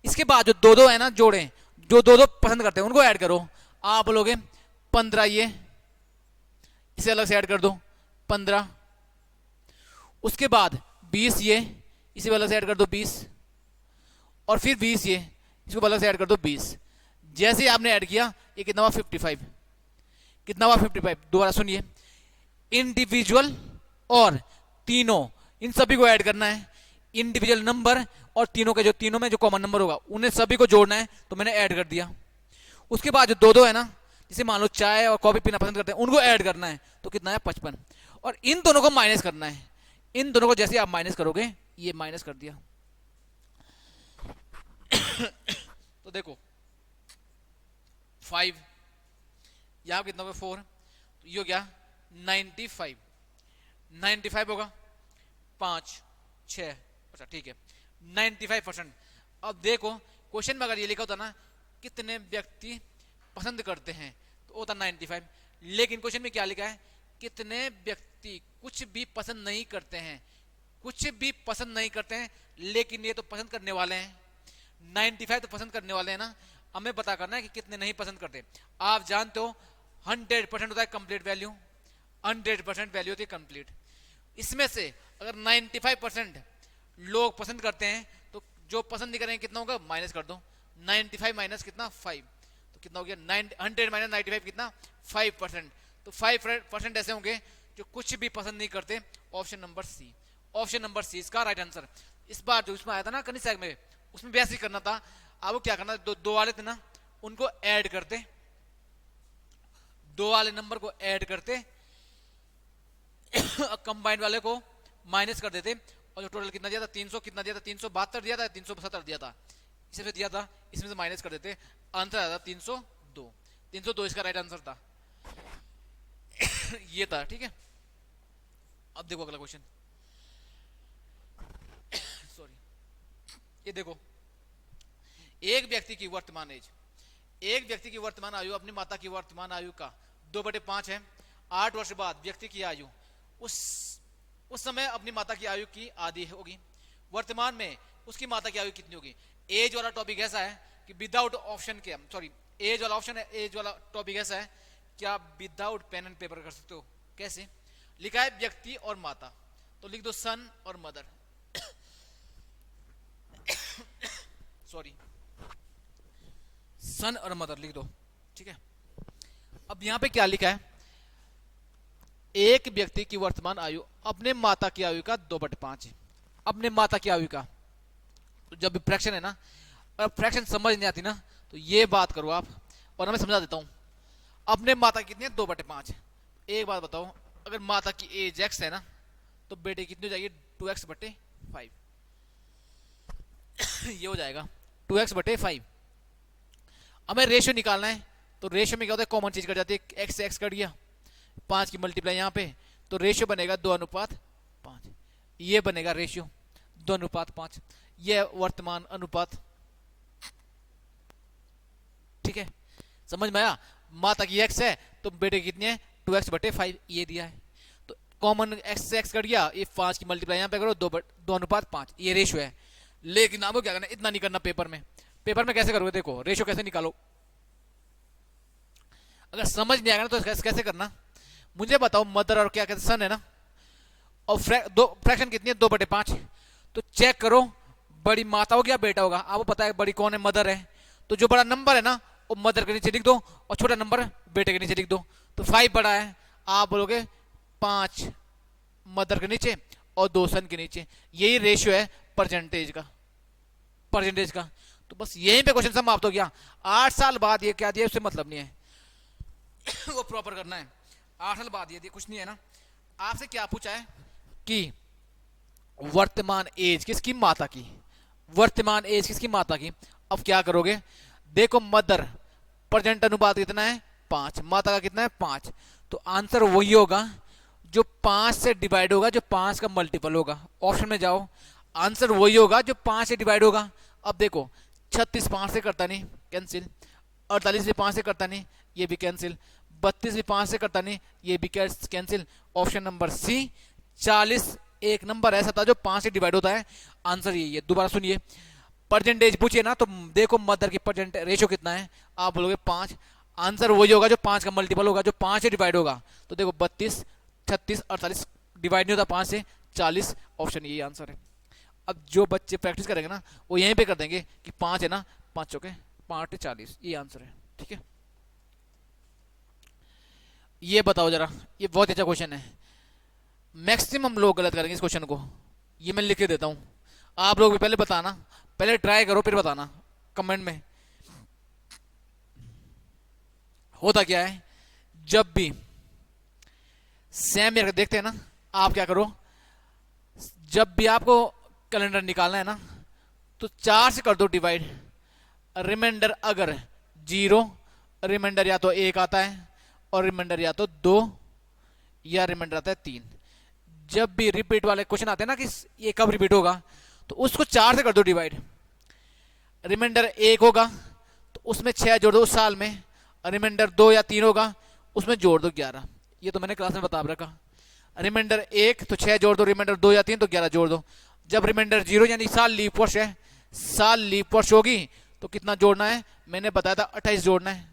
इसके बाद जो दो दो है ना जोड़े, जो दो दो पसंद करते हैं उनको ऐड करो। आप बोलोगे 15, ये इसे अलग से ऐड कर दो 15। उसके बाद 20, ये इसे अलग से ऐड कर दो 20, और फिर 20, ये इसको अलग से ऐड कर दो 20। जैसे आपने ऐड किया, ये कितना हुआ 55। कितना हुआ 55। दोबारा सुनिए, इंडिविजुअल और तीनों, इन सभी को ऐड करना है। इंडिविजुअल नंबर और तीनों के, जो तीनों में जो कॉमन नंबर होगा उन्हें सभी को जोड़ना है, तो मैंने ऐड कर दिया। उसके बाद जो दो दो है ना, जैसे मान लो चाय और कॉफी पीना पसंद करते हैं, उनको ऐड करना है, तो कितना है 55। और इन दोनों को माइनस करना है। इन दोनों को जैसे आप माइनस करोगे, ये माइनस कर दिया तो देखो 5, यहां कितना होगा 4, तो ये हो गया 95 होगा, 5 6, अच्छा ठीक है 95%। अब देखो क्वेश्चन में अगर ये लिखा होता ना कितने व्यक्ति पसंद करते हैं, तो होता 95। लेकिन क्वेश्चन में क्या लिखा है, कितने व्यक्ति कुछ भी पसंद नहीं करते हैं, कुछ भी पसंद नहीं करते हैं। लेकिन ये तो पसंद करने वाले हैं, 95 तो पसंद करने वाले हैं ना, हमें पता करना है कि कितने नहीं पसंद करते। आप जानते हो 100% होता है कंप्लीट वैल्यू, 100% वैल्यू होती है कंप्लीट। इसमें से अगर 95% लोग पसंद करते हैं, तो जो पसंद नहीं करेंगे कितना होगा, माइनस कर दो। 95 माइनस कितना 5, तो कितना हो गया 100 माइनस 95 कितना 5%। तो 5% ऐसे होंगे जो कुछ भी पसंद नहीं करते। Option number C, option number C इसका राइट आंसर। इस बार जो इसमें आया था ना कनिष्ठ में, उसमें भी ऐसे ही करना था। आपको क्या करना, दो वाले थे ना उनको ऐड करते, दो वाले नंबर को ऐड करते, कंबाइंड वाले को माइनस कर देते, और जो टोटल कितना दिया था 300, कितना दिया था 372 दिया था, 370 दिया था, इसे दिया था, इसमें से माइनस कर देते, आंसर आया था 302। 302 इसका राइट आंसर था ये था, ठीक है। अब देखो अगला क्वेश्चन, सॉरी, ये देखो एक व्यक्ति की वर्तमान एज, एक व्यक्ति की वर्तमान आयु अपनी माता की वर्तमान आयु का 2/5 है। 8 वर्ष बाद व्यक्ति की आयु उस समय अपनी माता की आयु की आधी होगी। वर्तमान में उसकी माता की आयु कितनी होगी। एज वाला टॉपिक ऐसा है कि विदाउट ऑप्शन के, सॉरी एज वाला ऑप्शन है, एज वाला टॉपिक ऐसा है कि आप विदाउट पेन एंड पेपर कर सकते हो। कैसे लिखा है, व्यक्ति और माता, तो लिख दो सन और मदर सॉरी सन और मदर लिख दो, ठीक है। अब यहां पे क्या लिखा है, एक व्यक्ति की वर्तमान आयु अपने माता की आयु का 2/5 है, अपने माता की आयु का। तो जब फ्रैक्शन है ना, अगर फ्रैक्शन समझ नहीं आती ना, तो ये बात करो आप, और मैं समझा देता हूं। अपने माता कितनी है 2/5 है। एक बात बताओ, अगर माता की एज x है ना, तो बेटे कितनी हो जाएगी 2x/5 ये हो जाएगा 2x/5। हमें रेशियो निकालना है, तो रेशियो में क्या होता है, कॉमन चीज कट जाती है, x से x कट गया, 5 की मल्टीप्लाई यहाँ पे, तो रेशियो बनेगा 2:5। ये बनेगा रेशियो 2:5, ये वर्तमान अनुपात, ठीक है। समझ में आया, माता की x है तो बेटे कितनी है 2x/5 ये दिया है, तो कॉमन x से x कट गया, ये 5 की मल्टीप्लाई यहाँ पे करो 2:5 ये रेशियो है। लेकिन आपको क्या करना, इतना नहीं करना पेपर में। पेपर में कैसे करोगे, देखो रेशियो कैसे निकालो, अगर समझ नहीं आएगा ना तो कैसे करना, मुझे बताओ। मदर और क्या कहते सन है ना, और फ्रैक्शन कितनी है 2/5, तो चेक करो बड़ी माता होगी या बेटा होगा। आपको पता है बड़ी कौन है, मदर है, तो जो बड़ा नंबर है ना वो मदर के नीचे लिख दो, और छोटा नंबर बेटे के नीचे लिख दो। तो 5 बड़ा है, आप बोलोगे 5 मदर के नीचे और 2 सन के नीचे। यही रेशियो है परसेंटेज का, परसेंटेज का। तो बस यहीं पे क्वेश्चन समाप्त हो गया। 8 साल बाद ये क्या दिया उससे मतलब नहीं है वो प्रॉपर करना है। 8 साल बाद, ये कुछ नहीं है ना। आपसे क्या पूछा है कि वर्तमान एज किसकी, माता की। वर्तमान एज किसकी, माता की। अब क्या करोगे, देखो मदर प्रेजेंट अनुपात कितना है 5, माता का कितना है 5, तो आंसर वही होगा जो 5 से डिवाइड होगा, जो 5 का मल्टीपल होगा। ऑप्शन में जाओ, आंसर वही होगा जो 5 से डिवाइड होगा। अब देखो 36 5 से करता नहीं, कैंसिल। 48 भी 5 से करता नहीं, ये भी कैंसिल। 32 भी 5 से करता नहीं, ये भी कैंसिल। ऑप्शन नंबर सी 40 एक नंबर ऐसा था जो 5 से डिवाइड होता है। आंसर यही है। दोबारा सुनिए, परसेंटेज पूछिए ना तो देखो मदर की परसेंट रेशियो कितना है, आप बोलोगे 5, आंसर वही होगा जो 5 का मल्टीपल होगा, जो 5 से डिवाइड होगा। तो देखो 32 36 48 डिवाइड नहीं होता 5 से, 40। ऑप्शन यही आंसर है। अब जो बच्चे प्रैक्टिस करेंगे ना वो यहीं पे कर देंगे कि 5 है ना, 5 चौके 5 40, ये आंसर है। ठीक है, ये बताओ जरा, ये बहुत अच्छा क्वेश्चन है। मैक्सिमम लोग गलत करेंगे इस क्वेश्चन को, ये मैं लिख के देता हूं। आप लोग भी पहले बताना, पहले ट्राई करो फिर बताना कमेंट में। होता क्या है, जब भी सेम ईयर देखते हैं ना, आप क्या करो, जब भी आपको कैलेंडर निकालना है ना तो 4 से कर दो डिवाइड। रिमाइंडर अगर 0, रिमाइंडर या तो 1 आता है और रिमाइंडर या तो 2 या रिमाइंडर आता है 3। जब भी रिपीट वाले क्वेश्चन आते हैं ना कि ये कब रिपीट होगा, तो उसको 4 से कर दो डिवाइड। रिमाइंडर 1 होगा तो उसमें 6 जोड़ दो उस साल में, रिमाइंडर 2 या 3 होगा उसमें जोड़ दो 11। ये तो मैंने क्लास में बता रखा। रिमाइंडर 1 तो 6 जोड़ दो, रिमाइंडर 2 या 3 तो 11 जोड़ दो। जब रिमाइंडर 0 यानी साल लीप वर्ष है, साल लीप वर्ष होगी तो कितना जोड़ना है, मैंने बताया था 28 जोड़ना है।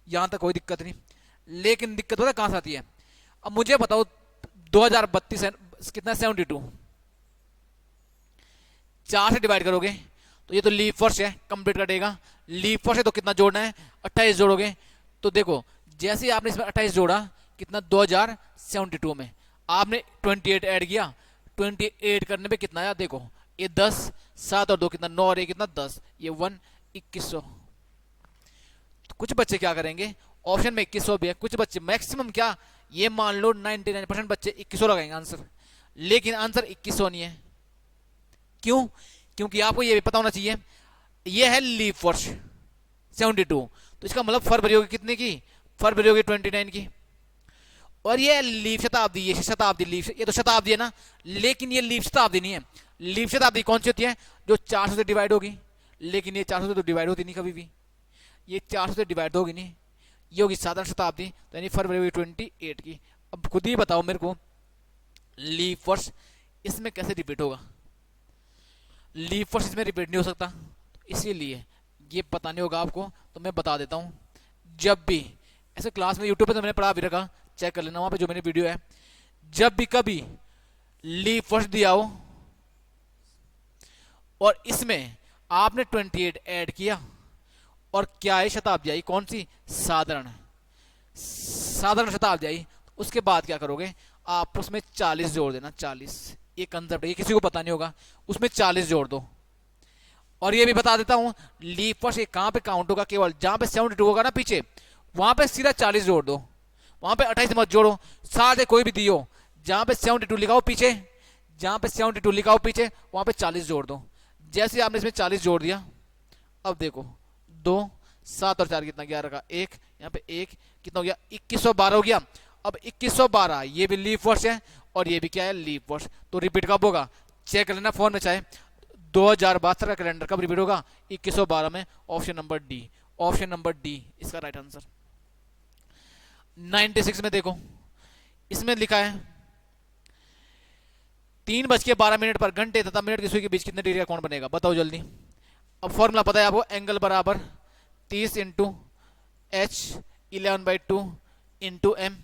यहां तक कोई दिक्कत नहीं, लेकिन दिक्कत पता कहां से आती है। अब मुझे बताओ 2032 कितना, 72, 4 से डिवाइड करोगे तो ये तो लीप वर्ष है, कंप्लीट कटेगा। लीप वर्ष है तो कितना जोड़ना है, 28 जोड़ोगे। तो देखो जैसे ही आपने इसमें 28 जोड़ा, कितना 2072 में आपने 28 ऐड किया, 28 करने पे कितना आया, देखो ये 10, 7 और 2 कितना 9 और 1 कितना 10, ये 1 2100। तो कुछ बच्चे क्या करेंगे, ऑप्शन में 2100 भी है, कुछ बच्चे मैक्सिमम क्या, ये मान लो 99% बच्चे 2100 लगाएंगे आंसर, लेकिन आंसर 2100 नहीं है। क्यों, क्योंकि आपको ये भी पता होना चाहिए ये है लीप वर्ष 72, तो इसका मतलब फरवरी होगी कितने की, फरवरी होगी 29 की। और ये लीप शताब्दी, ये शताब्दी लीप, ये तो शताब्दी है ना, लेकिन ये लीप शताब्दी नहीं है। लीप शताब्दी कौन सी होती है, जो 400 से डिवाइड होगी, लेकिन ये 400 से तो डिवाइड होती नहीं कभी भी, ये 400 से डिवाइड होगी नहीं, ये होगी साधारण शताब्दी, तो यानी फरवरी होगी 28 की। अब खुद ही बताओ मेरे को लीप वर्ष इसमें कैसे रिपीट होगा, लीप वर्ष इसमें रिपीट नहीं हो सकता, इसीलिए ये पता नहीं होगा आपको तो मैं बता देता हूं। जब भी ऐसे क्लास में यूट्यूब पे तो मैंने पढ़ा भी रखा, चेक कर लेना वहां पे जो मैंने वीडियो है, जब भी कभी लीप वर्ष दिया हो और इसमें आपने 28 ऐड किया और क्या है, शताब्दी आई, कौन सी, साधारण, साधारण शताब्दी आई, उसके बाद क्या करोगे आप उसमें 40 जोड़ देना। 40 ये कंसेप्ट है, ये किसी को पता नहीं होगा, उसमें 40 जोड़ दो। और ये भी बता देता हूं लीप वर्ष कहां पे काउंट होगा, केवल जहां पे 72 होगा ना पीछे, वहां पे सीधा 40 जोड़ दो, वहां पे 28 मत जोड़ो, साथ कोई भी दियो, जहां पे 72 लिखा हो पीछे, जहां पे 72 लिखा हो पीछे वहां पे 40 जोड़ दो। जैसे आपने इसमें 40 जोड़ दिया, अब देखो 2 7 और 4 कितना 11 का 1, यहाँ पे 1 कितना हो गया 2112 हो गया। अब 2112 ये भी लीप वर्ष है और ये भी क्या है, लीप वर्ष, तो रिपीट कब होगा, चेक कर लेना फोन में चाहे, 2072 का कैलेंडर कब रिपीट होगा, 2112 में। Option number D, option number D इसका राइट आंसर। 96 में देखो, इसमें लिखा है 3:12 पर घंटे तथा मिनट की सुई के बीच कितने डिग्री का कोण बनेगा, बताओ जल्दी। अब फॉर्मूला पता है आपको, एंगल बराबर 30 इंटू एच 11/2 इंटू एम,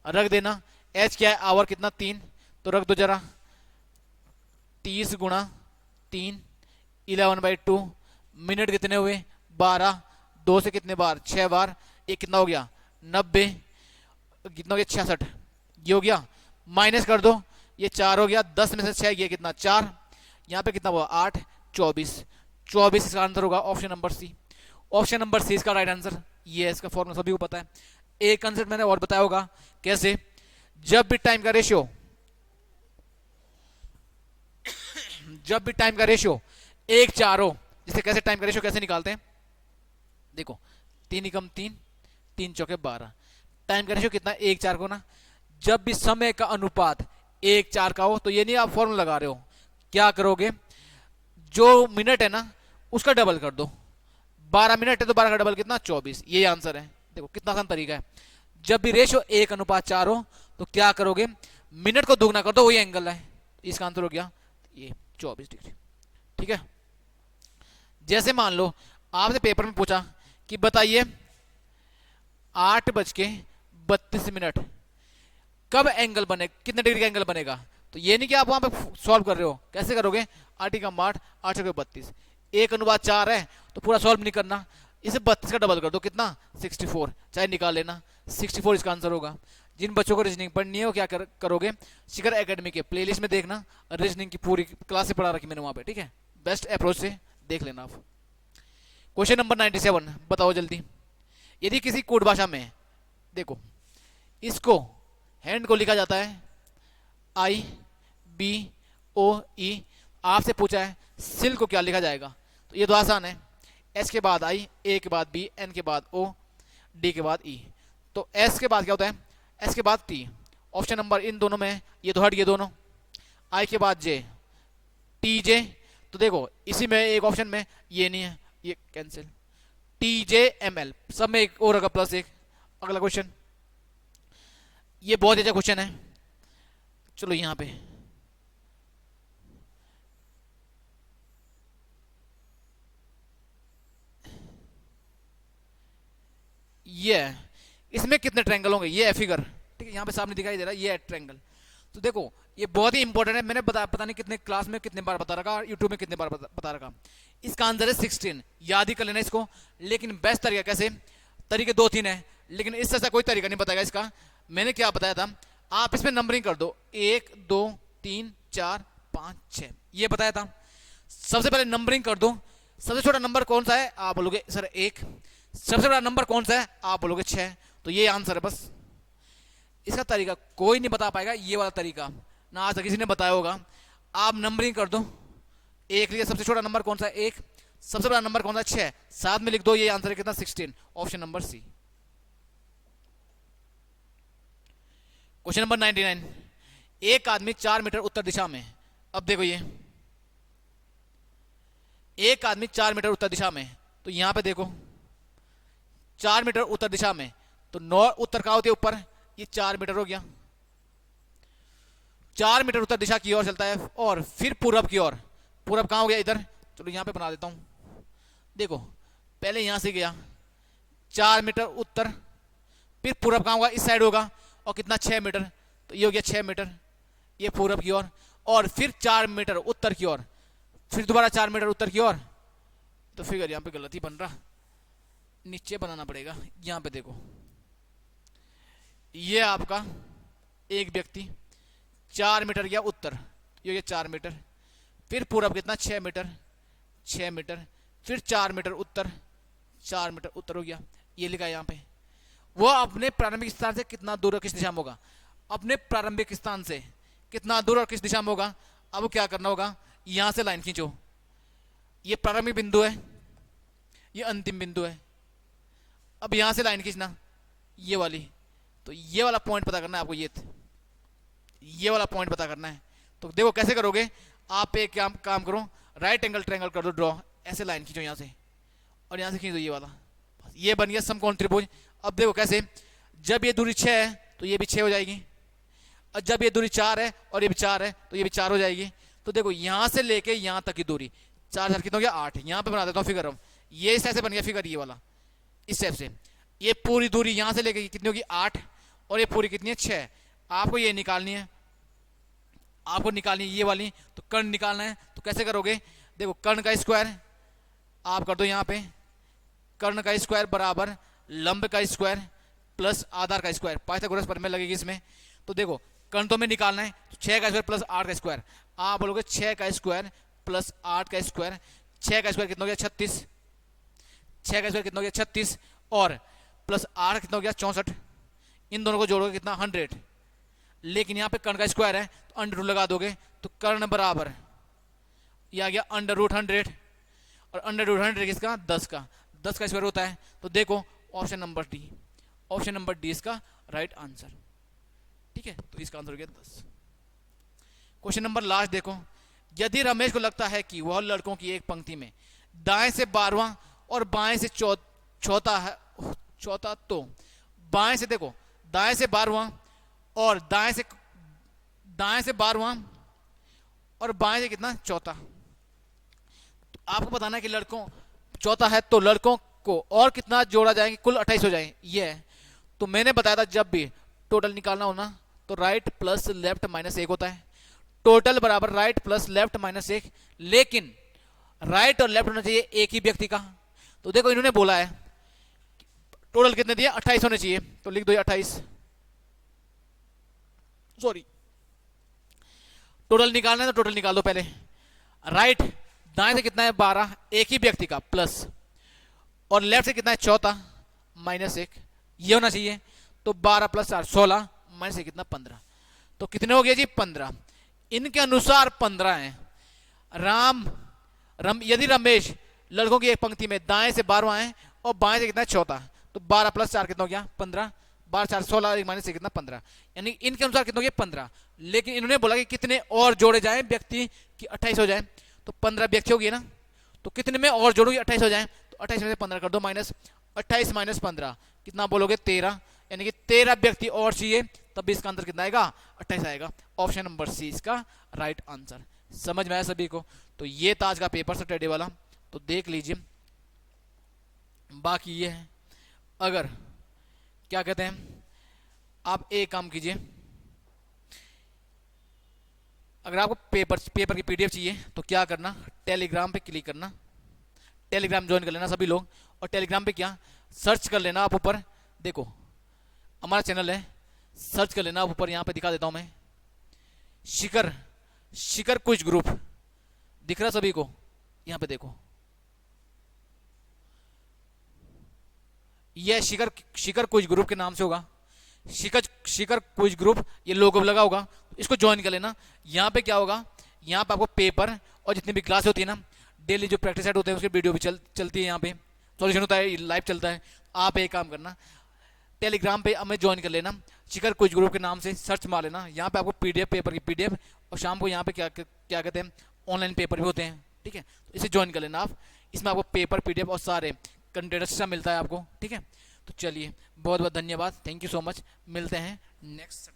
रख देना। एच क्या है, आवर कितना 3, तो रख दो जरा, 30 गुणा 3 11/2, मिनट कितने हुए 12, 2 से कितने बार 6 बार, ये कितना हो गया 90, कितना हो गया 66, ये हो गया, माइनस कर दो, ये 4 हो गया, 10 में से 6 ये कितना 4, यहाँ पे कितना हुआ 8 24, 24 इसका आंसर होगा option number C. Option number C इसका राइट आंसर, ये है इसका फॉर्मूला सभी को पता है। एक कंसेप्ट मैंने और बताया होगा, कैसे जब भी टाइम का रेशियो जब भी टाइम का रेशियो 1:4 हो, जिसे कैसे टाइम का रेशियो कैसे निकालते हैं, देखो 3 एकम 3, 3 चौके 12, टाइम का रेशियो कितना 1:4 को ना। जब भी समय का अनुपात 1:4 का हो, तो ये नहीं आप फॉर्मूला लगा रहे हो, क्या करोगे, जो मिनट है ना उसका डबल कर दो। 12 मिनट है तो 12 का डबल कितना 24, ये आंसर है। देखो कितना आसान तरीका है। जब भी रेशियो 1:4 हो तो क्या करोगे, मिनट को दोगुना कर दो, वही एंगल है, इसका आंसर हो गया ये 24 डिग्री। ठीक है। जैसे मान लो आपसे पेपर में पूछा कि बताइए 8:32 कब एंगल बने, कितने डिग्री का एंगल बनेगा, तो ये नहीं कि आप वहां पे सॉल्व कर रहे हो, कैसे करोगे, 8 8 32, 1:4 है तो पूरा सॉल्व नहीं करना, इसे 32 का डबल कर दो, कितना 64, चाहे निकाल लेना, 64 इसका आंसर होगा। जिन बच्चों को रीजनिंग पढ़नी है वो क्या करोगे, शिखर एकेडमी के प्लेलिस्ट में देखना, रीजनिंग की पूरी क्लास से पढ़ा रखी मैंने वहां पे, ठीक है, बेस्ट अप्रोच से देख लेना आप। क्वेश्चन नंबर 97 बताओ जल्दी। यदि किसी कोड भाषा में, देखो इसको हैंड को लिखा जाता है IBOE, आपसे पूछा है सिल को क्या लिखा जाएगा, तो ये तो आसान है, एस के बाद आई, ए के बाद बी, एन के बाद ओ, डी के बाद ई, तो एस के बाद क्या होता है, एस के बाद टी, ऑप्शन नंबर इन दोनों में ये तो हट गए दोनों, आई के बाद जे, टी जे, तो देखो इसी में एक ऑप्शन में ये नहीं है, ये कैंसिल, टी जे एम एल, सब में एक और होगा प्लस एक। अगला क्वेश्चन, ये बहुत अच्छा क्वेश्चन है, चलो यहां पे ये है, इसमें कितने ट्रायंगल होंगे, ये है फिगर, ठीक है, यहाँ पे सामने दिखाई दे रहा है, ये है ट्रायंगल। तो देखो ये बहुत ही इंपॉर्टेंट है, मैंने पता नहीं कितने क्लास में कितने बार बता रखा, यूट्यूब में कितने बार बता रखा। इसका आंसर है 16, याद ही कर लेना इसको। लेकिन बेस्ट तरीका कैसे, तरीके 2-3 है, लेकिन इससे ऐसा कोई तरीका नहीं बताएगा इसका। मैंने क्या बताया था, आप इसमें नंबरिंग कर दो, 1 2 3 4 5 6, ये बताया था। सबसे पहले नंबरिंग कर दो, सबसे छोटा नंबर कौन सा है, आप बोलोगे सर 1, सबसे बड़ा नंबर कौन सा है, आप बोलोगे 6, तो ये आंसर है बस। इसका तरीका कोई नहीं बता पाएगा, ये वाला तरीका ना आज तक किसी ने बताया होगा। आप नंबरिंग कर दो, 1 लिया, सबसे छोटा नंबर कौन सा है 1, सबसे बड़ा नंबर कौन सा है 6, साथ में लिख दो, ये आंसर है कितना 16, option number C. Question number 99, एक आदमी 4 मीटर उत्तर दिशा में, अब देखो ये एक आदमी 4 मीटर उत्तर दिशा में, तो यहां पे देखो 4 मीटर उत्तर दिशा में, तो 9 उत्तर कहां होती है ऊपर, ये 4 मीटर हो गया, 4 मीटर उत्तर दिशा की ओर चलता है, और फिर पूरब की ओर, पूरब कहां हो गया इधर, चलो यहां पे बना देता हूं, देखो पहले यहां से गया 4 मीटर उत्तर, फिर पूरब कहां होगा, इस साइड होगा, और कितना 6 मीटर, तो ये हो गया 6 मीटर, ये पूरब की ओर, और फिर 4 मीटर उत्तर की ओर, फिर दोबारा 4 मीटर उत्तर की ओर, तो फिगर यहां पे गलत ही बन रहा, नीचे बनाना पड़ेगा। यहां पे देखो ये आपका एक व्यक्ति 4 मीटर गया उत्तर, ये हो गया 4 मीटर, फिर पूरब कितना 6 मीटर, 6 मीटर, फिर 4 मीटर उत्तर, 4 मीटर उत्तर हो गया, ये लिखा है यहाँ पे। वो अपने प्रारंभिक स्थान से कितना दूर और किस दिशा में होगा, अपने प्रारंभिक स्थान से कितना दूर और किस दिशा में होगा। अब क्या करना होगा, यहां से लाइन खींचो, ये प्रारंभिक बिंदु है, ये अंतिम बिंदु है, अब यहां से लाइन खींचना ये वाली, तो ये वाला पॉइंट पता करना है आपको, ये वाला पॉइंट पता करना है। तो देखो कैसे करोगे, आप एक काम करो, राइट एंगल ट्रायंगल कर दो ड्रॉ, ऐसे लाइन खींचो यहां से, और यहां से खींच दो ये वाला, ये बन गया समकोण त्रिभुज। अब देखो कैसे, जब ये दूरी 6 है तो ये भी 6 हो जाएगी, और जब ये दूरी 4 है और ये भी 4 है तो ये भी 4 हो जाएगी। तो देखो यहां से लेके यहां तक की दूरी 4 4 कितना हो गया 8, यहां पे बना देता हूं फिगर, ये इस ऐसे बन गया फिगर, ये वाला इस टाइप से, ये पूरी दूरी यहां से लेके कितनी होगी 8, और ये पूरी कितनी है 6, आपको ये निकालनी है, आपको निकालनी है ये वाली, तो कर्ण निकालना है, तो कैसे करोगे, देखो कर्ण का स्क्वायर आप कर दो यहाँ पे, कर्ण का स्क्वायर बराबर लंब का स्क्वायर प्लस आधार का स्क्वायर, पाइथागोरस प्रमेय लगेगी इसमें। तो देखो कर्ण तो में निकालना है, तो 6 का स्क्वायर प्लस 8 का स्क्वायर, आप बोलोगे 6 का स्क्वायर प्लस 8 का स्क्वायर, 6 का स्क्वायर कितना हो गया 36, 6 का स्क्वायर कितना हो गया 36, और प्लस 8 कितना हो गया 64, इन दोनों को जोड़ोगे कितना 100, लेकिन यहाँ पे कर्ण का स्क्वायर है तो अंडर रूट लगा दोगे तो कर्ण बराबर ये आ गया अंडर रूट 100, और अंडर रूट 100 किसका 10 का, 10 का स्क्वायर होता है। तो देखो option number D, option number D इसका राइट आंसर। ठीक है, तो इसका आंसर हो गया 10। क्वेश्चन नंबर लास्ट देखो, यदि रमेश को लगता है कि वह लड़कों की एक पंक्ति में दाएं से 12वां और बाएं से चौथा है, चौथा, तो बाएं से देखो दाएं से 12वां और दाएं से 12वां और बाएं से कितना चौथा। तो आपको बताना है कि लड़कों चौथा है तो लड़कों को और कितना जोड़ा जाएंगे, कुल 28 हो जाए ये है। तो मैंने बताया था जब भी टोटल निकालना होना तो राइट प्लस लेफ्ट माइनस 1 होता है, टोटल बराबर राइट प्लस लेफ्ट माइनस 1, लेकिन राइट और लेफ्ट होना चाहिए एक ही व्यक्ति का। तो देखो इन्होंने बोला है टोटल कितने दिए 28 होने चाहिए, तो लिख दो 28, सॉरी टोटल निकालना है तो टोटल निकाल दो पहले। राइट दाएं से कितना है 12 एक ही व्यक्ति का प्लस, और लेफ्ट से कितना है चौथा माइनस 1, ये होना चाहिए। तो 12 प्लस 4 16 माइनस कितना 15, तो कितने हो गए जी 15। इनके अनुसार 15 है। यदि रमेश लड़कों की एक पंक्ति में दाएं से 12वां है और बाएं से कितना है चौथा, तो 12 प्लस 4 कितना हो गया 15, 12 4 16 माइनस से कितना 15, यानी इनके अनुसार कितना हो गया 15। लेकिन इन्होंने बोला कि कितने और जोड़े जाएं व्यक्ति कि 28 हो जाए, तो 15 व्यक्ति हो गए ना, तो कितने में और जोड़ोगे 28 हो जाए, तो 28 में से 15 कर दो माइनस, 28 माइनस 15 कितना बोलोगे 13, यानी कि 13 व्यक्ति और चाहिए, तब इसका आंसर कितना आएगा 28 आएगा। ऑप्शन नंबर सी इसका राइट आंसर। समझ में आया सभी को? तो ये था आज का पेपर सैटरडे वाला, तो देख लीजिए। बाकी ये है, अगर क्या कहते हैं आप एक काम कीजिए, अगर आपको पेपर की पीडीएफ चाहिए तो क्या करना, टेलीग्राम पे क्लिक करना, टेलीग्राम ज्वाइन कर लेना सभी लोग, और टेलीग्राम पे क्या सर्च कर लेना आप, ऊपर देखो हमारा चैनल है, सर्च कर लेना आप ऊपर, यहाँ पे दिखा देता हूं मैं, शिखर क्विज ग्रुप दिख रहा सभी को, यहाँ पे देखो यह शिखर क्विज ग्रुप के नाम से होगा, शिखर क्विज ग्रुप, ये लोगो लगा होगा, इसको ज्वाइन कर लेना। यहाँ पे क्या होगा, यहाँ पे आपको पेपर और जितनी भी क्लास होती है ना, डेली जो प्रैक्टिस सेट होते हैं उसकी वीडियो भी चलती है, यहाँ पे सॉल्यूशन होता है, लाइव चलता है। आप एक काम करना, टेलीग्राम पे हमें ज्वाइन कर लेना, शिखर क्विज ग्रुप के नाम से सर्च मार लेना, यहाँ पे आपको पीडीएफ, पेपर की पीडीएफ, और शाम को यहाँ पे क्या कहते हैं ऑनलाइन पेपर भी होते हैं, ठीक है, तो इसे ज्वाइन कर लेना आप। इसमें आपको पेपर, पीडीएफ और सारे कंटेंट मिलता है आपको, ठीक है। तो चलिए बहुत बहुत धन्यवाद, थैंक यू सो मच, मिलते हैं नेक्स्ट